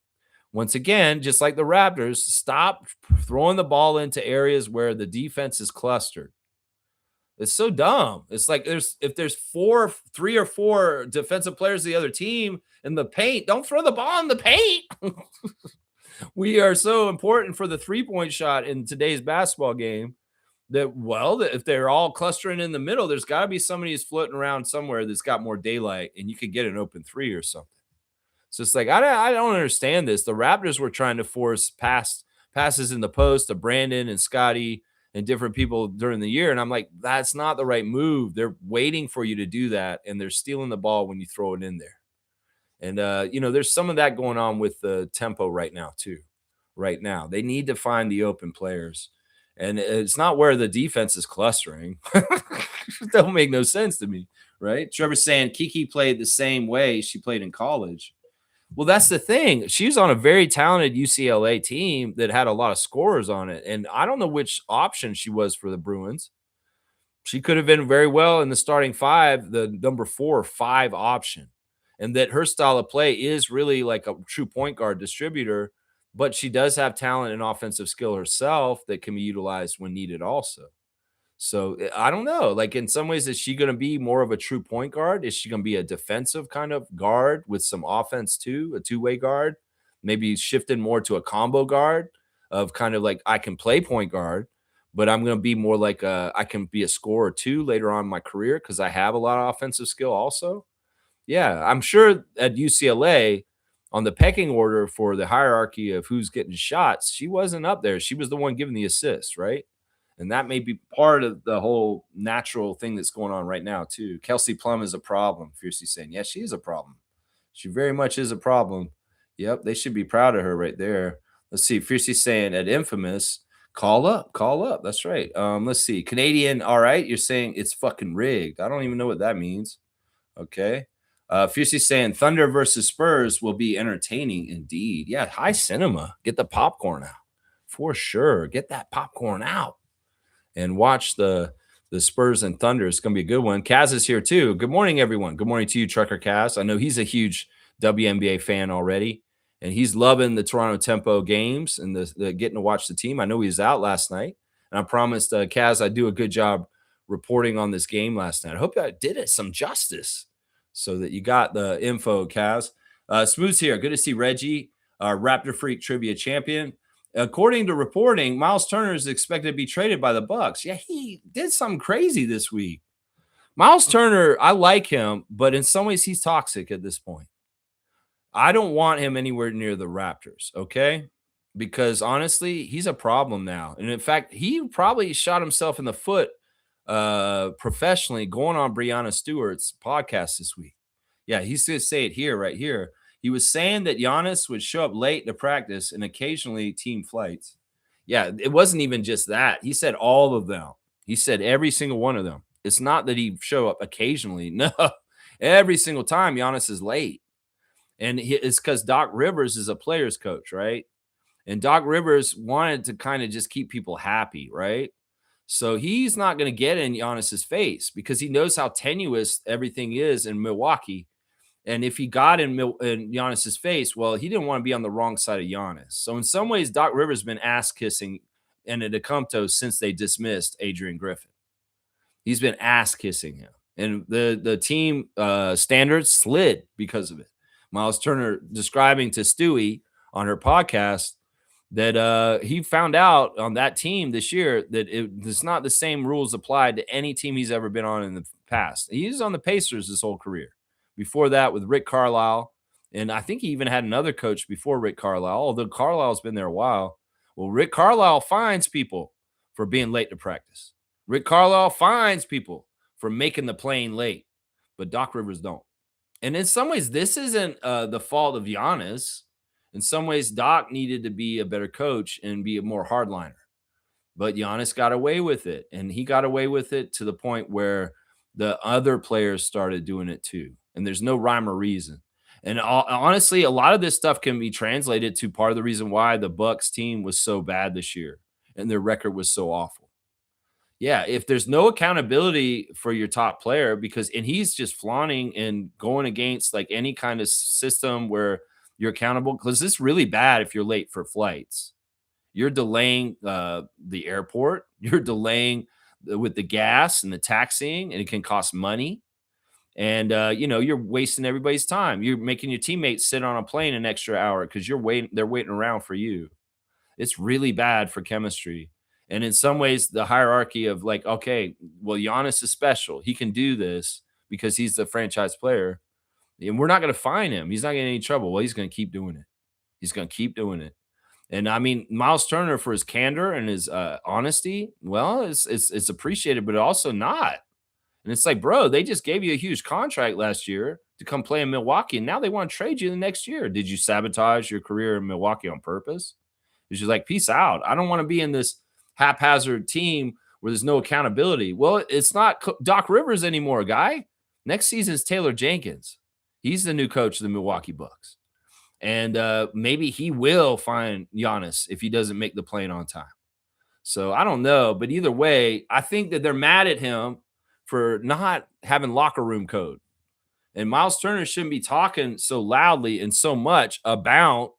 Once again, just like the Raptors, stop throwing the ball into areas where the defense is clustered. It's so dumb. It's like if there's 3 or 4 defensive players of the other team in the paint, don't throw the ball in the paint. We are so important for the 3-point shot in today's basketball game that if they're all clustering in the middle, there's got to be somebody who's floating around somewhere that's got more daylight and you could get an open 3 or something. So it's like I don't understand this. The Raptors were trying to force passes in the post to Brandon and Scotty and different people during the year, and I'm like, that's not the right move. They're waiting for you to do that, and they're stealing the ball when you throw it in there. And there's some of that going on with the tempo right now too. Right now, they need to find the open players, and it's not where the defense is clustering. It don't make no sense to me, right? Trevor's saying Kiki played the same way she played in college. Well, that's the thing. She's on a very talented UCLA team that had a lot of scorers on it. And I don't know which option she was for the Bruins. She could have been very well in the starting 5, the number 4 or 5 option. And that her style of play is really like a true point guard distributor, but she does have talent and offensive skill herself that can be utilized when needed also. So I don't know. Like in some ways, is she going to be more of a true point guard? Is she going to be a defensive kind of guard with some offense too, a two-way guard? Maybe shifting more to a combo guard of kind of like I can play point guard, but I'm going to be more like I can be a scorer too later on in my career because I have a lot of offensive skill also. Yeah, I'm sure at UCLA on the pecking order for the hierarchy of who's getting shots, she wasn't up there. She was the one giving the assists, right? And that may be part of the whole natural thing that's going on right now, too. Kelsey Plum is a problem. Fiercely saying, yes, she is a problem. She very much is a problem. Yep, they should be proud of her right there. Let's see. Fiercely saying at Infamous, call up, call up. That's right. Let's see. Canadian, all right. You're saying it's fucking rigged. I don't even know what that means. Okay. Fiercely saying Thunder versus Spurs will be entertaining indeed. Yeah, high cinema. Get the popcorn out for sure. Get that popcorn out and watch the Spurs and Thunder. It's going to be a good one. Kaz is here too. Good morning, everyone. Good morning to you, Trucker Kaz. I know he's a huge WNBA fan already, and he's loving the Toronto Tempo games and the getting to watch the team. I know he was out last night, and I promised Kaz I'd do a good job reporting on this game last night. I hope I did it some justice so that you got the info, Kaz. Smooth's here. Good to see Reggie, our Raptor Freak trivia champion. According to reporting, Miles Turner is expected to be traded by the Bucks. Yeah, he did something crazy this week. Miles Turner, I like him, but in some ways he's toxic at this point. I don't want him anywhere near the Raptors, okay? Because honestly, he's a problem now. And in fact, he probably shot himself in the foot professionally going on Breanna Stewart's podcast this week. Yeah, he's going to say it here, right here. He was saying that Giannis would show up late to practice and occasionally team flights. Yeah, it wasn't even just that. He said all of them. He said every single one of them. It's not that he show up occasionally. No, every single time Giannis is late. And it's because Doc Rivers is a player's coach, right? And Doc Rivers wanted to kind of just keep people happy, right? So he's not going to get in Giannis's face because he knows how tenuous everything is in Milwaukee. And if he got in Giannis's face, well, he didn't want to be on the wrong side of Giannis. So in some ways, Doc Rivers has been ass kissing Antetokounmpo since they dismissed Adrian Griffin. He's been ass kissing him, and the team standards slid because of it. Miles Turner describing to Stewie on her podcast that he found out on that team this year that it's not the same rules applied to any team he's ever been on in the past. He's on the Pacers his whole career. Before that with Rick Carlisle, and I think he even had another coach before Rick Carlisle, although Carlisle's been there a while. Well, Rick Carlisle fines people for being late to practice. Rick Carlisle fines people for making the plane late, but Doc Rivers don't. And in some ways, this isn't the fault of Giannis. In some ways, Doc needed to be a better coach and be a more hardliner. But Giannis got away with it, and he got away with it to the point where the other players started doing it too. And there's no rhyme or reason. And honestly, a lot of this stuff can be translated to part of the reason why the Bucks team was so bad this year and their record was so awful. Yeah, if there's no accountability for your top player and he's just flaunting and going against like any kind of system where You're accountable because it's really bad if you're late for flights. You're delaying the airport. You're delaying with the gas and the taxiing, and it can cost money. And you're wasting everybody's time. You're making your teammates sit on a plane an extra hour because you're waiting. They're waiting around for you. It's really bad for chemistry. And in some ways, the hierarchy of like, okay, well, Giannis is special. He can do this because he's the franchise player. And we're not going to fine him. He's not getting any trouble. Well, he's going to keep doing it. He's going to keep doing it. And I mean, Miles Turner for his candor and his honesty, well, it's appreciated, but also not. And it's like, bro, they just gave you a huge contract last year to come play in Milwaukee, and now they want to trade you the next year. Did you sabotage your career in Milwaukee on purpose? It's just like, peace out. I don't want to be in this haphazard team where there's no accountability. Well, it's not Doc Rivers anymore, guy. Next season is Taylor Jenkins. He's the new coach of the Milwaukee Bucks. And maybe he will find Giannis if he doesn't make the plane on time. So I don't know. But either way, I think that they're mad at him for not having locker room code. And Miles Turner shouldn't be talking so loudly and so much about,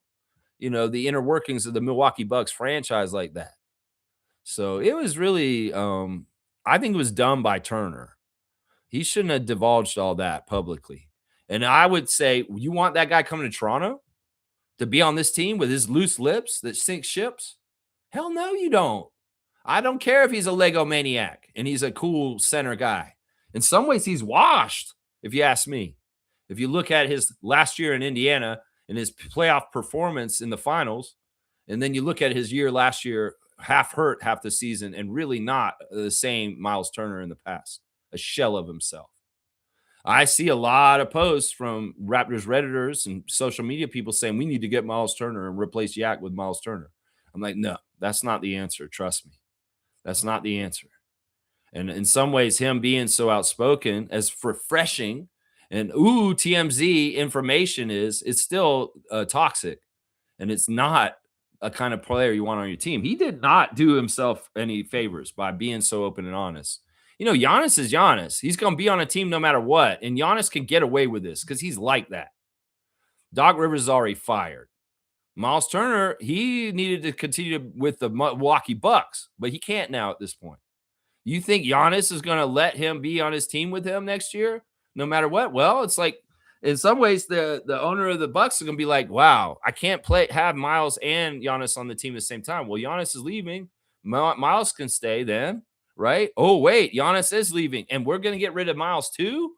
the inner workings of the Milwaukee Bucks franchise like that. So it was really, I think it was done by Turner. He shouldn't have divulged all that publicly. And I would say, you want that guy coming to Toronto to be on this team with his loose lips that sink ships? Hell no, you don't. I don't care if he's a Lego maniac and he's a cool center guy. In some ways, he's washed, if you ask me. If you look at his last year in Indiana and his playoff performance in the finals, and then you look at his year last year, half hurt half the season, and really not the same Miles Turner in the past, a shell of himself. I see a lot of posts from Raptors Redditors and social media people saying we need to get Miles Turner and replace Yak with Miles Turner. I'm like, no, that's not the answer. Trust me. That's not the answer. And in some ways, him being so outspoken, as refreshing and TMZ information it's still toxic. And it's not a kind of player you want on your team. He did not do himself any favors by being so open and honest. Giannis is Giannis. He's going to be on a team no matter what. And Giannis can get away with this because he's like that. Doc Rivers is already fired. Miles Turner, he needed to continue with the Milwaukee Bucks, but he can't now at this point. You think Giannis is going to let him be on his team with him next year, no matter what? Well, it's like, in some ways, the owner of the Bucks is going to be like, wow, I can't have Miles and Giannis on the team at the same time. Well, Giannis is leaving. Miles can stay then, right? Oh, wait, Giannis is leaving, and we're going to get rid of Miles too?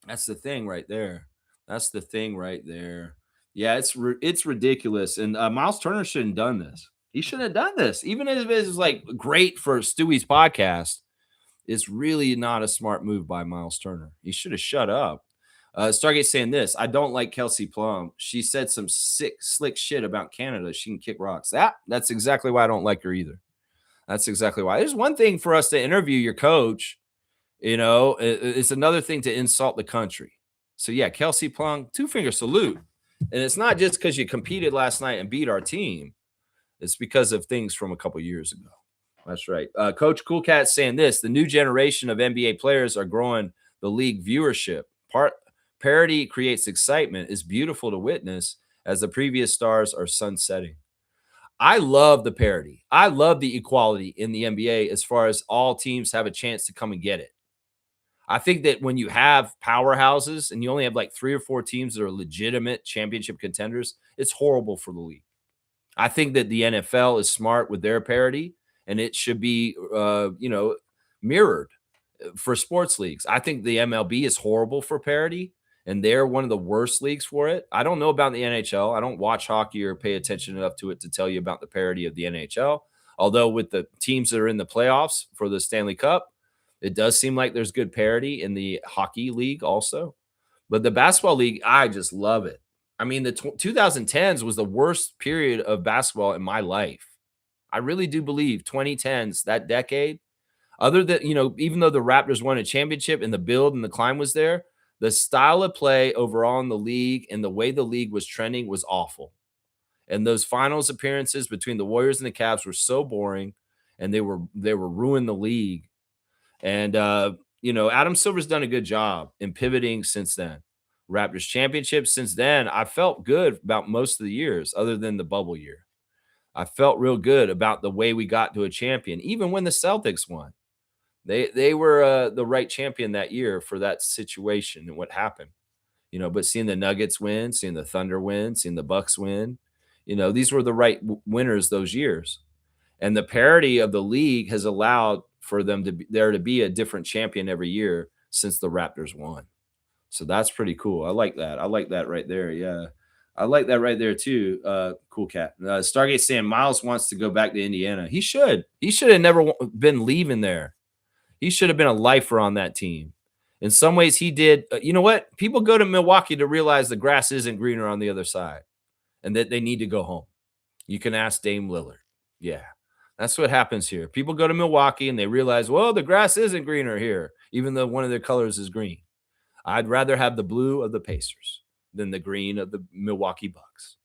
That's the thing right there. That's the thing right there. Yeah, it's ridiculous. And Miles Turner shouldn't have done this. He shouldn't have done this. Even if it was like great for Stewie's podcast, it's really not a smart move by Miles Turner. He should have shut up. Stargate saying this: I don't like Kelsey Plum. She said some slick shit about Canada. She can kick rocks. That's exactly why I don't like her either. That's exactly why. There's one thing for us to interview your coach. It's another thing to insult the country. So yeah, Kelsey Plum, 2-finger salute. And it's not just because you competed last night and beat our team. It's because of things from a couple years ago. That's right. Coach Cool Cat saying this: the new generation of NBA players are growing the league viewership. Parity creates excitement. It's beautiful to witness as the previous stars are sunsetting. I love the parity. I love the equality in the NBA as far as all teams have a chance to come and get it. I think that when you have powerhouses and you only have like 3 or 4 teams that are legitimate championship contenders, it's horrible for the league. I think that the NFL is smart with their parity, and it should be, mirrored for sports leagues. I think the MLB is horrible for parity, and they're one of the worst leagues for it. I don't know about the NHL. I don't watch hockey or pay attention enough to it to tell you about the parity of the NHL. Although with the teams that are in the playoffs for the Stanley Cup, it does seem like there's good parity in the hockey league also. But the basketball league, I just love it. I mean, the 2010s was the worst period of basketball in my life. I really do believe 2010s, that decade, other than, even though the Raptors won a championship and the build and the climb was there, the style of play overall in the league and the way the league was trending was awful. And those finals appearances between the Warriors and the Cavs were so boring, and they were ruining the league. And, Adam Silver's done a good job in pivoting since then. Raptors championship. Since then, I felt good about most of the years, other than the bubble year. I felt real good about the way we got to a champion, even when the Celtics won. They were the right champion that year for that situation and what happened. But seeing the Nuggets win, seeing the Thunder win, seeing the Bucks win, these were the right winners those years. And the parity of the league has allowed for them to be a different champion every year since the Raptors won. So that's pretty cool. I like that. I like that right there. Yeah. I like that right there too. Cool cat. Stargate saying Miles wants to go back to Indiana. He should. He should have never been leaving there. He should have been a lifer on that team. In some ways, he did. You know what? People go to Milwaukee to realize the grass isn't greener on the other side and that they need to go home. You can ask Dame Lillard. Yeah, that's what happens here. People go to Milwaukee and they realize, well, the grass isn't greener here, even though one of their colors is green. I'd rather have the blue of the Pacers than the green of the Milwaukee Bucks.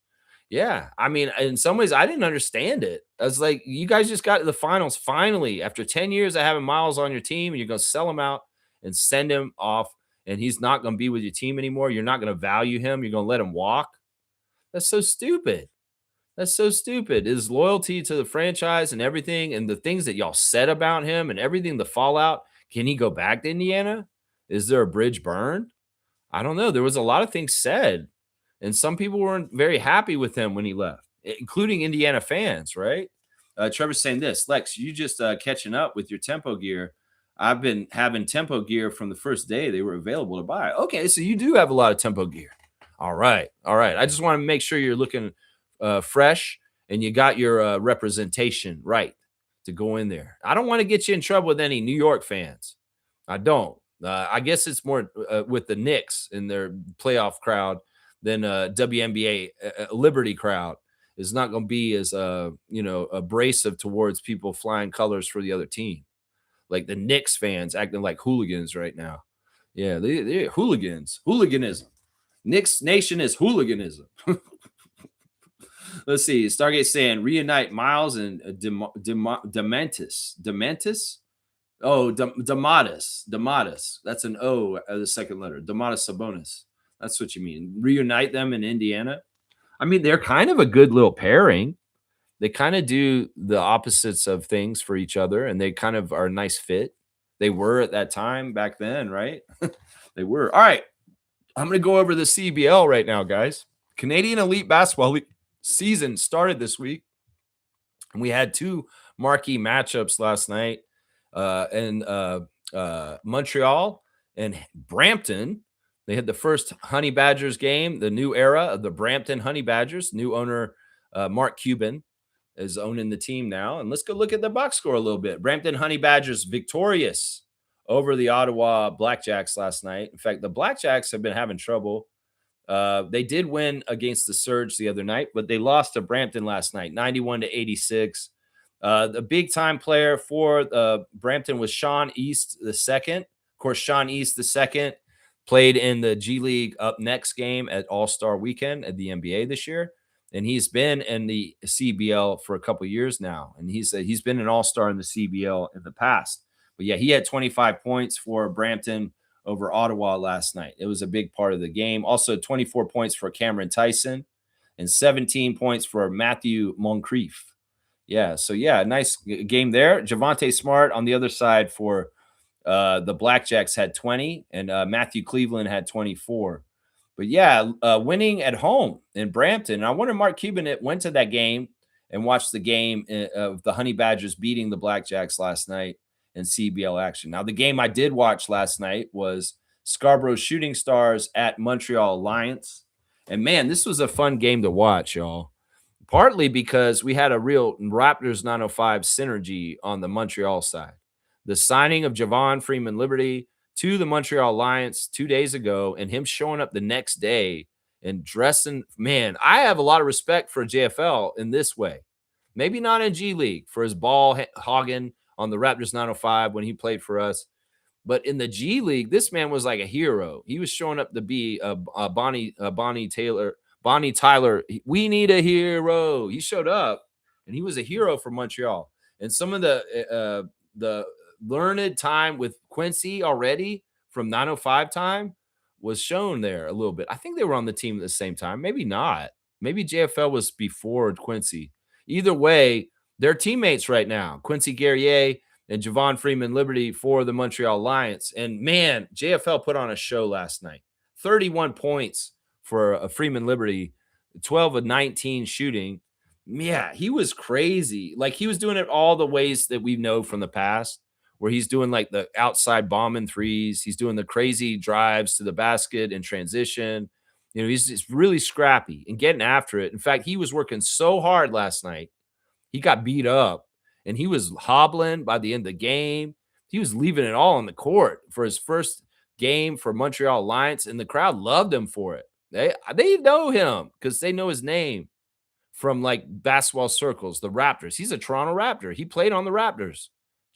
Yeah, I mean, in some ways, I didn't understand it. I was like, you guys just got to the finals finally after 10 years of having Miles on your team, and you're going to sell him out and send him off, and he's not going to be with your team anymore. You're not going to value him. You're going to let him walk. That's so stupid. That's so stupid. His loyalty to the franchise and everything, and the things that y'all said about him and everything, the fallout. Can he go back to Indiana? Is there a bridge burned? I don't know. There was a lot of things said, and some people weren't very happy with him when he left, including Indiana fans, right? Trevor's saying this, Lex, you just catching up with your tempo gear. I've been having tempo gear from the first day they were available to buy. Okay, so you do have a lot of tempo gear. All right. I just want to make sure you're looking fresh and you got your representation right to go in there. I don't want to get you in trouble with any New York fans. I don't. I guess it's more with the Knicks and their playoff crowd than WNBA Liberty crowd is not going to be as abrasive towards people flying colors for the other team. Like the Knicks fans acting like hooligans right now. Yeah, they're hooligans. Hooliganism. Knicks Nation is hooliganism. Let's see. Stargate saying reunite Miles and Dementis. Dementis? Oh, Dematis. That's an O as the second letter. Dematis Sabonis. That's what you mean. Reunite them in Indiana. I mean, they're kind of a good little pairing. They kind of do the opposites of things for each other, and they kind of are a nice fit. They were at that time back then, right? They were. All right. I'm going to go over the CBL right now, guys. Canadian Elite Basketball League season started this week, and we had two marquee matchups last night in Montreal and Brampton. They had the first Honey Badgers game, the new era of the Brampton Honey Badgers. New owner Mark Cuban is owning the team now. And let's go look at the box score a little bit. Brampton Honey Badgers victorious over the Ottawa Blackjacks last night. In fact, the Blackjacks have been having trouble. They did win against the Surge the other night, but they lost to Brampton last night, 91-86. The big time player for Brampton was Sean East II. Of course, Sean East II played in the G League Up Next game at All-Star Weekend at the NBA this year. And he's been in the CBL for a couple of years now. And he's been an all-star in the CBL in the past. But yeah, he had 25 points for Brampton over Ottawa last night. It was a big part of the game. Also 24 points for Cameron Tyson and 17 points for Matthew Moncrief. Yeah, so yeah, nice game there. Javante Smart on the other side for the Blackjacks had 20, and Matthew Cleveland had 24. But yeah, winning at home in Brampton. And I wonder Mark Cuban went to that game and watched the game of the Honey Badgers beating the Blackjacks last night in CBL action. Now, the game I did watch last night was Scarborough Shooting Stars at Montreal Alliance. And man, this was a fun game to watch, y'all. Partly because we had a real Raptors 905 synergy on the Montreal side. The signing of Javon Freeman Liberty to the Montreal Alliance 2 days ago and him showing up the next day and dressing, man, I have a lot of respect for JFL in this way. Maybe not in G League for his ball hogging on the Raptors 905 when he played for us. But in the G League, this man was like a hero. He was showing up to be Bonnie Tyler. We need a hero. He showed up, and he was a hero for Montreal. And some of the learned time with Quincy already from 905 time. was shown there a little bit. I think they were on the team at the same time. Maybe not. Maybe JFL was before Quincy. Either way, they're teammates right now. Quincy Guerrier and Javon Freeman Liberty for the Montreal Lions. And man, JFL put on a show last night. 31 points for a Freeman Liberty, 12 of 19 shooting. Yeah, he was crazy. Like he was doing it all the ways that we know from the past, where he's doing like the outside bombing threes. He's doing the crazy drives to the basket in transition. You know, he's just really scrappy and getting after it. In fact, he was working so hard last night. He got beat up and he was hobbling by the end of the game. He was leaving it all on the court for his first game for Montreal Lions, and the crowd loved him for it. They know him because they know his name from like basketball circles, the Raptors. He's a Toronto Raptor. He played on the Raptors,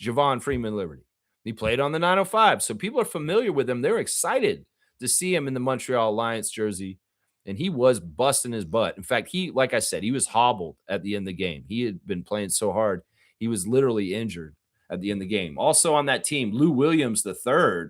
Javon Freeman Liberty. He played on the 905. So people are familiar with him. They're excited to see him in the Montreal Alliance jersey. And he was busting his butt. In fact, like I said, he was hobbled at the end of the game. He had been playing so hard. He was literally injured at the end of the game. Also on that team, Lou Williams III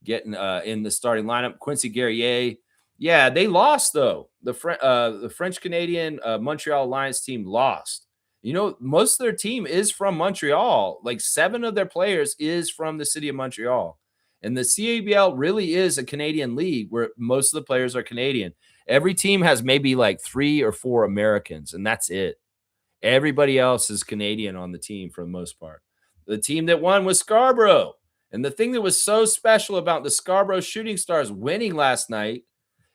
getting in the starting lineup. Quincy Guerrier. Yeah, they lost though. The French Canadian Montreal Alliance team lost. You know, most of their team is from Montreal. Like 7 of their players is from the city of Montreal. And the CEBL really is a Canadian league where most of the players are Canadian. Every team has maybe like 3 or 4 Americans, and that's it. Everybody else is Canadian on the team for the most part. The team that won was Scarborough. And the thing that was so special about the Scarborough Shooting Stars winning last night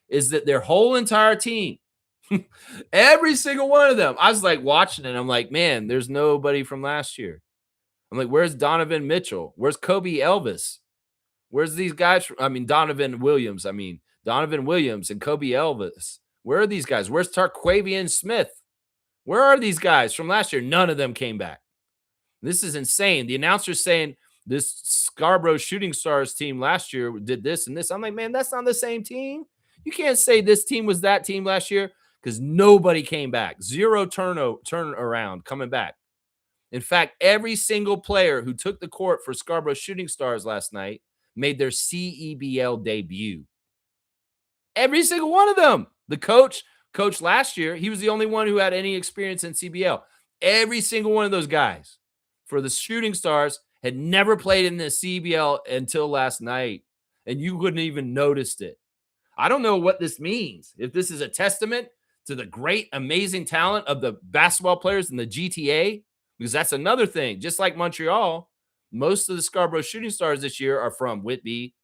is that their whole entire team, every single one of them, I was like watching it. I'm like, man, there's nobody from last year. I'm like, where's Donovan Mitchell? Where's Kobe Elvis? Where's these guys? Donovan Williams and Kobe Elvis. Where are these guys? Where's Tarquavian Smith? Where are these guys from last year? None of them came back. This is insane. The announcer's saying this Scarborough Shooting Stars team last year did this and this. I'm like, man, that's not the same team. You can't say this team was that team last year because nobody came back. 0 turnaround coming back. In fact, every single player who took the court for Scarborough Shooting Stars last night made their CEBL debut. Every single one of them. The coach last year, he was the only one who had any experience in CBL. Every single one of those guys for the Shooting Stars had never played in the CBL until last night, and you wouldn't even noticed it. I don't know what this means. If this is a testament to the great, amazing talent of the basketball players in the GTA, because that's another thing. Just like Montreal, most of the Scarborough Shooting Stars this year are from Whitby,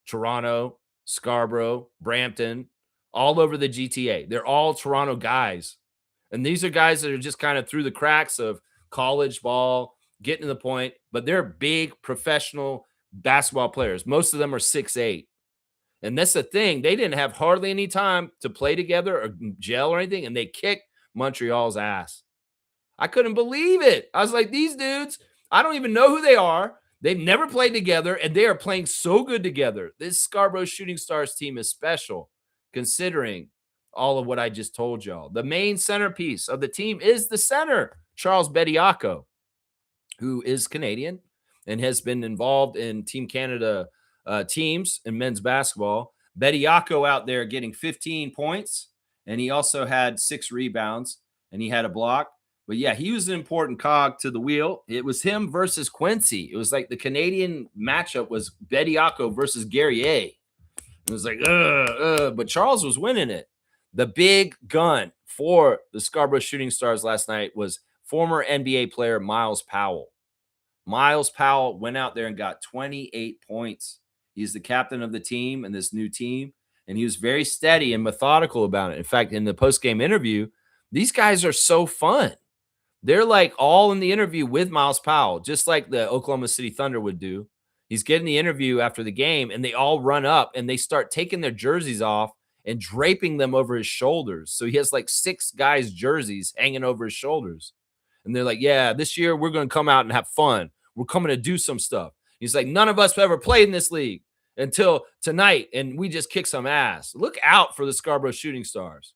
Toronto, Scarborough, Brampton, all over the GTA. They're all Toronto guys. And these are guys that are just kind of through the cracks of college ball, getting to the point, but they're big professional basketball players. Most of them are 6'8". And that's the thing. They didn't have hardly any time to play together or gel or anything, and they kicked Montreal's ass. I couldn't believe it. I was like, these dudes, I don't even know who they are. They've never played together, and they are playing so good together. This Scarborough Shooting Stars team is special, considering all of what I just told y'all. The main centerpiece of the team is the center, Charles Bediako, who is Canadian and has been involved in Team Canada teams in men's basketball. Bediako out there getting 15 points, and he also had 6 rebounds, and he had a block. But yeah, he was an important cog to the wheel. It was him versus Quincy. It was like the Canadian matchup was Bediako versus Guerrier. It was like, but Charles was winning it. The big gun for the Scarborough Shooting Stars last night was former NBA player Myles Powell. Myles Powell went out there and got 28 points. He's the captain of the team and this new team, and he was very steady and methodical about it. In fact, in the post-game interview, these guys are so fun. They're like all in the interview with Myles Powell, just like the Oklahoma City Thunder would do. He's getting the interview after the game, and they all run up and they start taking their jerseys off and draping them over his shoulders. So he has like 6 guys' jerseys hanging over his shoulders. And they're like, yeah, this year we're going to come out and have fun. We're coming to do some stuff. He's like, none of us have ever played in this league until tonight, and we just kick some ass. Look out for the Scarborough Shooting Stars.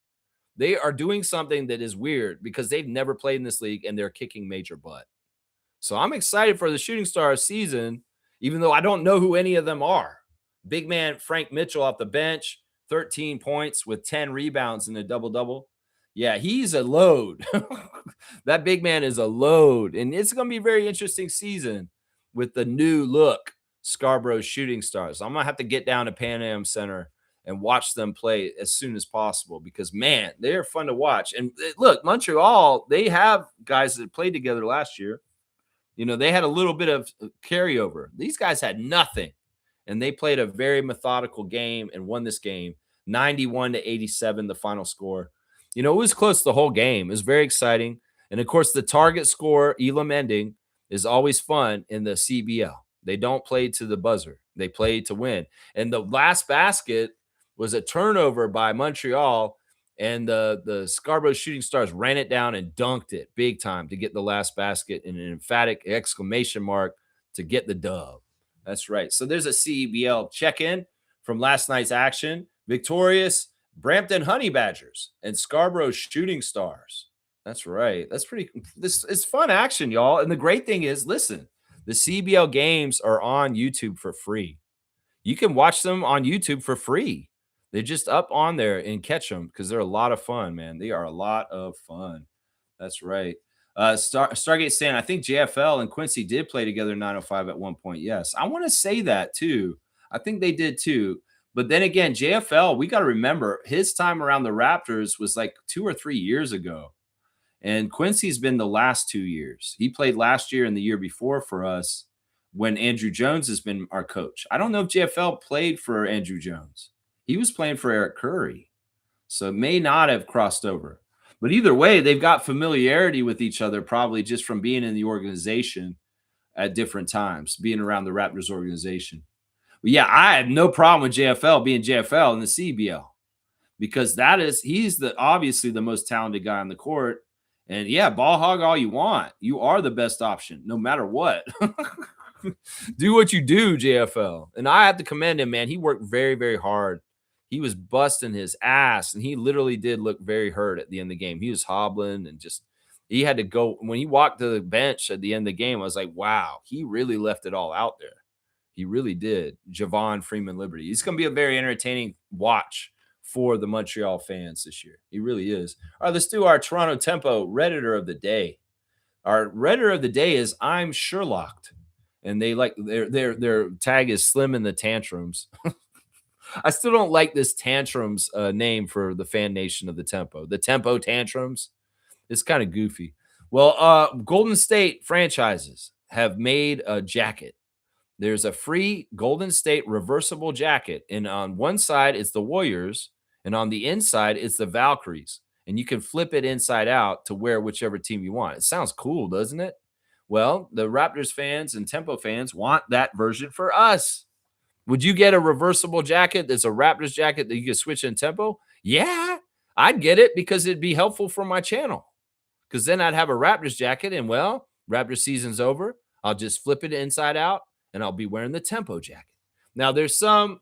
They are doing something that is weird because they've never played in this league, and they're kicking major butt. So I'm excited for the Shooting Stars season, even though I don't know who any of them are. Big man Frank Mitchell off the bench, 13 points with 10 rebounds in a double-double. Yeah, he's a load. That big man is a load. And it's going to be a very interesting season with the new look Scarborough Shooting Stars. I'm going to have to get down to Pan Am Center and watch them play as soon as possible because, man, they are fun to watch. And look, Montreal, they have guys that played together last year. You know, they had a little bit of carryover. These guys had nothing, and they played a very methodical game and won this game 91-87, the final score. You know, it was close the whole game. It was very exciting. And of course, the target score, Elam ending, is always fun in the CBL. They don't play to the buzzer, they play to win. And the last basket was a turnover by Montreal, and the Scarborough Shooting Stars ran it down and dunked it big time to get the last basket in an emphatic exclamation mark to get the dub. That's right. So there's a CEBL check-in from last night's action. Victorious Brampton Honey Badgers and Scarborough Shooting Stars. That's right. That's pretty. This is fun action, y'all. And the great thing is, listen, the CBL games are on YouTube for free. You can watch them on YouTube for free. They're just up on there and catch them because they're a lot of fun, man. They are a lot of fun. That's right. Stargate saying, I think JFL and Quincy did play together 905 at one point. Yes, I want to say that too. I think they did too. But then again, JFL, we got to remember his time around the Raptors was like 2 or 3 years ago. And Quincy's been the last 2 years. He played last year and the year before for us when Andrew Jones has been our coach. I don't know if JFL played for Andrew Jones. He was playing for Eric Curry. So it may not have crossed over. But either way, they've got familiarity with each other, probably just from being in the organization at different times, being around the Raptors organization. But yeah, I have no problem with JFL being JFL in the CBL because he's obviously the most talented guy on the court. And yeah, ball hog all you want. You are the best option, no matter what. Do what you do, JFL. And I have to commend him, man. He worked very, very hard. He was busting his ass, and he literally did look very hurt at the end of the game. He was hobbling and he had to go. When he walked to the bench at the end of the game, I was like, wow, he really left it all out there. He really did. Javon Freeman Liberty. He's going to be a very entertaining watch for the Montreal fans this year. He really is. All right, let's do our Toronto Tempo Redditor of the day. Our Redditor of the day is I'm Sherlocked. And they like their tag is Slim in the Tantrums. I still don't like this Tantrums name for the fan nation of the Tempo. The Tempo Tantrums. It's kind of goofy. Well, Golden State franchises have made a jacket. There's a free Golden State reversible jacket. And on one side, it's the Warriors. And on the inside, it's the Valkyries. And you can flip it inside out to wear whichever team you want. It sounds cool, doesn't it? Well, the Raptors fans and Tempo fans want that version for us. Would you get a reversible jacket that's a Raptors jacket that you could switch in Tempo? Yeah, I'd get it because it'd be helpful for my channel. Because then I'd have a Raptors jacket, and well, Raptors season's over. I'll just flip it inside out, and I'll be wearing the Tempo jacket. Now, there's some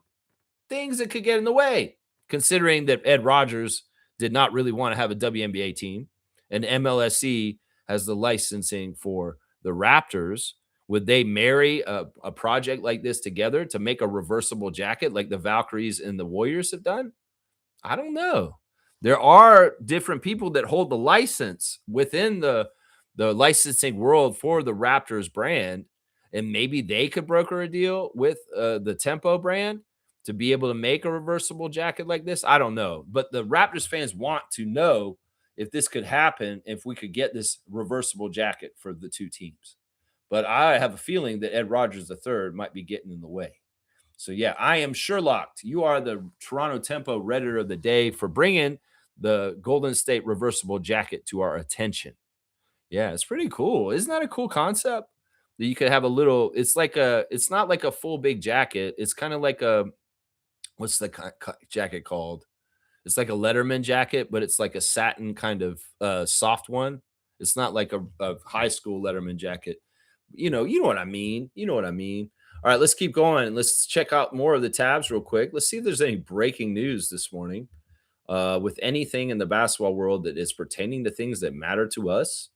things that could get in the way, considering that Ed Rogers did not really want to have a WNBA team, and MLSE has the licensing for the Raptors. Would they marry a project like this together to make a reversible jacket like the Valkyries and the Warriors have done? I don't know. There are different people that hold the license within the licensing world for the Raptors brand, and maybe they could broker a deal with the Tempo brand to be able to make a reversible jacket like this. I don't know. But the Raptors fans want to know if this could happen, if we could get this reversible jacket for the two teams. But I have a feeling that Ed Rogers III might be getting in the way. So, yeah, I am Sherlocked. You are the Toronto Tempo Redditor of the day for bringing the Golden State reversible jacket to our attention. Yeah, it's pretty cool. Isn't that a cool concept? That you could have a little, it's not like a full big jacket. It's kind of like what's the jacket called? It's like a Letterman jacket, but it's like a satin kind of soft one. It's not like a high school Letterman jacket. You know what I mean. You know what I mean. All right, let's keep going. Let's check out more of the tabs real quick. Let's see if there's any breaking news this morning with anything in the basketball world that is pertaining to things that matter to us.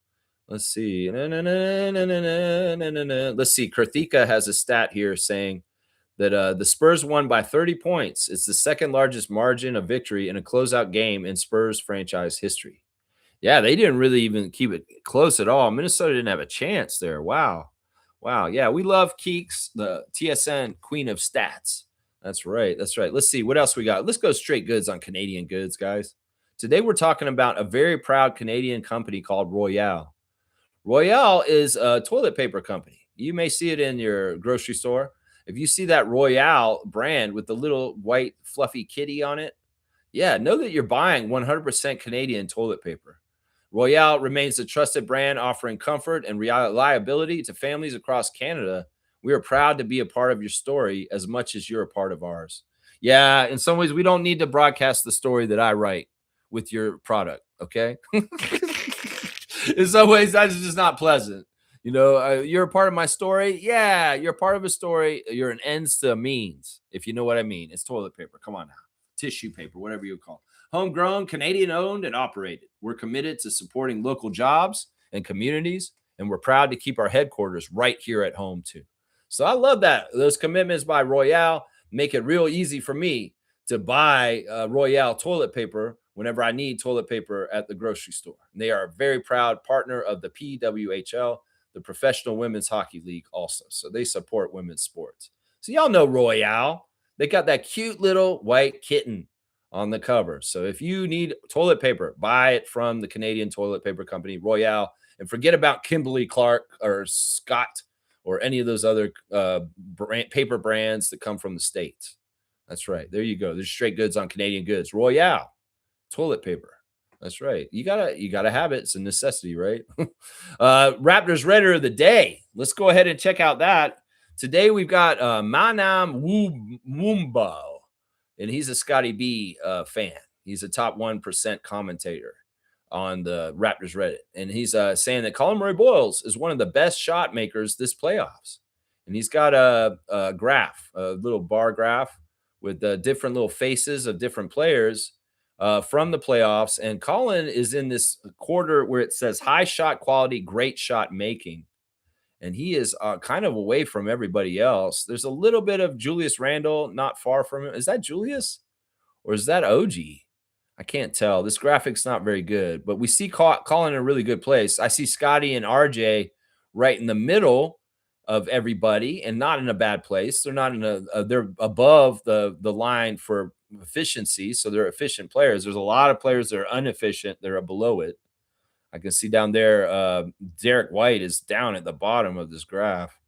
Let's see. Let's see. Karthika has a stat here saying that the Spurs won by 30 points. It's the second largest margin of victory in a closeout game in Spurs franchise history. Yeah, they didn't really even keep it close at all. Minnesota didn't have a chance there. Wow. Wow. Yeah, we love Keeks, the TSN queen of stats. That's right. That's right. Let's see what else we got. Let's go straight goods on Canadian goods, guys. Today we're talking about a very proud Canadian company called Royale. Royale is a toilet paper company. You may see it in your grocery store. If you see that Royale brand with the little white fluffy kitty on it, yeah, know that you're buying 100% Canadian toilet paper. Royale remains a trusted brand offering comfort and reliability to families across Canada. We are proud to be a part of your story as much as you're a part of ours. Yeah, in some ways, we don't need to broadcast the story that I write with your product, okay? In some ways, that's just not pleasant. You know, you're a part of my story. Yeah, you're a part of a story. You're an ends to a means, if you know what I mean. It's toilet paper. Come on now. Tissue paper, whatever you call it. Homegrown, Canadian owned, and operated. We're committed to supporting local jobs and communities, and we're proud to keep our headquarters right here at home, too. So I love that. Those commitments by Royale make it real easy for me to buy Royale toilet paper whenever I need toilet paper at the grocery store. And they are a very proud partner of the PWHL, the Professional Women's Hockey League, also. So they support women's sports. So y'all know Royale. They got that cute little white kitten on the cover. So if you need toilet paper, buy it from the Canadian toilet paper company, Royale, and forget about Kimberly Clark or Scott or any of those other paper brands that come from the States. That's right. There you go. There's straight goods on Canadian goods. Royale toilet paper. That's right. You gotta have it. It's a necessity, right? Raptors Redder of the Day. Let's go ahead and check out that. Today we've got Manam Wumbo, and he's a Scotty B fan. He's a top 1% commentator on the Raptors Reddit, and he's saying that Colin Murray-Boyles is one of the best shot makers this playoffs. And he's got a graph, a little bar graph with different little faces of different players from the playoffs. And Colin is in this quarter where it says high shot quality, great shot making. And he is kind of away from everybody else. There's a little bit of Julius Randle not far from him. Is that Julius or is that OG? I can't tell. This graphic's not very good, but we see Colin in a really good place. I see Scotty and RJ right in the middle of everybody and not in a bad place. They're not in they're above the line for efficiency, so they're efficient players. There's a lot of players that are inefficient that are below it. I can see down there Derek White is down at the bottom of this graph,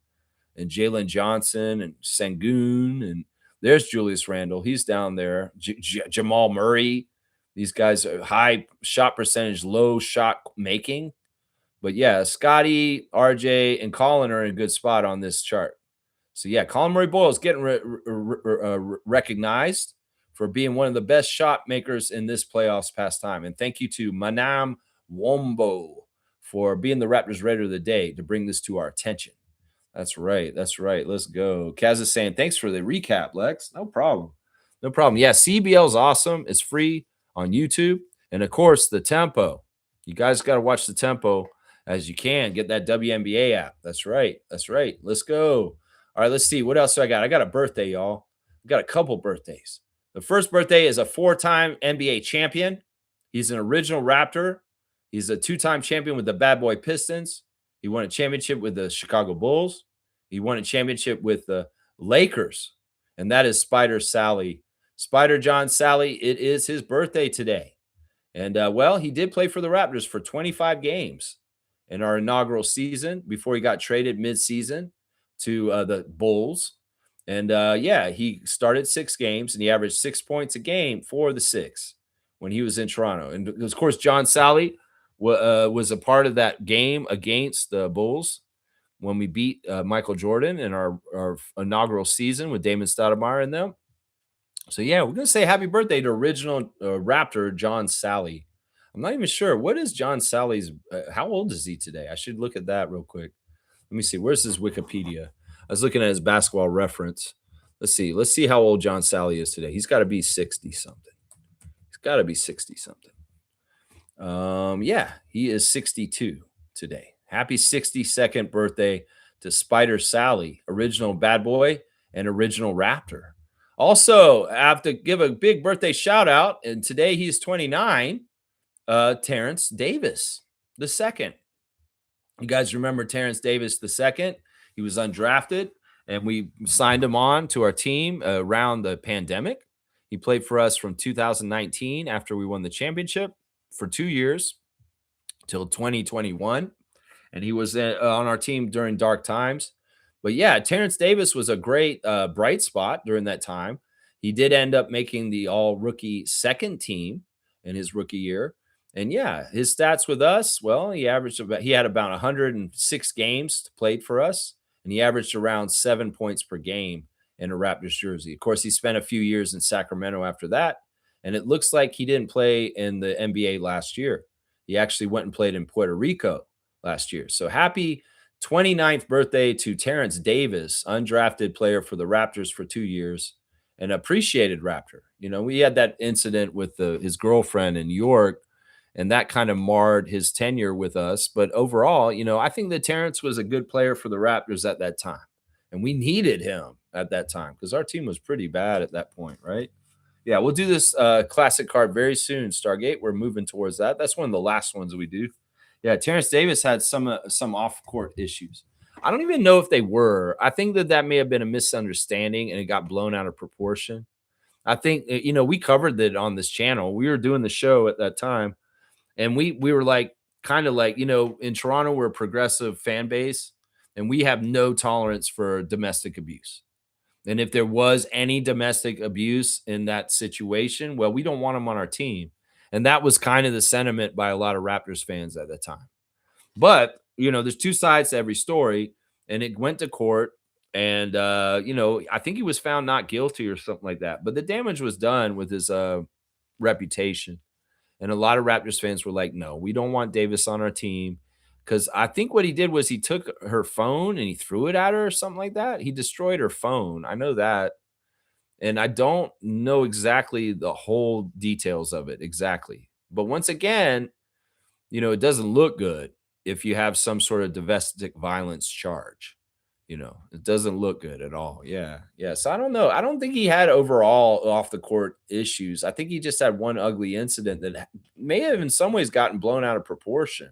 and Jalen Johnson and Sengun, and there's Julius Randle. He's down there. Jamal Murray. These guys are high shot percentage, low shot making. But yeah, Scotty, RJ, and Colin are in a good spot on this chart. So yeah, Colin Murray-Boyles getting recognized for being one of the best shot makers in this playoffs past time. And thank you to Manam Wombo for being the Raptors Raider of the Day to bring this to our attention. That's right. That's right. Let's go. Kaz is saying, thanks for the recap, Lex. No problem. No problem. Yeah, CEBL is awesome. It's free on YouTube. And of course, the Tempo. You guys got to watch the Tempo as you can. Get that WNBA app. That's right. That's right. Let's go. All right, let's see. What else do I got? I got a birthday, y'all. I got a couple birthdays. The first birthday is a 4-time NBA champion. He's an original Raptor. He's a 2-time champion with the Bad Boy Pistons. He won a championship with the Chicago Bulls. He won a championship with the Lakers. And that is Spider Sally. Spider John Sally, it is his birthday today. And, well, he did play for the Raptors for 25 games in our inaugural season before he got traded mid-season to the Bulls. And, yeah, he started 6 games, and he averaged 6 points a game for the 6 when he was in Toronto. And, of course, John Sally was a part of that game against the Bulls when we beat Michael Jordan in our inaugural season with Damon Stoudemire and them. So, yeah, we're going to say happy birthday to original Raptor John Sally. I'm not even sure. What is John Sally's how old is he today? I should look at that real quick. Let me see. Where's his Wikipedia? I was looking at his basketball reference. Let's see. Let's see how old John Sally is today. He's got to be 60-something. He's got to be 60-something. Yeah, he is 62 today. Happy 62nd birthday to Spider Sally, original bad boy and original Raptor. Also, I have to give a big birthday shout out, and today he's 29. Terrence Davis the second. You guys remember Terrence Davis the second? He was undrafted, and we signed him on to our team around the pandemic. He played for us from 2019 after we won the championship for 2 years till 2021, and he was on our team during dark times. But yeah, Terrence Davis was a great bright spot during that time. He did end up making the all rookie second team in his rookie year. And yeah, his stats with us, well, he had about 106 games played for us, and he averaged around 7 points per game in a Raptors jersey. Of course, he spent a few years in Sacramento after that, and it looks like he didn't play in the NBA last year. He actually went and played in Puerto Rico last year. So happy 29th birthday to Terrence Davis, undrafted player for the Raptors for 2 years, an appreciated Raptor. You know, we had that incident with his girlfriend in New York, and that kind of marred his tenure with us. But overall, you know, I think that Terrence was a good player for the Raptors at that time. And we needed him at that time because our team was pretty bad at that point, right? Yeah, we'll do this classic card very soon, Stargate. We're moving towards that. That's one of the last ones we do. Yeah, Terrence Davis had some off-court issues. I don't even know if they were. I think that may have been a misunderstanding and it got blown out of proportion. I think you know, we covered it on this channel. We were doing the show at that time, and we were like kind of like, you know, in Toronto we're a progressive fan base, and we have no tolerance for domestic abuse. And if there was any domestic abuse in that situation, well, we don't want them on our team. And that was kind of the sentiment by a lot of Raptors fans at the time. But, you know, there's two sides to every story, and it went to court. And, you know, I think he was found not guilty or something like that. But the damage was done with his reputation. And a lot of Raptors fans were like, no, we don't want Davis on our team. Because I think what he did was he took her phone and he threw it at her or something like that. He destroyed her phone. I know that. And I don't know exactly the whole details of it exactly. But once again, you know, it doesn't look good if you have some sort of domestic violence charge. You know, it doesn't look good at all. Yeah. Yeah. So I don't know. I don't think he had overall off the court issues. I think he just had one ugly incident that may have in some ways gotten blown out of proportion.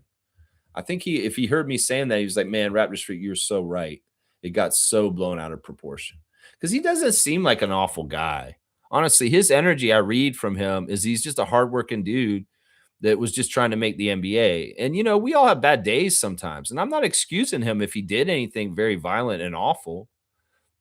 I think if he heard me saying that, he was like, man, Raptor Street, you're so right. It got so blown out of proportion because he doesn't seem like an awful guy. Honestly, his energy I read from him is he's just a hardworking dude that was just trying to make the NBA. And, you know, we all have bad days sometimes. And I'm not excusing him if he did anything very violent and awful,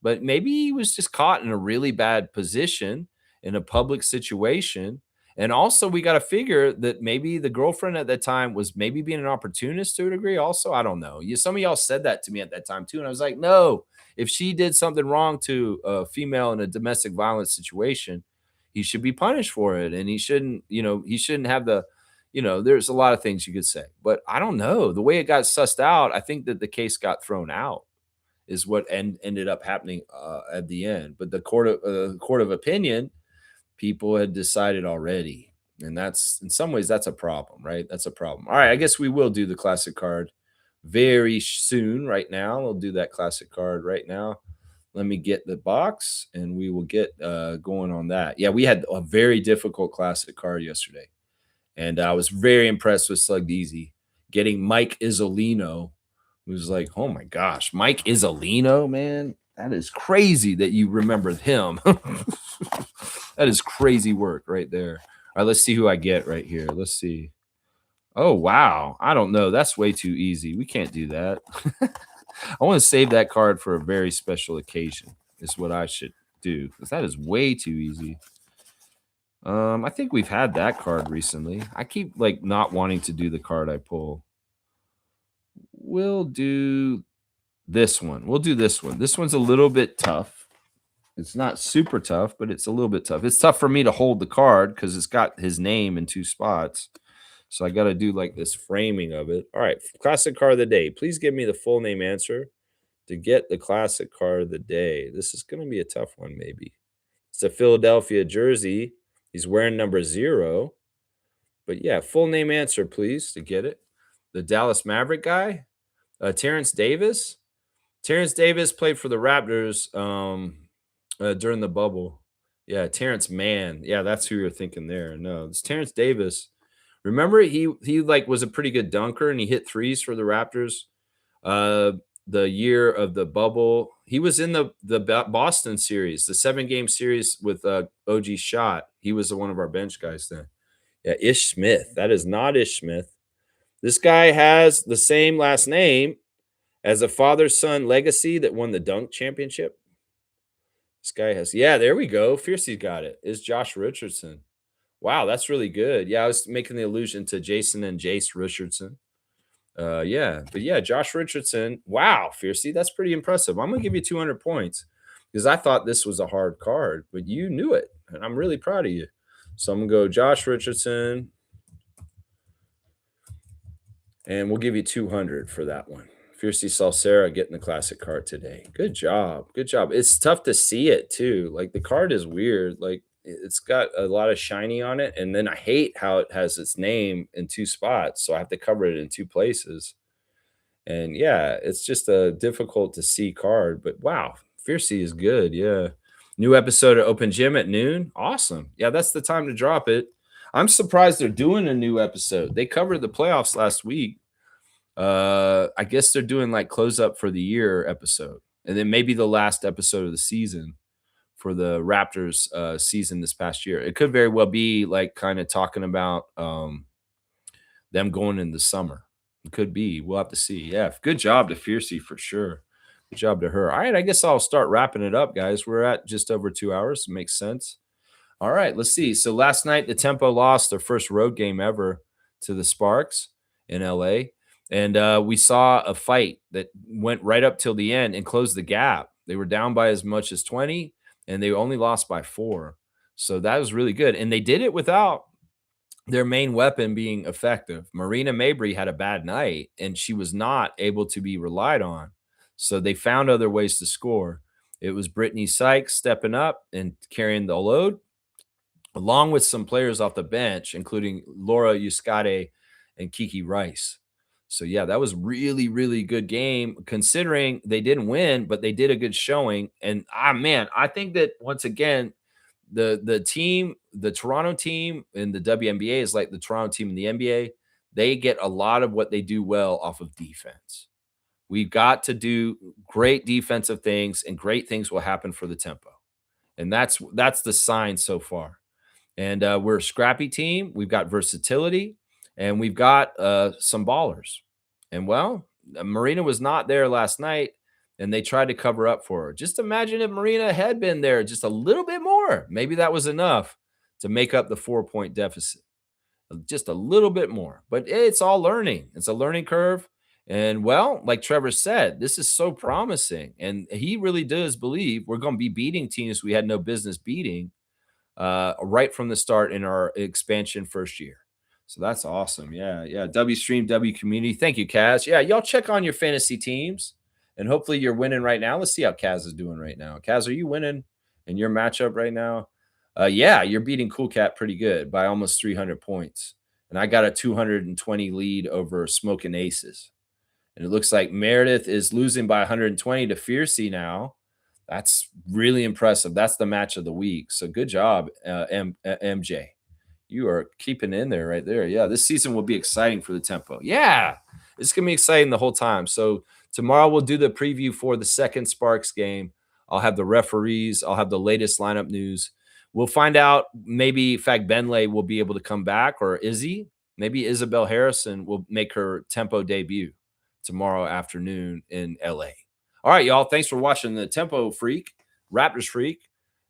but maybe he was just caught in a really bad position in a public situation. And also, we got to figure that maybe the girlfriend at that time was maybe being an opportunist to a degree. Also, I don't know. Some of y'all said that to me at that time too. And I was like, no, if she did something wrong to a female in a domestic violence situation, he should be punished for it. And he shouldn't, you know, he shouldn't have the, you know, there's a lot of things you could say, but I don't know. The way it got sussed out, I think that the case got thrown out is what ended up happening at the end. But the court of opinion, people had decided already, and that's in some ways that's a problem, right? That's a problem. All right, I guess we will do the classic card very soon. Right now, we'll do that classic card right now. Let me get the box, and we will get going on that. Yeah, we had a very difficult classic card yesterday, and I was very impressed with Slugged Easy getting Mike Isolino. It was like, oh my gosh, Mike Isolino, man. That is crazy that you remembered him. That is crazy work right there. All right, let's see who I get right here. Let's see. Oh, wow. I don't know. That's way too easy. We can't do that. I want to save that card for a very special occasion, is what I should do, because that is way too easy. I think we've had that card recently. I keep like not wanting to do the card I pull. We'll do this one. We'll do this one. This one's a little bit tough. It's not super tough, but it's a little bit tough. It's tough for me to hold the card because it's got his name in two spots. So I got to do like this framing of it. All right, classic card of the day. Please give me the full name answer to get the classic card of the day. This is going to be a tough one, maybe. It's a Philadelphia jersey. He's wearing number 0. But yeah, full name answer, please, to get it. The Dallas Maverick guy, Terrence Davis. Terrence Davis played for the Raptors during the bubble. Yeah, Terrence Mann. Yeah, that's who you're thinking there. No, it's Terrence Davis. Remember, he like was a pretty good dunker and he hit threes for the Raptors. Uh, the year of the bubble, he was in the Boston series, the 7-game series with OG Shot. He was one of our bench guys then. Yeah, Ish Smith. That is not Ish Smith. This guy has the same last name as a father-son legacy that won the dunk championship. This guy has, yeah, there we go. Fiercey's got it. Is Josh Richardson. Wow, that's really good. Yeah, I was making the allusion to Jason and Jace Richardson. Yeah, but yeah, Josh Richardson. Wow, Fiercey, that's pretty impressive. I'm gonna give you 200 points because I thought this was a hard card, but you knew it, and I'm really proud of you. So I'm gonna go Josh Richardson, and we'll give you 200 for that one. Fiercey Salsera getting the classic card today. Good job. Good job. It's tough to see it too. Like the card is weird. Like it's got a lot of shiny on it. And then I hate how it has its name in 2 spots. So I have to cover it in 2 places. And yeah, it's just a difficult to see card. But wow, Fiercey is good. Yeah. New episode of Open Gym at noon. Awesome. Yeah, that's the time to drop it. I'm surprised they're doing a new episode. They covered the playoffs last week. I guess they're doing like close up for the year episode, and then maybe the last episode of the season for the Raptors season this past year. It could very well be like kind of talking about them going in the summer. It could be. We'll have to see. Yeah, good job to Fiercey for sure. Good job to her. All right, I guess I'll start wrapping it up, guys. We're at just over 2 hours. It makes sense. All right, let's see. So last night, the Tempo lost their first road game ever to the Sparks in LA. And we saw a fight that went right up till the end and closed the gap. They were down by as much as 20, and they only lost by 4. So that was really good. And they did it without their main weapon being effective. Marina Mabrey had a bad night, and she was not able to be relied on. So they found other ways to score. It was Brittany Sykes stepping up and carrying the load, along with some players off the bench, including Laura Euskade and Kiki Rice. So yeah, that was really, really good game considering they didn't win, but they did a good showing. And man, I think that once again, the team, the Toronto team in the WNBA is like the Toronto team in the NBA. They get a lot of what they do well off of defense. We've got to do great defensive things, and great things will happen for the Tempo. And that's the sign so far. And we're a scrappy team. We've got versatility, and we've got some ballers. And well, Marina was not there last night, and they tried to cover up for her. Just imagine if Marina had been there just a little bit more. Maybe that was enough to make up the 4-point deficit. Just a little bit more. But it's all learning. It's a learning curve. And well, like Trevor said, this is so promising. And he really does believe we're going to be beating teams we had no business beating right from the start in our expansion first year. So that's awesome. Yeah, yeah. W Stream, W Community. Thank you, Kaz. Yeah, y'all check on your fantasy teams, and hopefully you're winning right now. Let's see how Kaz is doing right now. Kaz, are you winning in your matchup right now? Yeah, you're beating Cool Cat pretty good by almost 300 points. And I got a 220 lead over Smoking Aces. And it looks like Meredith is losing by 120 to Fiercey now. That's really impressive. That's the match of the week. So good job, MJ. You are keeping in there right there. Yeah, this season will be exciting for the Tempo. Yeah, it's going to be exciting the whole time. So tomorrow we'll do the preview for the second Sparks game. I'll have the referees. I'll have the latest lineup news. We'll find out maybe Fag Benley will be able to come back, or Izzy. Maybe Isabel Harrison will make her Tempo debut tomorrow afternoon in LA. All right, y'all. Thanks for watching the Tempo Freak, Raptors Freak,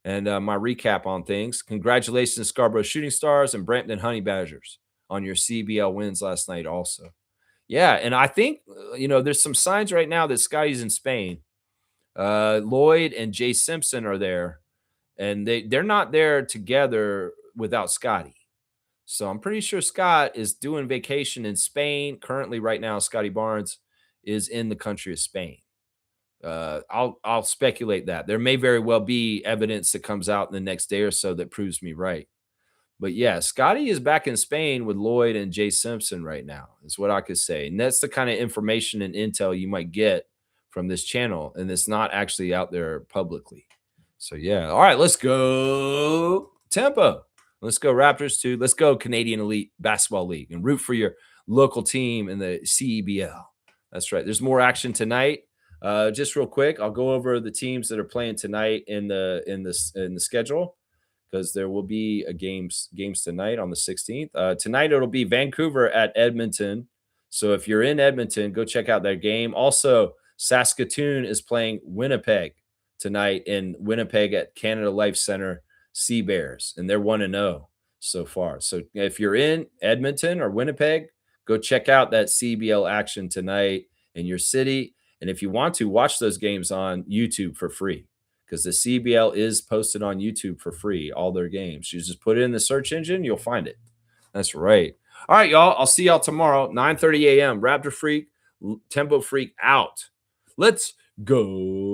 and my recap on things. Congratulations, Scarborough Shooting Stars and Brampton Honey Badgers on your CBL wins last night also. Yeah, and I think, there's some signs right now that Scotty's in Spain. Lloyd and Jay Simpson are there, and they're not there together without Scotty. So I'm pretty sure Scott is doing vacation in Spain. Currently, right now, Scotty Barnes is in the country of Spain. I'll speculate that there may very well be evidence that comes out in the next day or so that proves me right. But yeah, Scotty is back in Spain with Lloyd and Jay Simpson right now, is what I could say. And that's the kind of information and intel you might get from this channel. And it's not actually out there publicly. So yeah. All right, let's go Tempo. Let's go Raptors too. Let's go Canadian Elite Basketball League and root for your local team in the CEBL. That's right. There's more action tonight. Just real quick, I'll go over the teams that are playing tonight in the schedule because there will be a games tonight on the 16th. Tonight it'll be Vancouver at Edmonton. So if you're in Edmonton, go check out that game. Also, Saskatoon is playing Winnipeg tonight in Winnipeg at Canada Life Center Sea Bears, and they're 1-0 so far. So if you're in Edmonton or Winnipeg, go check out that CBL action tonight in your city. And if you want to, watch those games on YouTube for free because the CBL is posted on YouTube for free, all their games. You just put it in the search engine, you'll find it. That's right. All right, y'all. I'll see y'all tomorrow, 9:30 a.m. Raptor Freak, Tempo Freak out. Let's go.